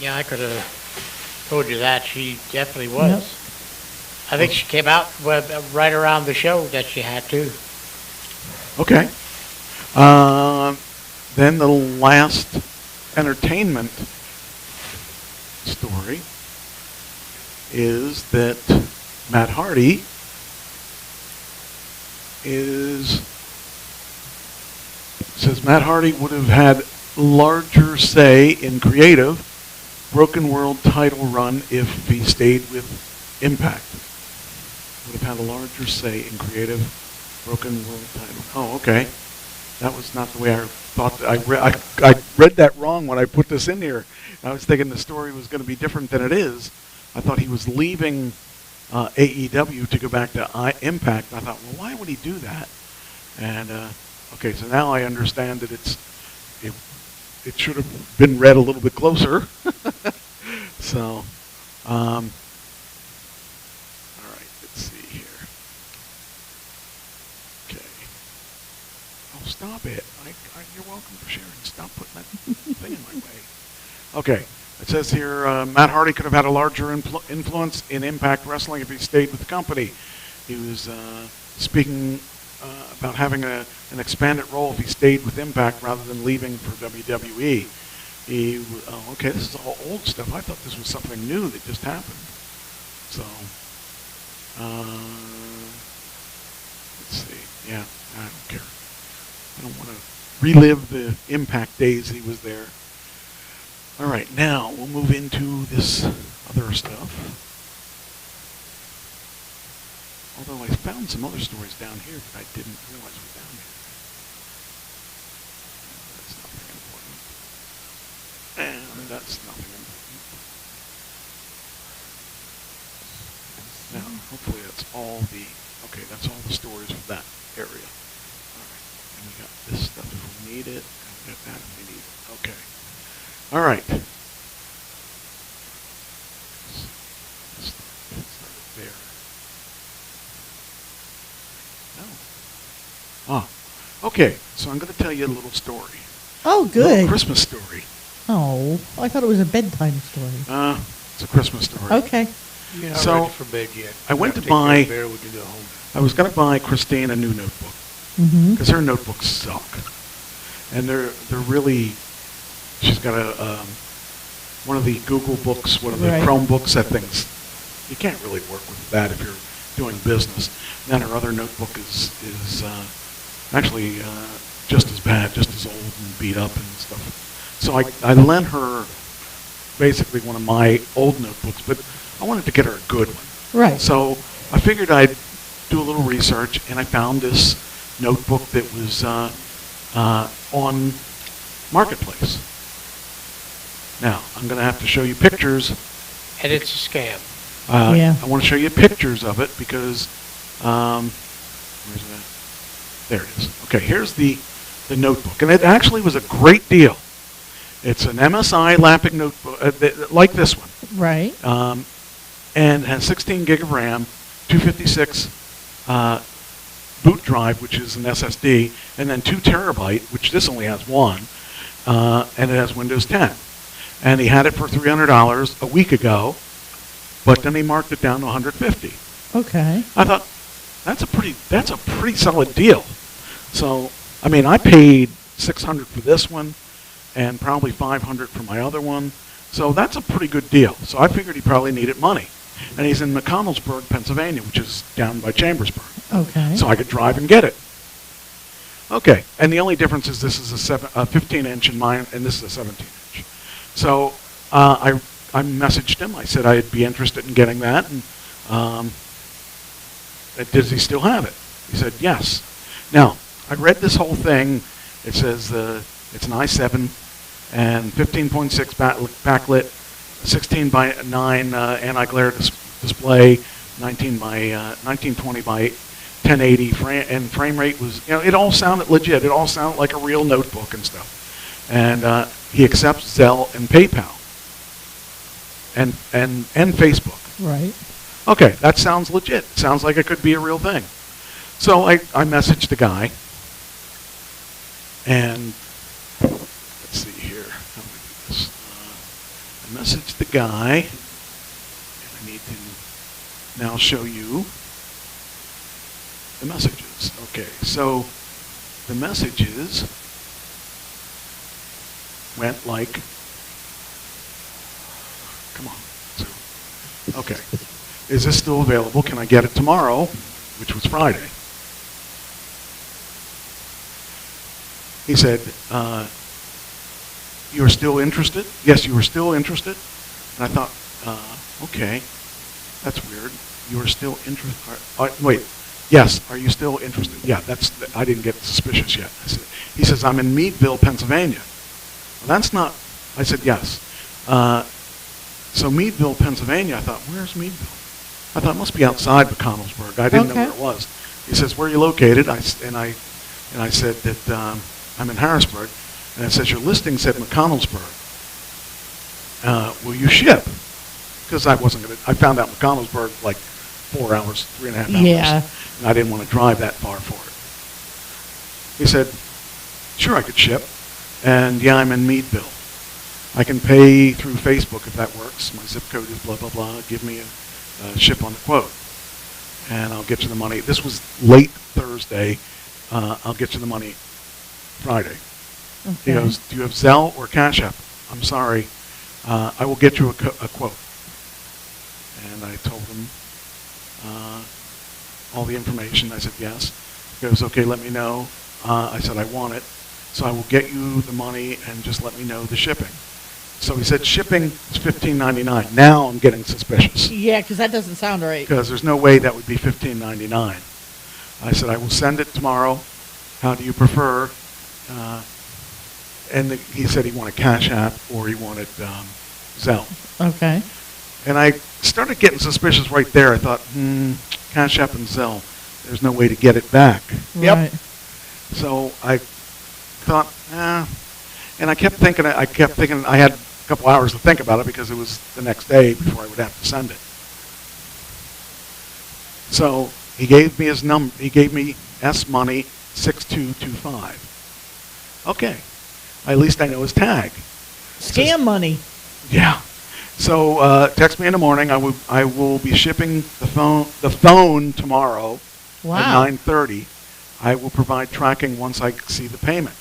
yeah, I could have told you that. She definitely was. Yep. I think she came out right around the show that she had to. Okay. Then the last entertainment story is that Matt Hardy says Matt Hardy would have had larger say in creative Broken World title run if he stayed with Impact. Would have had a larger say in creative Broken World title. Oh, okay. That was not the way I thought. I read that wrong when I put this in here. I was thinking the story was going to be different than it is. I thought he was leaving AEW to go back to Impact. I thought, well, why would he do that? And okay, so now I understand that it should have been read a little bit closer. So, all right, let's see here. Okay. Oh, stop it. You're welcome for sharing. Stop putting that thing in my way. Okay. It says here, Matt Hardy could have had a larger influence in Impact Wrestling if he stayed with the company. He was speaking about having an expanded role if he stayed with Impact rather than leaving for WWE. Okay, this is all old stuff. I thought this was something new that just happened. So, let's see. Yeah, I don't care. I don't want to relive the Impact days he was there. All right, now we'll move into this other stuff. Although I found some other stories down here that I didn't realize were down here. That's nothing important. And that's nothing important. Now, hopefully that's all the, okay, that's all the stories for that area. All right, and we got this stuff if we need it, and we got that if we need it. Okay. All right. There. No. Okay. So I'm going to tell you a little story. Oh, good. A little Christmas story. Oh, I thought it was a bedtime story. It's a Christmas story. Okay. You're not So ready for bed yet. I went to Take care of buy. Bear, we can go home. I was going to buy Christine a new notebook Mm-hmm. because her notebooks suck, and they're really. She's got one of the Google books, one of the Right. Chromebooks. That thing's, you can't really work with that if you're doing business. And then her other notebook is actually just as bad, just as old and beat up and stuff. So I lent her basically one of my old notebooks, but I wanted to get her a good one. Right. So I figured I'd do a little research, and I found this notebook that was on Marketplace. Now, I'm going to have to show you pictures. And it's a scam. Yeah. I want to show you pictures of it because, where's that? There it is. Okay, here's the notebook. And it actually was a great deal. It's an MSI Lappic notebook, like this one. Right. And has 16 gig of RAM, 256 boot drive, which is an SSD, and then 2 terabyte, which this only has one, and it has Windows 10. And he had it for $300 a week ago, but then he marked it down to $150. Okay. I thought that's a pretty solid deal. So, I mean, I paid $600 for this one, and probably $500 for my other one. So that's a pretty good deal. So I figured he probably needed money. And he's in McConnellsburg, Pennsylvania, which is down by Chambersburg. Okay. So I could drive and get it. Okay, and the only difference is this is a 15-inch and this is a 17-inch. So I messaged him. I said I'd be interested in getting that. And does he still have it? He said yes. Now, I read this whole thing. It says it's an i7 and 15.6 backlit, 16 by 9 anti-glare display, 1920 by 1080 and frame rate was, it all sounded legit. It all sounded like a real notebook and stuff. And he accepts Zelle and PayPal and Facebook. Right. Okay, that sounds legit. Sounds like it could be a real thing. So I messaged the guy, and let's see here. How do I do this? I messaged the guy, and I need to now show you the messages. Okay, so the messages went like, come on. So, okay. Is this still available? Can I get it tomorrow? Which was Friday. He said, you are still interested? Yes, you are still interested? And I thought, okay, that's weird. You are still interested? Wait, yes, are you still interested? Yeah, I didn't get suspicious yet. He says, I'm in Meadville, Pennsylvania. Well, that's not, I said, yes. So Meadville, Pennsylvania, I thought, where's Meadville? I thought it must be outside McConnellsburg. I didn't know where it was. He says, where are you located? And I said that I'm in Harrisburg. And it says, your listing said McConnellsburg. Will you ship? Because I found out McConnellsburg like 4 hours, 3.5 hours. Yeah. And I didn't want to drive that far for it. He said, sure, I could ship. And yeah, I'm in Meadville. I can pay through Facebook if that works. My zip code is blah, blah, blah. Give me a ship on the quote. and I'll get you the money. This was late Thursday. I'll get you the money Friday. He Okay. goes, do you have Zelle or Cash App? I'm sorry. I will get you a quote. And I told him all the information. I said, yes. He goes, okay, let me know. I said, I want it. So I will get you the money and just let me know the shipping. So he said, shipping is $15.99. Now I'm getting suspicious. Yeah, because that doesn't sound right. Because there's no way that would be $15.99. I said, I will send it tomorrow. How do you prefer? And he said he wanted Cash App or he wanted Zelle. Okay. And I started getting suspicious right there. I thought, Cash App and Zelle, there's no way to get it back. Right. So I thought, and I kept thinking I had a couple hours to think about it because it was the next day before I would have to send it. So he gave me his number. He gave me S Money 6225. Okay, at least I know his tag. Scam money. Yeah. So text me in the morning. I will be shipping the phone tomorrow Wow. at 9:30. I will provide tracking once I see the payment.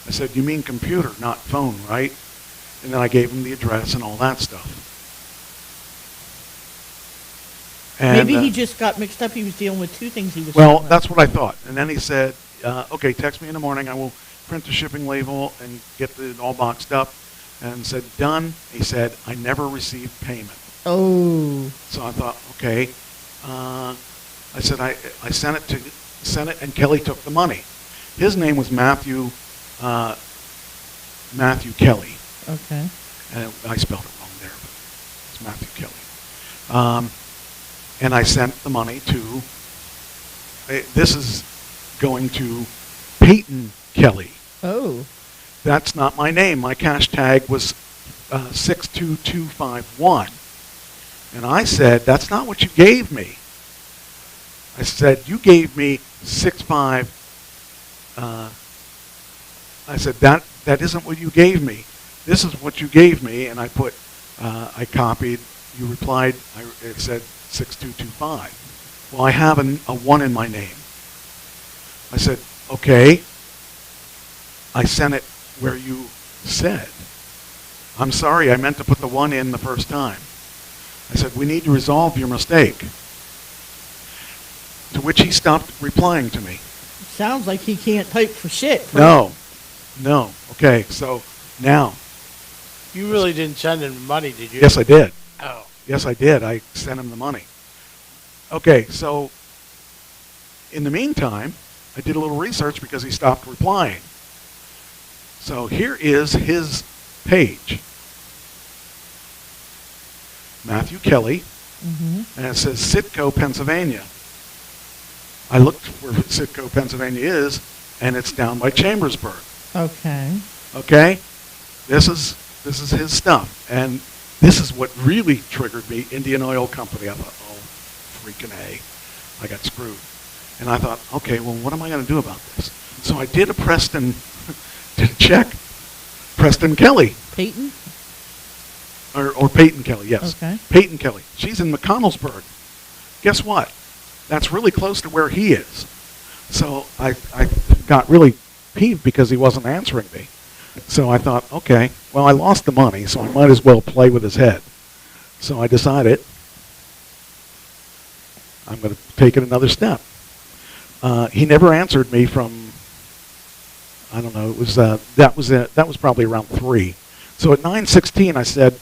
I said, you mean computer, not phone, right? And then I gave him the address and all that stuff. And, Maybe he just got mixed up. He was dealing with two things he was well, dealing with. that's what I thought. And then he said, okay, text me in the morning. I will print the shipping label and get it all boxed up. And said, done. He said, I never received payment. Oh. So I thought, okay. I said, I sent it and Kelly took the money. His name was Matthew Kelly. Okay. And I spelled it wrong there, but it's Matthew Kelly. And I sent the money to, this is going to Peyton Kelly. Oh. That's not my name. My cash tag was 62251. And I said, that's not what you gave me. I said, you gave me 65. I said, that isn't what you gave me. This is what you gave me. And I put, I copied, you replied, it said 6225. Well, I have a 1 in my name. I said, okay. I sent it where you said. I'm sorry, I meant to put the 1 in the first time. I said, we need to resolve your mistake. To which he stopped replying to me. Sounds like he can't type for shit. No. Okay, so now. You really didn't send him the money, did you? Yes, I did. Oh. Yes, I did. I sent him the money. Okay, so in the meantime, I did a little research because he stopped replying. So here is his page. Matthew Kelly, and it says Sitco, Pennsylvania. I looked where Sitco, Pennsylvania is, and it's down by Chambersburg. Okay. Okay? This is his stuff. And this is what really triggered me, Indian Oil Company. I thought, oh, freaking A. I got screwed. And I thought, okay, well, what am I going to do about this? So I did a Preston check. Preston Kelly. Peyton? Or Peyton Kelly, yes. Okay. Peyton Kelly. She's in McConnellsburg. Guess what? That's really close to where he is. So I got really peeved because he wasn't answering me. So I thought, okay, well, I lost the money, so I might as well play with his head. So I decided I'm going to take it another step. He never answered me from, I don't know, it was that was probably around 3. So at 9:16 I said,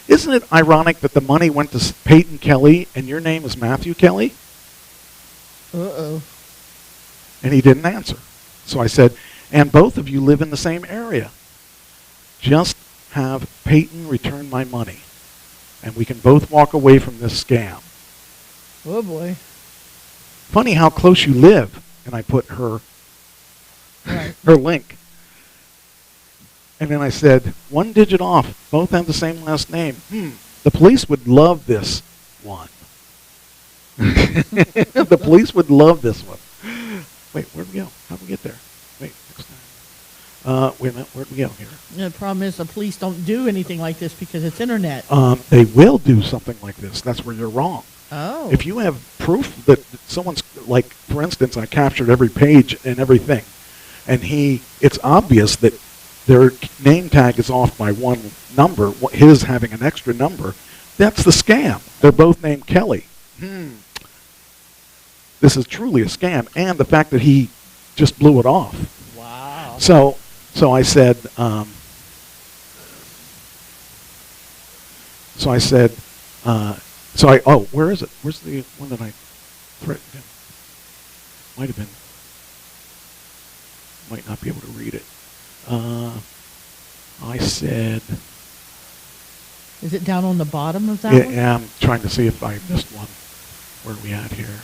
isn't it ironic that the money went to Peyton Kelly and your name is Matthew Kelly? Uh-oh. And he didn't answer. So I said, and both of you live in the same area. Just have Peyton return my money, and we can both walk away from this scam. Oh, boy. Funny how close you live. And I put her link. And then I said, 1 digit off. Both have the same last name. The police would love this one. The police would love this one. Wait, where'd we go? How'd we get there? Wait, next time. Wait a minute, where'd we go here? The problem is the police don't do anything like this because it's internet. They will do something like this. That's where you're wrong. Oh. If you have proof that someone's, like, for instance, I captured every page and everything, and it's obvious that their name tag is off by one number, his having an extra number, that's the scam. They're both named Kelly. This is truly a scam, and the fact that he just blew it off. Wow. So I said, where is it? Where's the one that I threatened him? Might have been. Might not be able to read it. I said. Is it down on the bottom of that one? Yeah, I'm trying to see if I missed one. Where are we at here?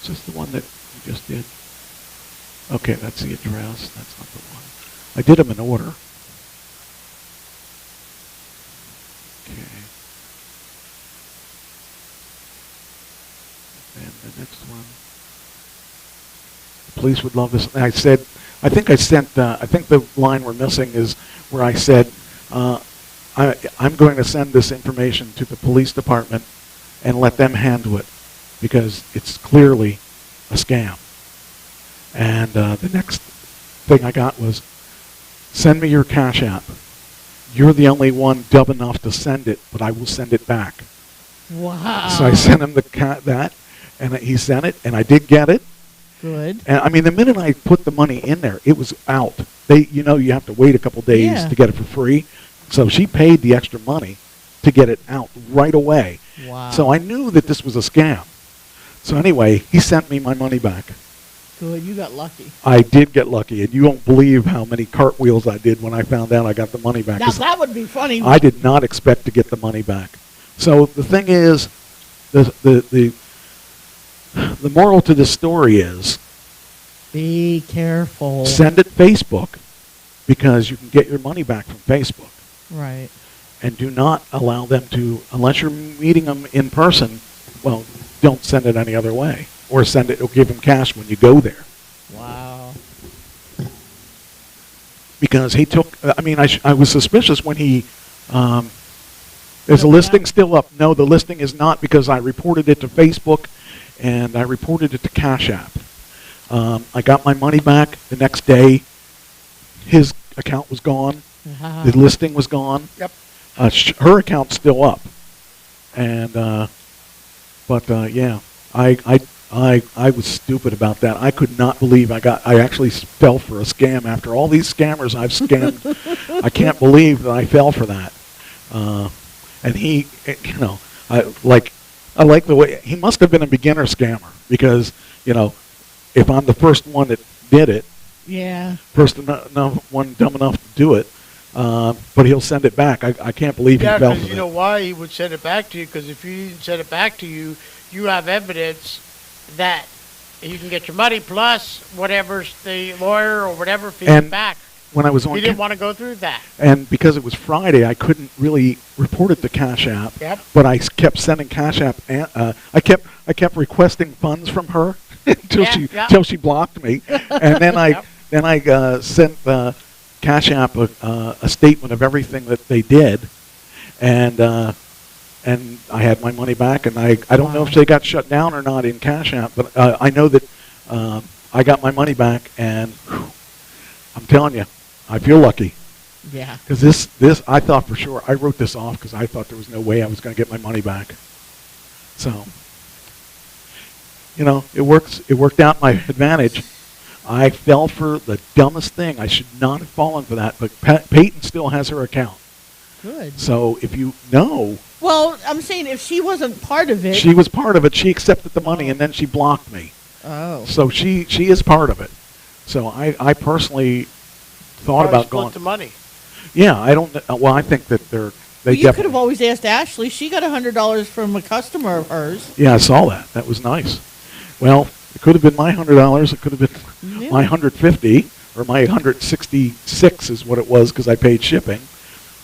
Is this the one that we just did? Okay, that's the address. That's not the one. I did them in order. Okay. And the next one. The police would love this. I said, I think the line we're missing is where I said, I'm going to send this information to the police department and let them handle it because it's clearly a scam. And the next thing I got was, send me your Cash App. You're the only one dumb enough to send it, but I will send it back. Wow. So I sent him that, and he sent it, and I did get it. Good. And I mean, the minute I put the money in there, it was out. You have to wait a couple days to get it for free. So she paid the extra money to get it out right away. Wow. So I knew that this was a scam. So anyway, he sent me my money back. Good, you got lucky. I did get lucky, and you won't believe how many cartwheels I did when I found out I got the money back. Now that would be funny. I did not expect to get the money back. So the thing is, the moral to this story is, be careful. Send it Facebook, because you can get your money back from Facebook. Right. And do not allow them to, unless you're meeting them in person, well, don't send it any other way. Or send it, or give them cash when you go there. Wow. Because he took, I was suspicious when he, is the listing still up? No, the listing is not, because I reported it to Facebook and I reported it to Cash App. I got my money back the next day. His account was gone. The listing was gone. Yep. Her account's still up. And, yeah, I was stupid about that. I could not believe I actually fell for a scam after all these scammers I've scammed. I can't believe that I fell for that. And he, I like the way, he must have been a beginner scammer because, if I'm the first one that did it, first one dumb enough to do it, but he'll send it back. I can't believe he fell for it. Yeah, because you know why he would send it back to you? Because if he didn't send it back to you, you have evidence that you can get your money plus whatever's the lawyer or whatever fees back. When I was on, he didn't want to go through that. And because it was Friday, I couldn't really report it to Cash App. Yep. But I kept sending Cash App, and I kept requesting funds from her until she blocked me, and then I sent Cash App a statement of everything that they did, and I had my money back, and I don't know if they got shut down or not in Cash App, but I know that I got my money back, and I'm telling you, I feel lucky. Yeah. Because this I thought for sure, I wrote this off because I thought there was no way I was going to get my money back. So, it worked out my advantage. I fell for the dumbest thing. I should not have fallen for that, but Peyton still has her account. Good. So if you know. Well, I'm saying if she wasn't part of it. She was part of it. She accepted the money, and then she blocked me. Oh. So she is part of it. So I personally thought about going. Split the money. Yeah, I don't. Well, I think that you could have always asked Ashley. She got $100 from a customer of hers. Yeah, I saw that. That was nice. Well, it could have been my $100. It could have been my $150 or my $166 is what it was because I paid shipping.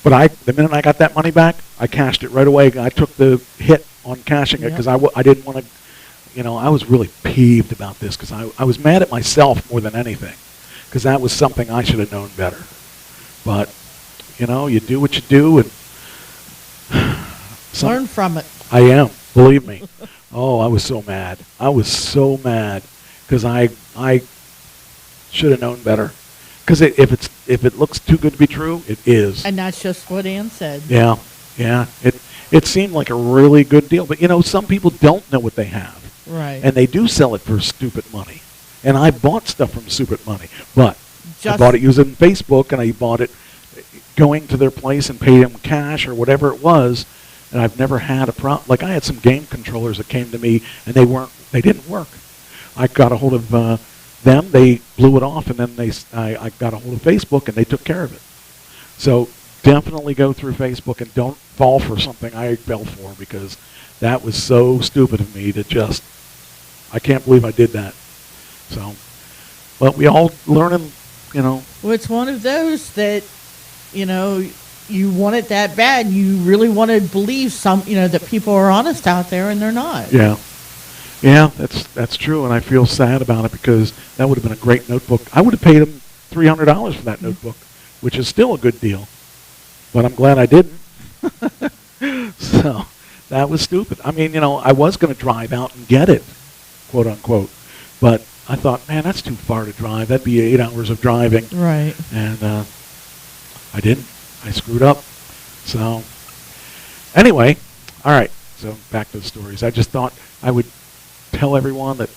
But the minute I got that money back, I cashed it right away. I took the hit on cashing it because I didn't want to. I was really peeved about this because I was mad at myself more than anything because that was something I should have known better. But, you do what you do, and Learn from it. I am, believe me. Oh, I was so mad. I was so mad because I should have known better. Because if it looks too good to be true, it is. And that's just what Ann said. Yeah. It seemed like a really good deal, but some people don't know what they have. Right. And they do sell it for stupid money. And I bought stuff from stupid money, but I bought it using Facebook, and I bought it going to their place and paid them cash or whatever it was. And I've never had a problem. Like, I had some game controllers that came to me, and they didn't work. I got a hold of them. They blew it off, and then I got a hold of Facebook, and they took care of it. So definitely go through Facebook and don't fall for something I fell for, because that was so stupid of me to just. I can't believe I did that. So, but we all learning, Well, it's one of those that, you want it that bad. You really want to believe that people are honest out there, and they're not. Yeah, that's true, and I feel sad about it because that would have been a great notebook. I would have paid them $300 for that notebook, which is still a good deal. But I'm glad I didn't. So that was stupid. I mean, I was going to drive out and get it, quote unquote, but I thought, man, that's too far to drive. That'd be 8 hours of driving. Right. And I didn't. I screwed up. So anyway, all right. So back to the stories. I just thought I would tell everyone that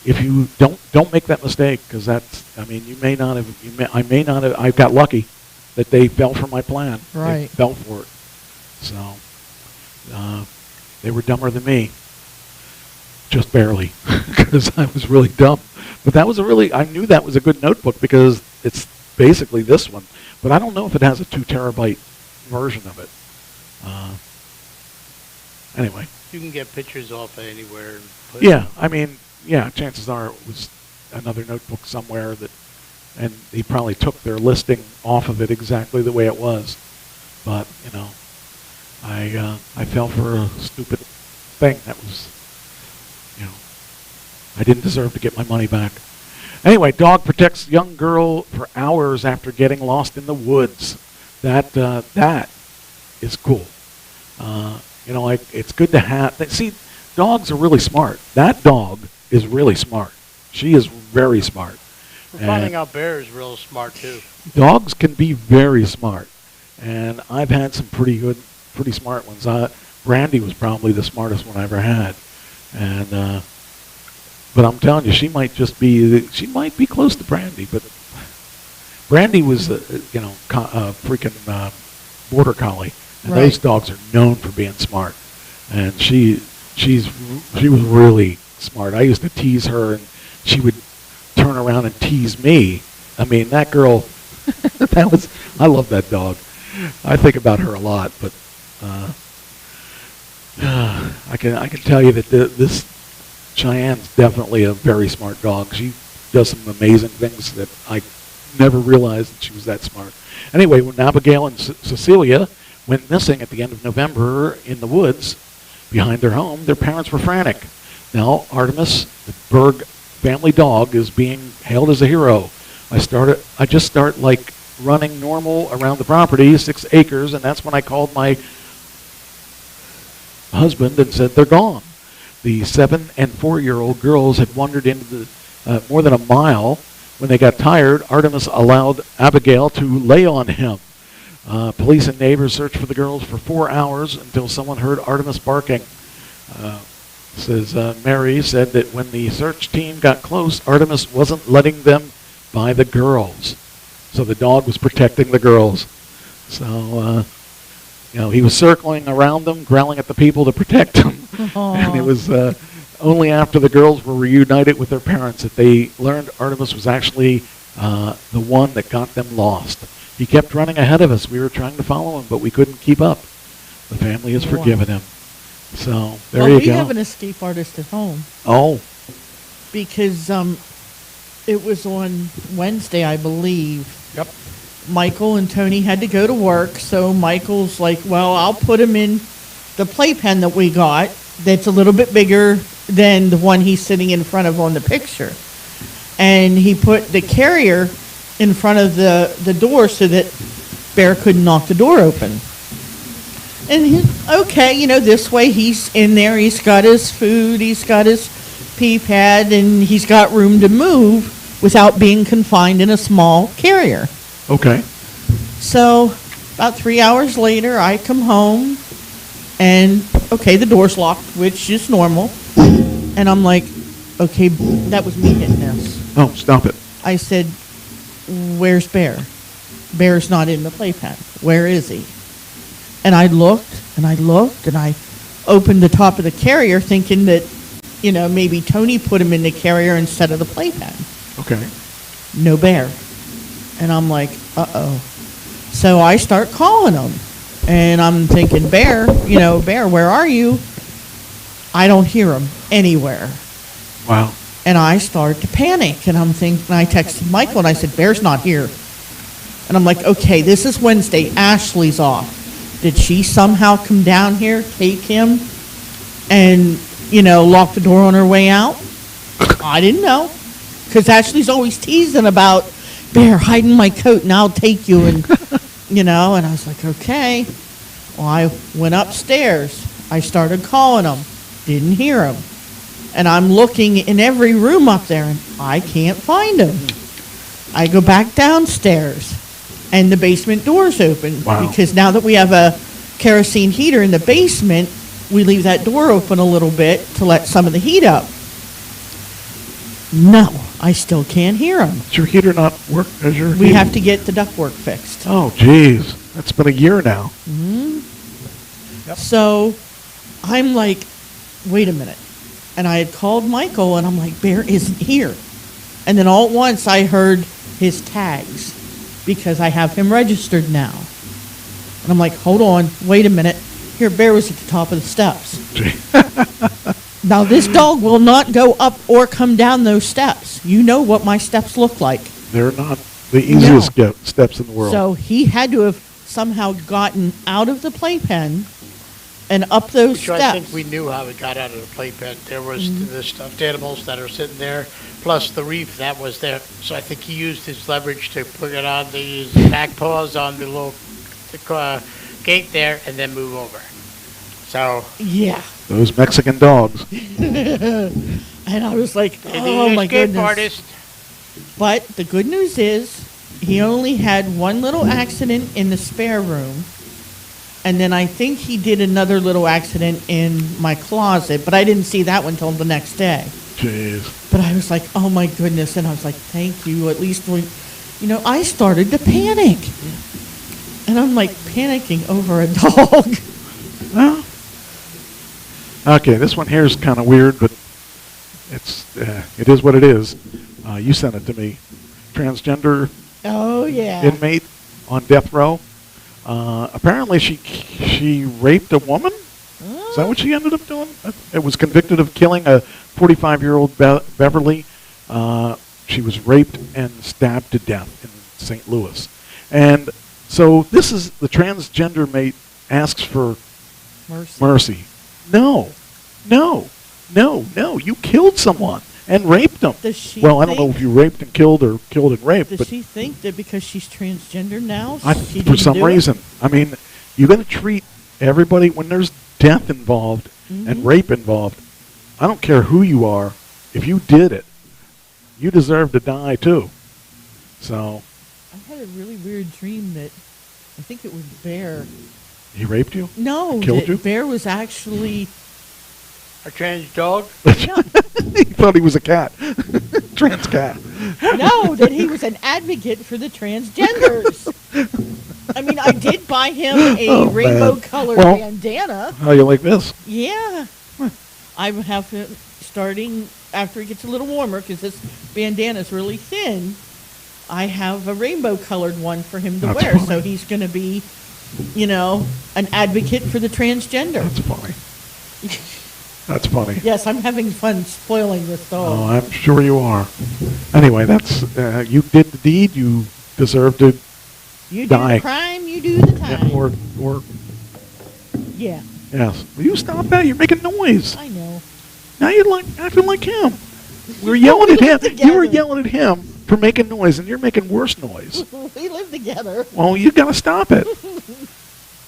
if you don't make that mistake, because you may not have. I may not have. I got lucky that they fell for my plan. Right. They fell for it. So they were dumber than me. Just barely, because I was really dumb. But that was I knew that was a good notebook because it's basically this one. But I don't know if it has a 2 terabyte version of it. Anyway. You can get pictures off it anywhere. Chances are it was another notebook somewhere and he probably took their listing off of it exactly the way it was. But, I fell for a stupid thing that was, I didn't deserve to get my money back. Anyway, dog protects young girl for hours after getting lost in the woods. That is cool. It's good to have. See, dogs are really smart. That dog is really smart. She is very smart. We're finding out Bear is real smart too. Dogs can be very smart, and I've had some pretty smart ones. Brandy was probably the smartest one I ever had, and. But I'm telling you, she might be close to Brandy, but Brandy was, freaking border collie, and right. Those dogs are known for being smart. And she was really smart. I used to tease her, and she would turn around and tease me. I mean, that girl, I love that dog. I think about her a lot, but I can tell you that this. Cheyenne's definitely a very smart dog. She does some amazing things that I never realized that she was that smart. Anyway, when Abigail and Cecilia went missing at the end of November in the woods behind their home, their parents were frantic. Now, Artemis, the Berg family dog, is being hailed as a hero. I just start like running normal around the property, 6 acres, and that's when I called my husband and said they're gone. The 7 and 4-year-old girls had wandered into the more than a mile. When they got tired, Artemis allowed Abigail to lay on him. Police and neighbors searched for the girls for 4 hours until someone heard Artemis barking. Mary said that when the search team got close, Artemis wasn't letting them by the girls. So the dog was protecting the girls. So, he was circling around them, growling at the people to protect them. And it was only after the girls were reunited with their parents that they learned Artemis was actually the one that got them lost. He kept running ahead of us. We were trying to follow him, but we couldn't keep up. The family has forgiven him. So there you go. We have an escape artist at home. Oh. Because it was on Wednesday, I believe. Yep. Michael and Tony had to go to work, so Michael's like, well, I'll put him in the playpen that we got that's a little bit bigger than the one he's sitting in front of on the picture. And he put the carrier in front of the door so that Bear couldn't knock the door open. And okay, this way he's in there. He's got his food. He's got his pee pad, and he's got room to move without being confined in a small carrier. Okay. So about 3 hours later, I come home, and okay, the door's locked, which is normal. And I'm like, okay, that was me hitting this. Oh, stop it. I said, where's Bear? Bear's not in the playpen. Where is he? And I looked, and I looked, and I opened the top of the carrier thinking that, maybe Tony put him in the carrier instead of the playpen. Okay. No Bear. And I'm like, uh-oh. So I start calling him. And I'm thinking, Bear, Bear, where are you? I don't hear him anywhere. Wow. And I start to panic. And I texted Michael, and I said, Bear's not here. And I'm like, okay, this is Wednesday. Ashley's off. Did she somehow come down here, take him, and, lock the door on her way out? I didn't know. Because Ashley's always teasing about, Bear, hide in my coat and I'll take you. And, and I was like, okay. Well, I went upstairs. I started calling him. Didn't hear him. And I'm looking in every room up there, and I can't find him. I go back downstairs, and the basement door's open. Wow. Because now that we have a kerosene heater in the basement, we leave that door open a little bit to let some of the heat up. No, I still can't hear him. Does your heater not work as your We have to get the ductwork fixed. Oh, geez. That's been a year now. Mm-hmm. Yep. So I'm like, wait a minute. And I had called Michael, and I'm like, Bear isn't here. And then all at once I heard his tags, because I have him registered now. And I'm like, hold on, wait a minute. Here, Bear was at the top of the steps. Now, this dog will not go up or come down those steps. You know what my steps look like. They're not the easiest steps in the world. So he had to have somehow gotten out of the playpen and up those steps. I think we knew how he got out of the playpen. There was the stuffed animals that are sitting there, plus the reef that was there. So I think he used his leverage to put it on the back paws on the little gate there and then move over. So yeah, those Mexican dogs. And I was like, oh my goodness. Artist. But the good news is he only had one little accident in the spare room. And then I think he did another little accident in my closet, but I didn't see that one until the next day. Jeez. But I was like, oh my goodness. And I was like, thank you. At least I started to panic. And I'm like panicking over a dog. Well, okay, this one here is kind of weird, but it is what it is. You sent it to me. Transgender inmate on death row. Apparently she raped a woman. Is that what she ended up doing? It was convicted of killing a 45-year-old Beverly. She was raped and stabbed to death in St. Louis. And so this is the transgender mate asks for mercy. No. You killed someone and raped them. Well, I don't know if you raped and killed or killed and raped. Does but she think that because she's transgender now, for some reason? I mean, you're going to treat everybody when there's death involved and rape involved. I don't care who you are. If you did it, you deserve to die too. So. I had a really weird dream that I think it was Bear. He raped you? No, killed you? Bear was actually a trans dog. He thought he was a cat, trans cat. No, that he was an advocate for the transgenders. I mean, I did buy him a rainbow-colored bandana. How you like this? Yeah, I have him starting after it gets a little warmer because this bandana is really thin. I have a rainbow-colored one for him to wear, so he's going to be, an advocate for the transgender. That's funny. That's funny. Yes, I'm having fun spoiling this dog. Oh, I'm sure you are. Anyway, that's you did the deed. You deserve to you die. You do the crime, you do the time. Or yeah. Yes. Will you stop that? You're making noise. I know. Now you're acting like him. We're yelling at him. You were yelling at him for making noise, and you're making worse noise. We live together. Well, you got to stop it.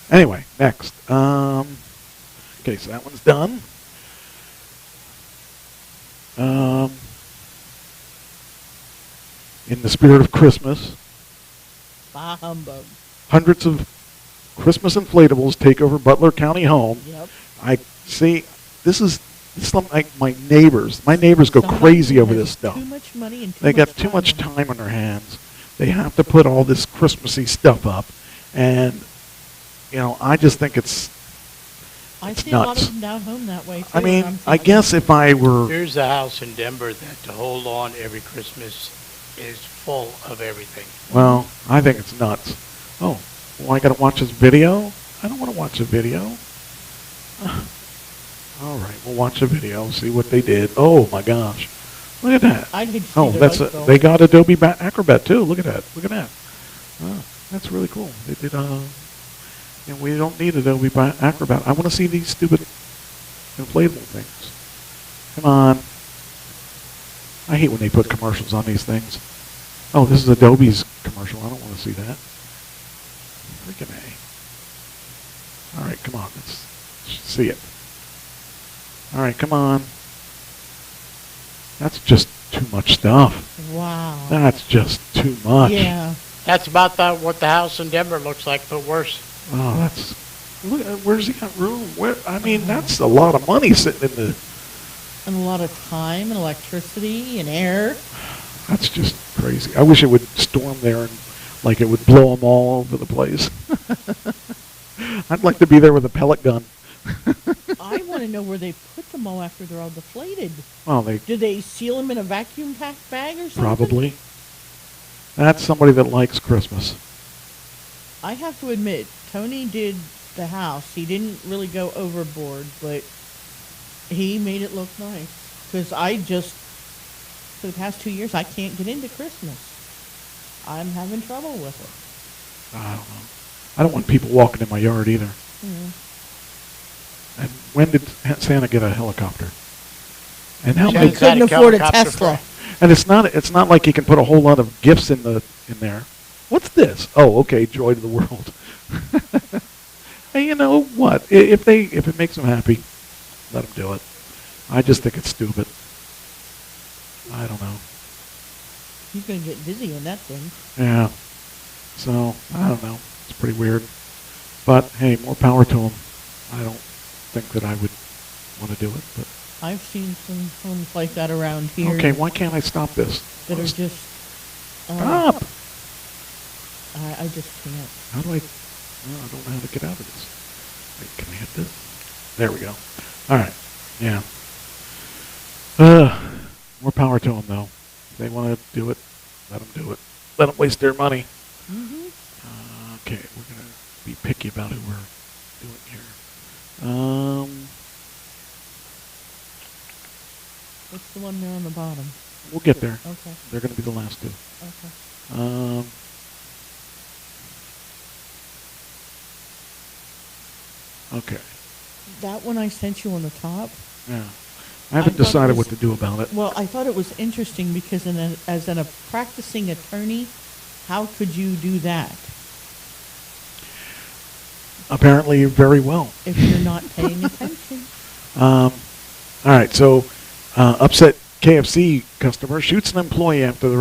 Anyway, next. Okay, so that one's done. In the spirit of Christmas, Bah humbug. hundreds of Christmas inflatables take over Butler County home. Yep. I see. This is like my neighbors. My neighbors go Somebody crazy over has this stuff. Too much money and They got too much time on their hands. They have to put all this Christmassy stuff up, and I just think it's I see nuts. a lot of them down home that way too. I mean, and I'm I thinking, guess if I were, There's a house in Denver that to hold on every Christmas is full of everything. well, I think it's nuts. Oh, well, I got to watch this video? I don't want to watch a video. All right, we'll watch the video, see what they did. Oh my gosh, look at that! I'd hate to see Oh, the that's light bill. they got Adobe Acrobat too. Look at that! Look at that! Oh, that's really cool. They did. We don't need Adobe Acrobat. I want to see these stupid inflatable things. Come on! I hate when they put commercials on these things. Oh, this is Adobe's commercial. I don't want to see that. Freaking A. All right, come on. Let's see it. All right, come on. That's just too much stuff. Wow. That's just too much. Yeah. That's about what the house in Denver looks like, but worse. Oh, look. Where's he got room? I mean, that's a lot of money sitting in the. And a lot of time and electricity and air. That's just crazy. I wish it would storm there and like it would blow them all over the place. I'd like to be there with a pellet gun. I want to know where they put them all after they're all deflated. Well, Do they seal them in a vacuum packed bag or something? probably. That's somebody that likes Christmas. I have to admit, Tony did the house. He didn't really go overboard, but he made it look nice. Because for the past 2 years, I can't get into Christmas. I'm having trouble with it. I don't know. I don't want people walking in my yard either. Yeah. And when did Santa get a helicopter? And how He many? couldn't afford a Tesla. And it's not like he can put a whole lot of gifts in there. What's this? Oh, okay, Joy to the World. Hey, you know what? If it makes them happy, let them do it. I just think it's stupid. I don't know. He's going to get dizzy in that thing. Yeah. So I don't know. It's pretty weird. But hey, more power to him. I don't think that I would want to do it, but. I've seen some homes like that around here. Okay, why can't I stop this? That are just... Stop! I just can't. How do I... Oh, I don't know how to get out of this. Wait, can I hit this? There we go. All right. Yeah. More power to them, though. If they want to do it, let them do it. Let them waste their money. Mm-hmm. Okay, we're going to be picky about who we're doing here. What's the one there on the bottom? We'll get there. Okay. They're going to be the last two. Okay. Okay. That one I sent you on the top. Yeah. I haven't decided what to do about it. Well, I thought it was interesting because as a practicing attorney, how could you do that? Apparently very well. If you're not paying attention. All right, so upset KFC customer shoots an employee after the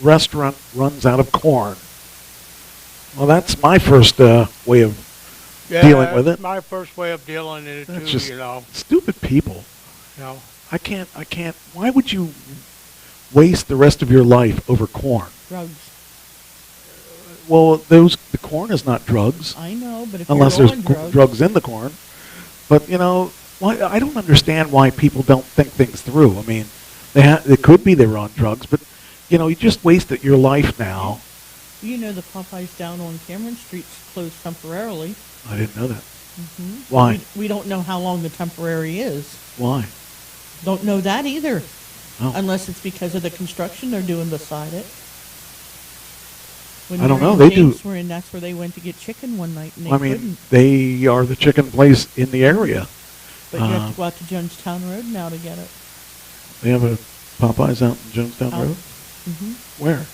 restaurant runs out of corn. Well, that's my first way of dealing with it. My first way of dealing with it That's too, just you know. stupid people. You know. I can't. Why would you waste the rest of your life over corn? Drugs. Well, the corn is not drugs. I know, but if unless you're there's on drugs in the corn. But why? I don't understand why people don't think things through. I mean, it could be they were on drugs, but you just wasted your life now. You know the Popeyes down on Cameron Street's closed temporarily. I didn't know that. Mm-hmm. Why? We don't know how long the temporary is. Why? Don't know that either. Oh. Unless it's because of the construction they're doing beside it. When I don't Mary know. They and James do. were in, that's where they went to get chicken one night, and they I mean, couldn't. they are the chicken place in the area. But you have to go out to Jonestown Road now to get it. They have a Popeyes out in Jonestown Out. Road? Mm-hmm. Where?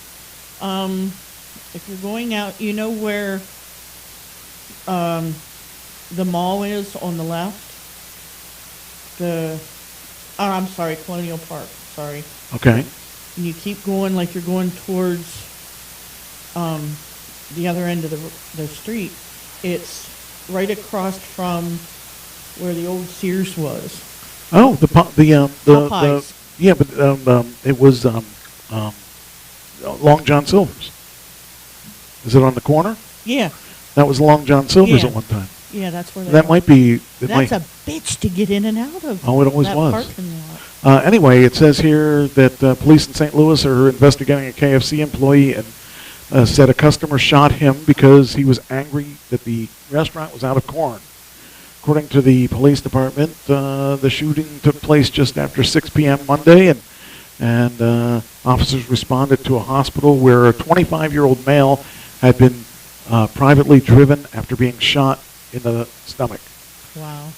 If you're going out, you know where the mall is on the left. I'm sorry, Colonial Park. Sorry. Okay. And you keep going like you're going towards the other end of the street. It's right across from where the old Sears was. Oh, the Popeyes. yeah, but it was Long John Silver's. Is it on the corner? Yeah. That was Long John Silver's Yeah. at one time. Yeah, that's where they That are. might be. That's a bitch to get in and out of. Oh, it always that was. parking lot. Anyway, it says here that police in St. Louis are investigating a KFC employee and said a customer shot him because he was angry that the restaurant was out of corn. According to the police department, the shooting took place just after 6 p.m. Monday, and officers responded to a hospital where a 25-year-old male had been privately driven after being shot in the stomach. Wow.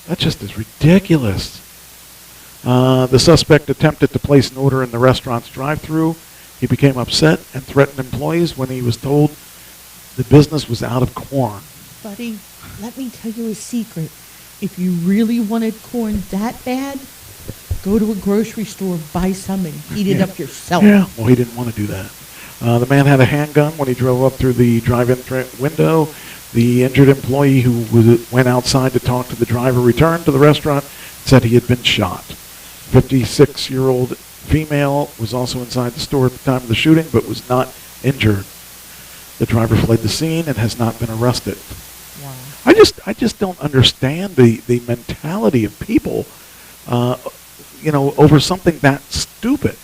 That just is ridiculous. The suspect attempted to place an order in the restaurant's drive-thru. He became upset and threatened employees when he was told the business was out of corn. Buddy, let me tell you a secret. If you really wanted corn that bad, go to a grocery store, buy some, and heat it up yourself. Yeah, well, he didn't want to do that. The man had a handgun when he drove up through the drive-in window. The injured employee who went outside to talk to the driver returned to the restaurant, said he had been shot. 56-year-old female was also inside the store at the time of the shooting, but was not injured. The driver fled the scene and has not been arrested. Wow. I just don't understand the mentality of people, over something that stupid.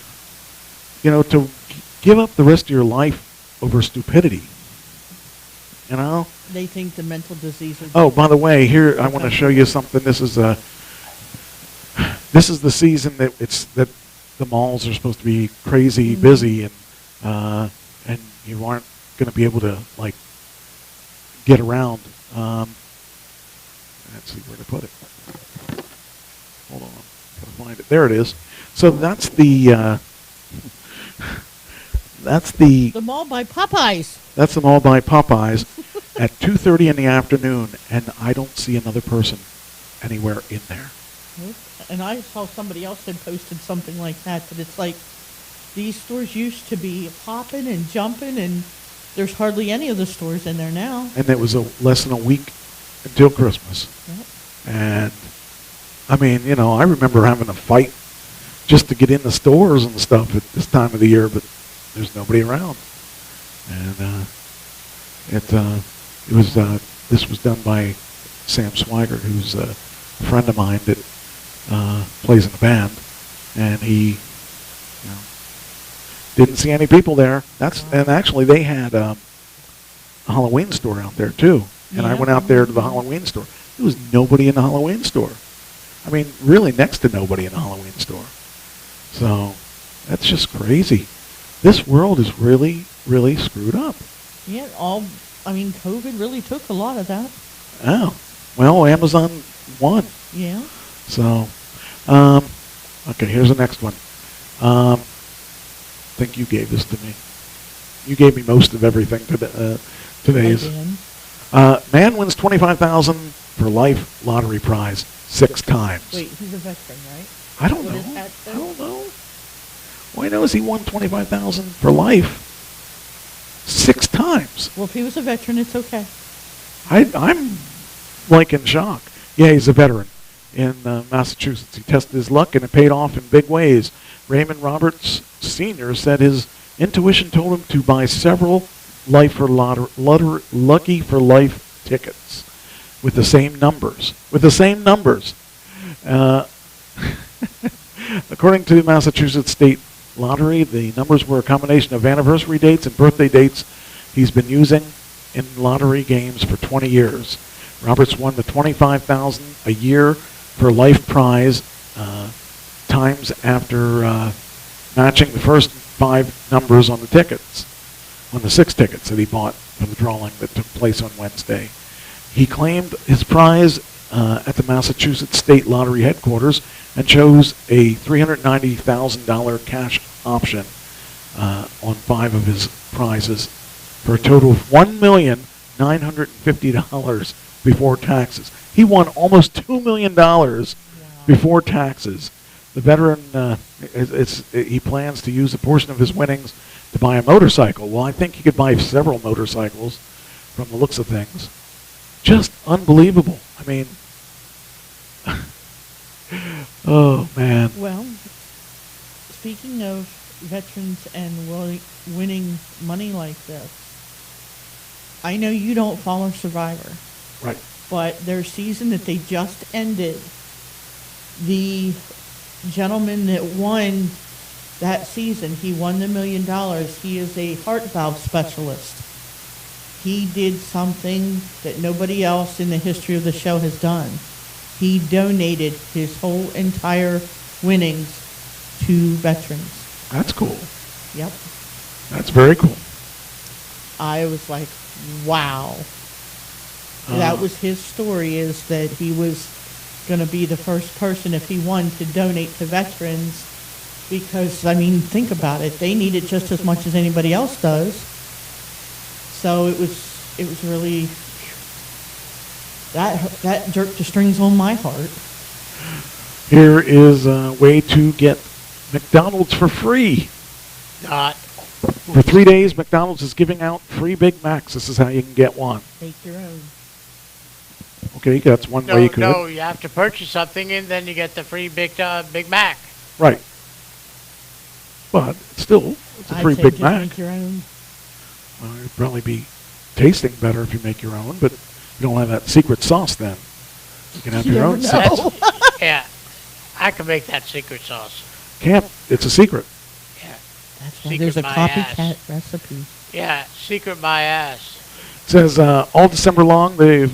To give up the rest of your life over stupidity. They think the mental diseases. Oh, by the way, here I want to show you something. This is the season that the malls are supposed to be crazy busy, and you aren't going to be able to get around. Let's see where to put it. Hold on, gotta find it. There it is. So that's the mall by Popeyes. That's the mall by Popeyes at 2:30 in the afternoon, and I don't see another person anywhere in there. And I saw somebody else had posted something like that, but it's like these stores used to be popping and jumping, and there's hardly any of the stores in there now. And it was less than a week until Christmas. Yep. And, I remember having a fight just to get in the stores and stuff at this time of the year, but there's nobody around. And this was done by Sam Swigert, who's a friend of mine that plays in the band, and he didn't see any people there. And actually they had a Halloween store out there too. And I went out there to the Halloween store. There was nobody in the Halloween store. Really next to nobody in the Halloween store. So that's just crazy. This world is really, really screwed up. Yeah, COVID really took a lot of that. Oh, well, Amazon won. Yeah. So, okay, here's the next one. I think you gave this to me. You gave me most of everything today's. Man wins $25,000 for life lottery prize 6 times. Wait, he's a veteran, right? I don't know. I don't know. Well, I know he won $25,000 for life 6 times. Well, if he was a veteran, it's okay. I'm in shock. Yeah, he's a veteran in Massachusetts. He tested his luck, and it paid off in big ways. Raymond Roberts Sr. said his intuition told him to buy several Lucky for Life tickets with the same numbers. According to the Massachusetts State Lottery, the numbers were a combination of anniversary dates and birthday dates he's been using in lottery games for 20 years. Roberts won the $25,000 a year for life prize times after matching the first 5 numbers on the 6 tickets that he bought for the drawing that took place on Wednesday. He claimed his prize at the Massachusetts State Lottery headquarters and chose a $390,000 cash option on 5 of his prizes for a total of $1,950 before taxes. He won almost $2 million before taxes. The veteran, he plans to use a portion of his winnings to buy a motorcycle. Well, I think he could buy several motorcycles from the looks of things. Just unbelievable. I mean, oh, man. Well, speaking of veterans and winning money like this, I know you don't follow Survivor. Right. But their season that they just ended, the gentleman that won that season, he won the $1 million. He is a heart valve specialist. He did something that nobody else in the history of the show has done. He donated his whole entire winnings to veterans. That's cool. Yep. That's very cool. I was like, wow. That was his story, is that he was going to be the first person, if he won, to donate to veterans. Because, I mean, think about it. They need it just as much as anybody else does. So it was really, that jerked the strings on my heart. Here is a way to get McDonald's for free. Not. For 3 days, McDonald's is giving out free Big Macs. This is how you can get one. Make your own. Okay, that's one way you could. No, you have to purchase something, and then you get the free Big Mac. Right. But still, it's a free Big Mac. Make your own. It'd probably be tasting better if you make your own, but you don't have that secret sauce then. You can have your own sauce. Yeah, I can make that secret sauce. Can't. It's a secret. Yeah. That's why there's a copycat recipe. Yeah, secret my ass. It says all December long, the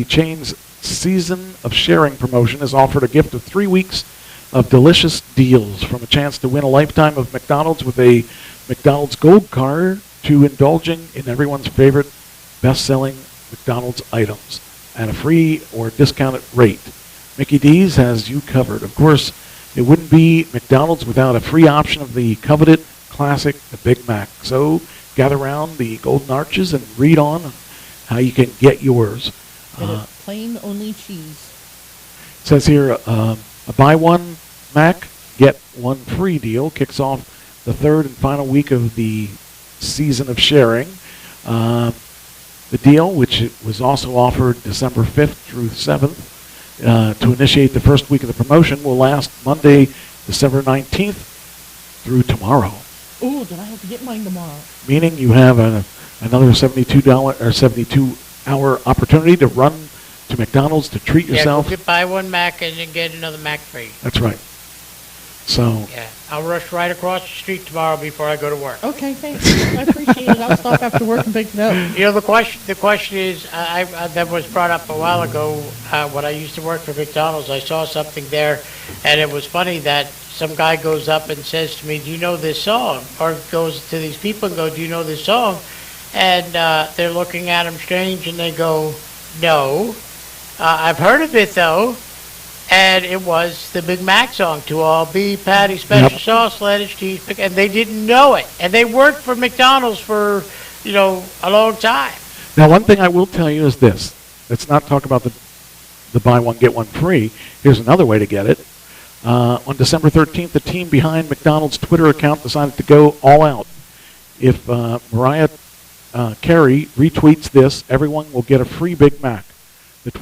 chain's Season of Sharing promotion has offered a gift of 3 weeks of delicious deals, from a chance to win a lifetime of McDonald's with a McDonald's Gold Card to indulging in everyone's favorite best-selling McDonald's items at a free or discounted rate. Mickey D's has you covered. Of course, it wouldn't be McDonald's without a free option of the coveted classic, the Big Mac. So gather around the Golden Arches and read on how you can get yours. Get it plain, only cheese. It says here, a buy one Mac, get one free deal kicks off the third and final week of the Season of Sharing. The deal, which was also offered December 5th through 7th, to initiate the first week of the promotion, will last Monday, December 19th through tomorrow. Ooh, then I have to get mine tomorrow. Meaning you have another $72-hour opportunity to run to McDonald's to treat yourself. Yeah, buy one Mac and then get another Mac free. That's right. So. Yeah, I'll rush right across the street tomorrow before I go to work. Okay, thanks. I appreciate it. I'll stop after work and pick it up. You know, the question is, that was brought up a while ago. When I used to work for McDonald's, I saw something there, and it was funny that some guy goes up and says to me, "Do you know this song?" Or goes to these people and go, "Do you know this song?" And they're looking at him strange, and they go, "No, I've heard of it though." And it was the Big Mac song, "To all beef patty, special sauce, lettuce, cheese," and they didn't know it. And they worked for McDonald's for, a long time. Now, one thing I will tell you is this. Let's not talk about the buy one, get one free. Here's another way to get it. On December 13th, the team behind McDonald's Twitter account decided to go all out. If Mariah Carey retweets this, everyone will get a free Big Mac. The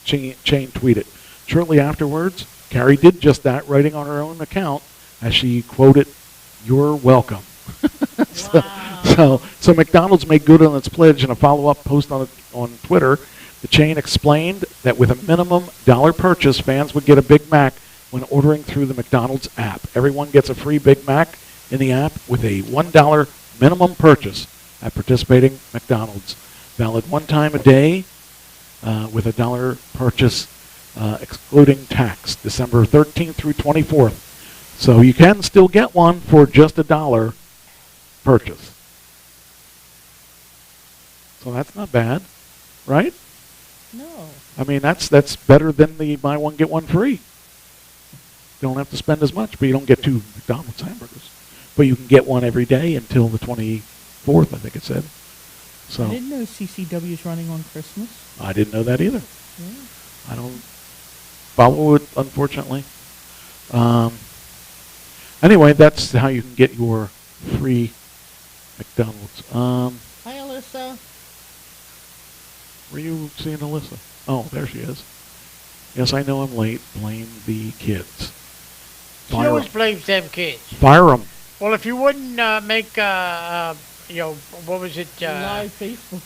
chain tweeted. Shortly afterwards, Carrie did just that, writing on her own account as she quoted, "You're welcome." So McDonald's made good on its pledge in a follow-up post on Twitter. The chain explained that with a minimum dollar purchase, fans would get a Big Mac when ordering through the McDonald's app. Everyone gets a free Big Mac in the app with a $1 minimum purchase at participating McDonald's. Valid one time a day with a $1 purchase excluding tax, December 13th through 24th. So you can still get one for just $1 purchase. So that's not bad, right? No. I mean, that's better than the buy one, get one free. You don't have to spend as much, but you don't get 2 McDonald's hamburgers. But you can get one every day until the 24th, I think it said. So I didn't know CCW's running on Christmas. I didn't know that either. Yeah. I don't follow it, unfortunately. Anyway, that's how you can get your free McDonald's. Hi, Alyssa. Were you seeing Alyssa? Oh, there she is. Yes, I know I'm late. Blame the kids. She always blames them kids. Fire them. Well, if you wouldn't make, what was it? Live Facebook.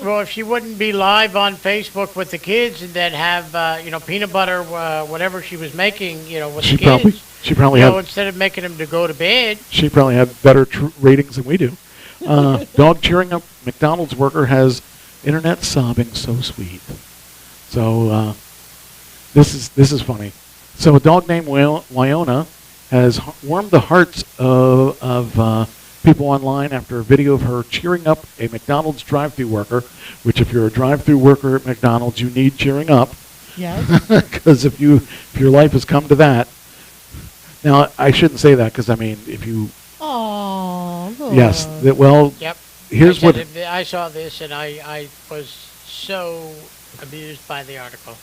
Well, if she wouldn't be live on Facebook with the kids and then have, peanut butter, whatever she was making, with the kids. She probably had. Instead of making them to go to bed. She probably had better ratings than we do. Dog cheering up McDonald's worker has internet sobbing so sweet. So this is funny. So a dog named Wyona has warmed the hearts of people online after a video of her cheering up a McDonald's drive-thru worker, which if you're a drive-thru worker at McDonald's, you need cheering up. Yes. Because if your life has come to that. Now, I shouldn't say that because, I mean, if you... Oh, yes. Well, yep. Here's what... I saw this, and I was so amused by the article.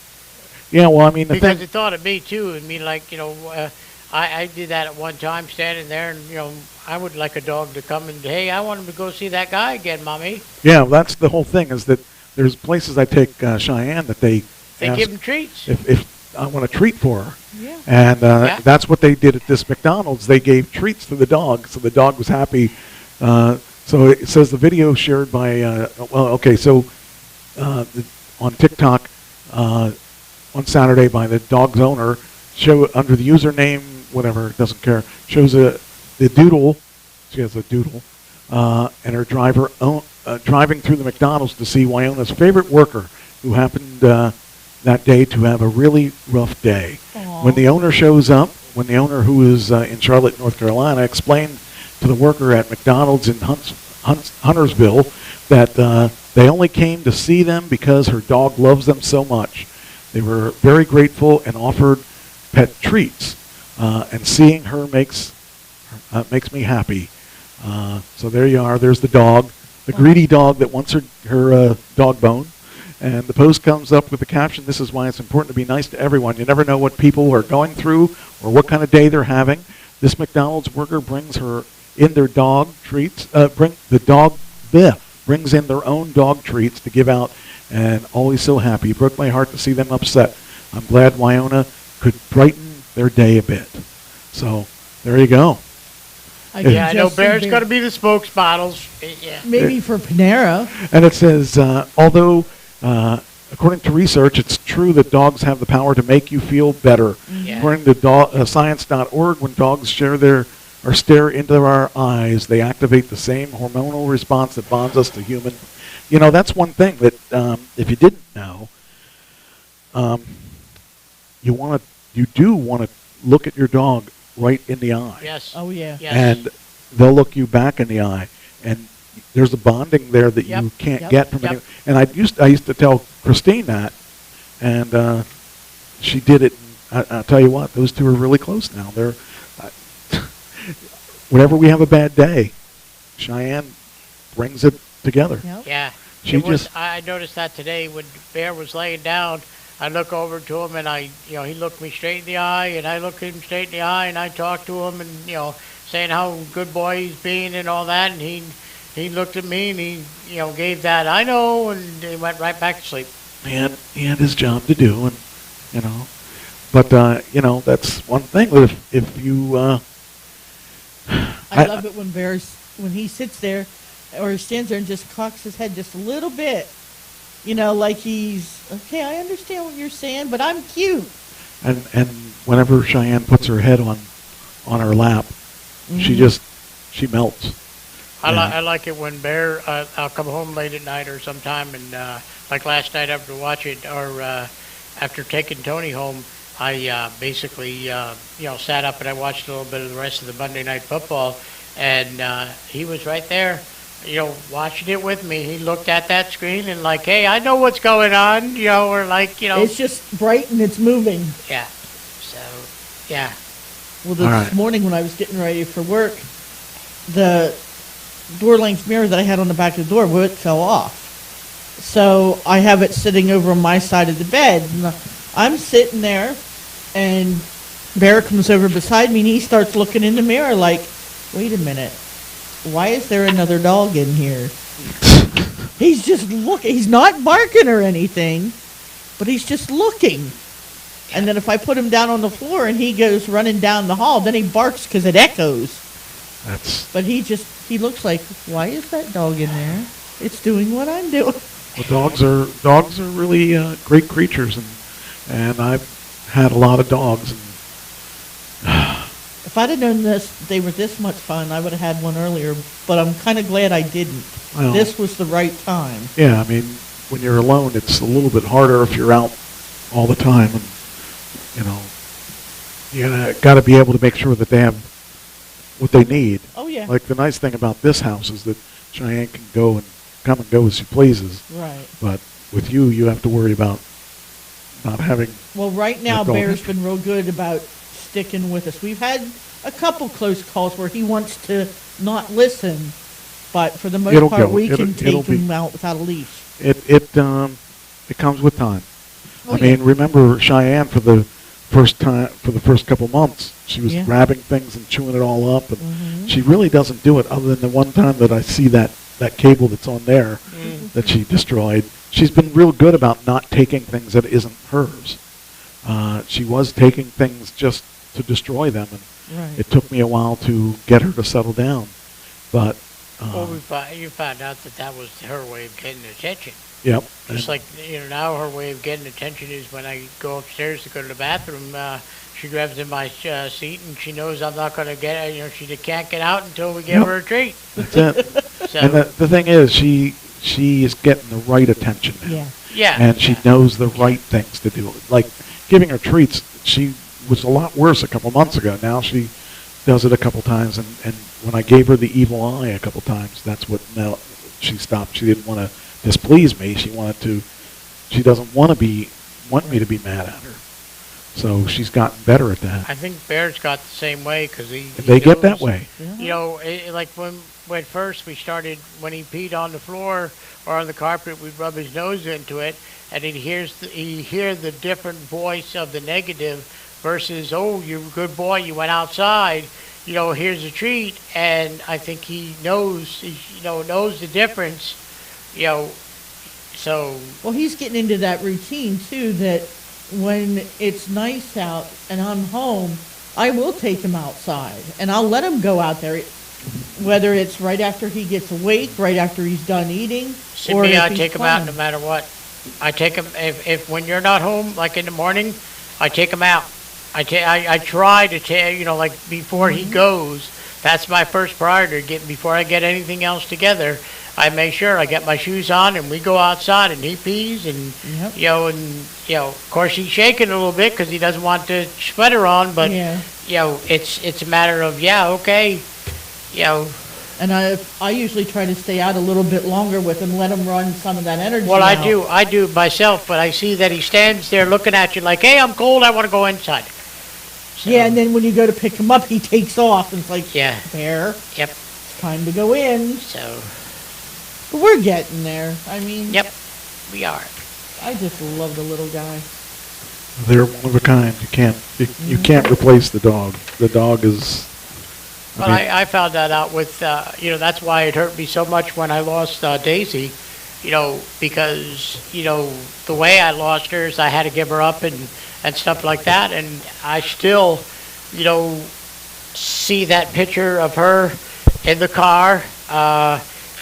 Yeah, well, I mean, because it thought of me, too. I mean, like, I did that at one time, standing there, and, I would like a dog to come and, hey, I want him to go see that guy again, Mommy. Yeah, that's the whole thing, is that there's places I take Cheyenne that they give him treats. If I want a treat for her. Yeah. And that's what they did at this McDonald's. They gave treats to the dog, so the dog was happy. So it says the video shared by, on TikTok on Saturday by the dog's owner, show under the username, whatever, doesn't care, shows the doodle, she has a doodle, and her driver driving through the McDonald's to see Wyona's favorite worker, who happened that day to have a really rough day. Aww. When the owner shows up, who is in Charlotte, North Carolina, explained to the worker at McDonald's in Huntersville that they only came to see them because her dog loves them so much. They were very grateful and offered pet treats, and seeing her makes me happy. So there you are. There's the dog, the greedy dog that wants her dog bone. And the post comes up with the caption, "This is why it's important to be nice to everyone. You never know what people are going through or what kind of day they're having. This McDonald's worker brings her in their dog treats. Brings in their own dog treats to give out, and always so happy. It broke my heart to see them upset. I'm glad Wyona could brighten their day a bit." So there you go. I know Bear's going to be the spokesmodels. Yeah. Maybe for Panera. And it says, although according to research, it's true that dogs have the power to make you feel better. Yeah. According to science.org, when dogs stare into our eyes, they activate the same hormonal response that bonds us to human. That's one thing that if you didn't know, you do want to look at your dog right in the eye. Yes. Oh yeah. Yes. And they'll look you back in the eye, and there's a bonding there that you can't get from anyone. And I used to tell Christine that, and she did it. And I'll tell you what, those two are really close now. They're whenever we have a bad day, Cheyenne brings it together. Yep. Yeah. I noticed that today when Bear was laying down. I look over to him, and he looked me straight in the eye, and I looked him straight in the eye, and I talked to him, and saying how good boy he's being and all that, and he looked at me and he gave that I know, and he went right back to sleep. He had his job to do, and but that's one thing. That if you, I love it when he sits there or stands there and just cocks his head just a little bit. Like he's, okay, I understand what you're saying, but I'm cute. And whenever Cheyenne puts her head on her lap, she melts. I like it when Bear, I'll come home late at night or sometime, and like last night after watching, or after taking Tony home, I basically, sat up and I watched a little bit of the rest of the Monday Night Football, and he was right there. Watching it with me. He looked at that screen and like, hey, I know what's going on, or like, It's just bright and it's moving. Yeah. So, yeah. Well, this morning when I was getting ready for work, the door length mirror that I had on the back of the door, well, it fell off. So I have it sitting over on my side of the bed. And I'm sitting there, and Bear comes over beside me, and he starts looking in the mirror like, wait a minute, why is there another dog in here? He's just looking. He's not barking or anything, but he's just looking. And then if I put him down on the floor and he goes running down the hall, then he barks because it echoes. But he looks like, why is that dog in there? It's doing what I'm doing. Well, dogs are really great creatures, and I've had a lot of dogs. And if I'd have known they were this much fun, I would have had one earlier. But I'm kind of glad I didn't. Well, this was the right time. Yeah, I mean, when you're alone, it's a little bit harder if you're out all the time, and you got to be able to make sure that they have what they need. Oh yeah. Like the nice thing about this house is that Cheyenne can come and go as she pleases. Right. But with you have to worry about not having. Well, right now Bear's been real good about sticking with us. We've had a couple close calls where he wants to not listen, but for the most part, we can take him out without a leash. It comes with time. Oh, I mean, remember Cheyenne for the first couple months, she was grabbing things and chewing it all up, and she really doesn't do it other than the one time that I see that cable that's on there that she destroyed. She's been real good about not taking things that isn't hers. She was taking things just to destroy them, and it took me a while to get her to settle down. But well, you found out that was her way of getting attention. Yep. Just like, now her way of getting attention is when I go upstairs to go to the bathroom, she grabs in my seat, and she knows I'm not going to get her. She can't get out until we give her a treat. That's it. So. And the thing is, she is getting the right attention now. Yeah. Yeah. And she knows the right things to do. Like giving her treats, she was a lot worse a couple months ago. Now she does it a couple times, and when I gave her the evil eye a couple times, that's what now she stopped. She didn't want to displease me. She doesn't want me to be mad at her. So she's gotten better at that. I think Bear's got the same way because they get that way. Like when first we started, when he peed on the floor or on the carpet, we'd rub his nose into it, and he'd hear the different voice of the negative versus, oh, you're a good boy, you went outside, here's a treat, and I think he knows the difference. So. Well, he's getting into that routine too. That when it's nice out and I'm home, I will take him outside and I'll let him go out there, whether it's right after he gets awake, right after he's done eating, or I take him out no matter what. I take him if when you're not home, like in the morning, I take him out. I try to take like before he goes. That's my first priority. Before I get anything else together. I make sure I get my shoes on and we go outside and he pees and of course he's shaking a little bit because he doesn't want the sweater on, but it's a matter of okay. And I usually try to stay out a little bit longer with him, let him run some of that energy. Well, out. I do myself, but I see that he stands there looking at you like, hey, I'm cold, I want to go inside. So. Yeah, and then when you go to pick him up, he takes off and it's like, Bear. Yep. It's time to go in. So. But we're getting there. I mean. Yep, we are. I just love the little guy. They're one of a kind. You can't replace the dog. The dog is. I found that out with that's why it hurt me so much when I lost Daisy, because the way I lost her is I had to give her up and stuff like that, and I still see that picture of her in the car.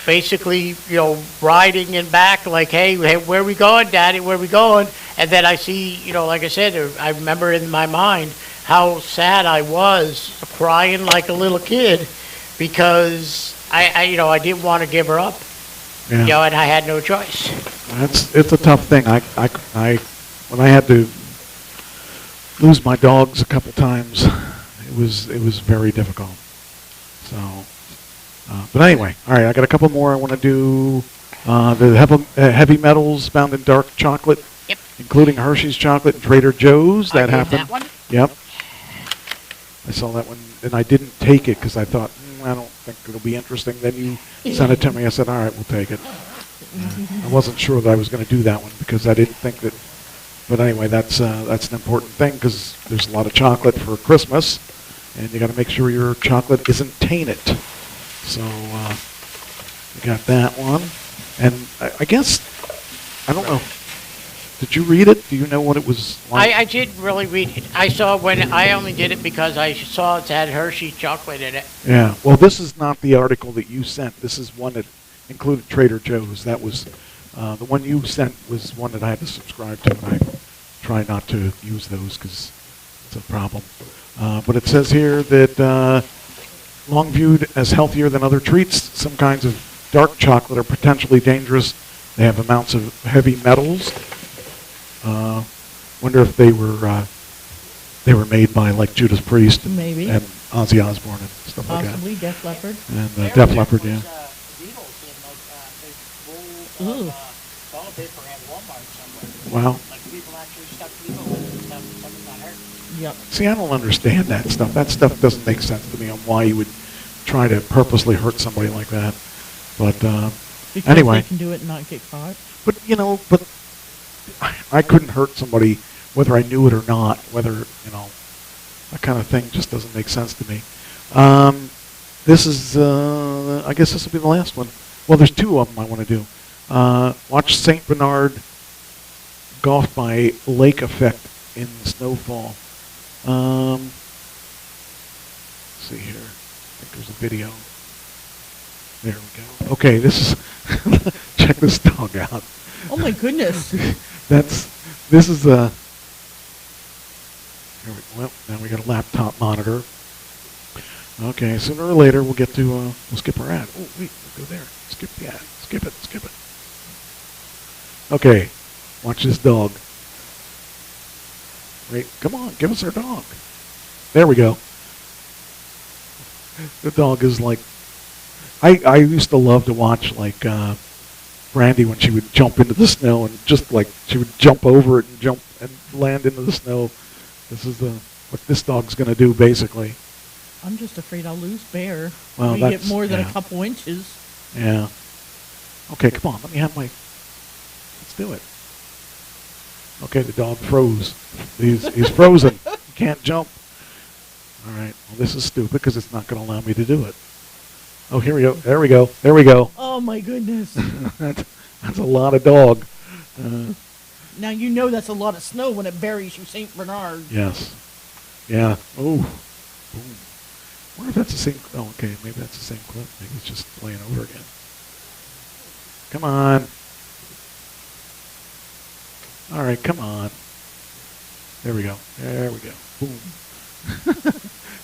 Basically, riding in back like, hey, where we going, Daddy? Where we going? And then I see, like I said, I remember in my mind how sad I was, crying like a little kid, because I didn't want to give her up, and I had no choice. It's a tough thing. I when I had to lose my dogs a couple times, it was very difficult. So. But anyway, all right, I got a couple more I want to do. The heavy metals found in dark chocolate, including Hershey's chocolate and Trader Joe's. That happened. That one? Yep. I saw that one, and I didn't take it because I thought, I think it'll be interesting. Then you sent it to me. I said, all right, we'll take it. I wasn't sure that I was going to do that one because I didn't think that. But anyway, that's an important thing because there's a lot of chocolate for Christmas, and you got to make sure your chocolate isn't tainted. So we got that one, and I guess I don't know. Did you read it? Do you know what it was like? I did really read it. I only did it because I saw it had Hershey chocolate in it. Yeah. Well, this is not the article that you sent. This is one that included Trader Joe's. That was the one you sent was one that I had to subscribe to, and I try not to use those because it's a problem. But it says here that long viewed as healthier than other treats, some kinds of dark chocolate are potentially dangerous. They have amounts of heavy metals. Wonder if they were made by like Judas Priest and Ozzy Osbourne and stuff like that. Possibly Def Leppard. And Def Leppard, yeah. Ooh. Toilet paper at Walmart somewhere. Wow. Like people actually stuck needles in it and stuff and something got hurt. Yep. See, I don't understand that stuff. That stuff doesn't make sense to me on why you would try to purposely hurt somebody like that. But because anyway. they can do it and not get caught. But I couldn't hurt somebody whether I knew it or not. Whether that kind of thing just doesn't make sense to me. This is, I guess this will be the last one. Well, there's two of them I want to do. Watch St. Bernard golf by lake effect in snowfall. Let's see here. I think there's a video. There we go. Okay, this is check this dog out. Oh my goodness. This is a. Well, now we got a laptop monitor. Okay, sooner or later we'll get to we'll skip our ad. Oh wait, we'll go there. Skip the ad. Skip it. Okay, watch this dog. Wait, come on, give us our dog. There we go. The dog is like. I used to love to watch like Brandy when she would jump into the snow and just like she would jump over it and jump and land into the snow. This is what this dog's going to do basically. I'm just afraid I'll lose Bear. Well, we get more than a couple inches. Yeah. Okay, come on. Let me have my. Let's do it. Okay, the dog froze. He's frozen. He can't jump. All right. Well, this is stupid because it's not going to allow me to do it. Oh, here we go. There we go. There we go. Oh my goodness. That's a lot of dog. Now you know that's a lot of snow when it buries you, St. Bernard. Yes. Yeah. Oh. I wonder if that's the same. Oh, okay. Maybe that's the same clip. Maybe it's just playing over again. Come on. All right. Come on. There we go. There we go. Boom.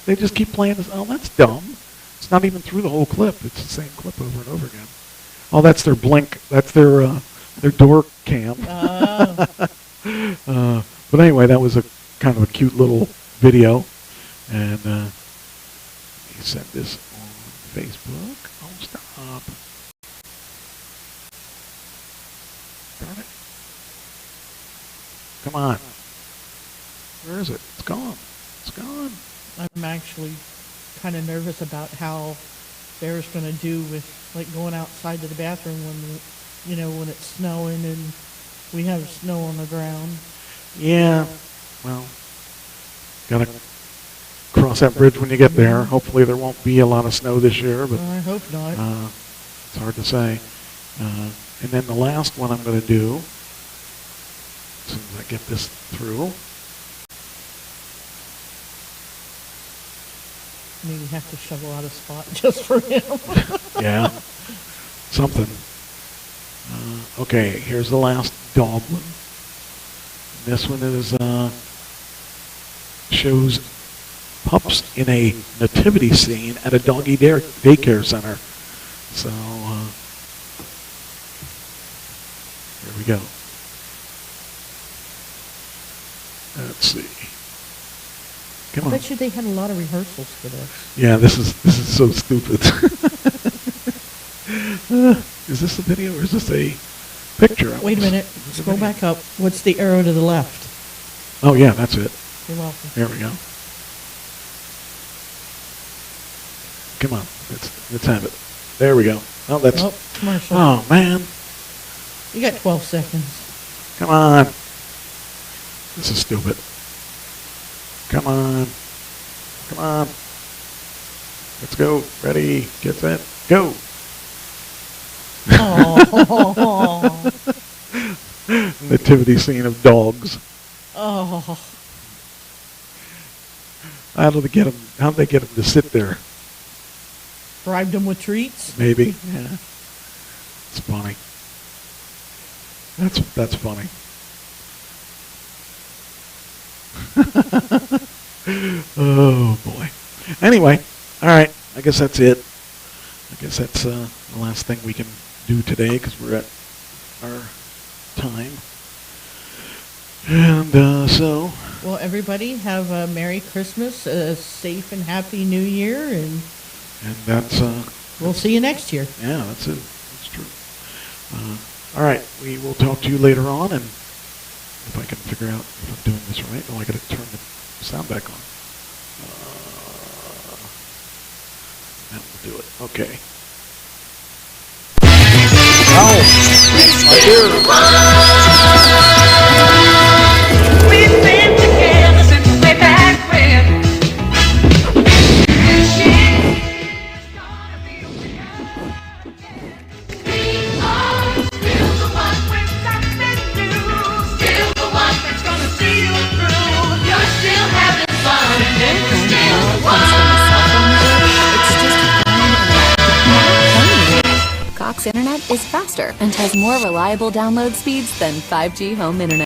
They just keep playing this. Oh, that's dumb. It's not even through the whole clip. It's the same clip over and over again. Oh, that's their blink. That's their door cam. But anyway, that was a kind of a cute little video, and he sent this on Facebook. Oh, stop! Darn it! Come on. Where is it? It's gone. It's gone. I'm actually kind of nervous about how Bear's going to do with like going outside to the bathroom when it's snowing and we have snow on the ground. Yeah. Well, gotta cross that bridge when you get there. Hopefully there won't be a lot of snow this year, but I hope not. It's hard to say. And then the last one I'm going to do, as soon as I get this through. Maybe have to shovel out a spot just for him. Yeah, something. Okay, here's the last dog one. This one is shows pups in a nativity scene at a doggy daycare center. So here we go. Let's see. Come on. I bet you they had a lot of rehearsals for this. Yeah, this is so stupid. Is this a video or is this a picture? Wait a minute. Scroll back up. What's the arrow to the left? Oh, yeah, that's it. You're welcome. There we go. Come on. Let's have it. There we go. Oh, that's. Oh, commercial. Oh man. You got 12 seconds. Come on. This is stupid. Come on. Come on. Let's go. Ready, get set, go. Oh. Nativity scene of dogs. Oh. How do they get them? How do they get them to sit there? Bribed them with treats? Maybe. Yeah. It's funny. That's funny. Oh boy. Anyway, all right. I guess that's it. I guess that's the last thing we can do today because we're at our time. And so. Well, everybody have a Merry Christmas, a safe and happy New Year, and that's. We'll see you next year. Yeah, that's it. That's true. All right, we will talk to you later on, and if I can figure out if I'm doing this right. Oh, I got to turn the sound back on. That will do it. Okay. We've been together since way back when. Cox Internet is faster and has more reliable download speeds than 5G home internet.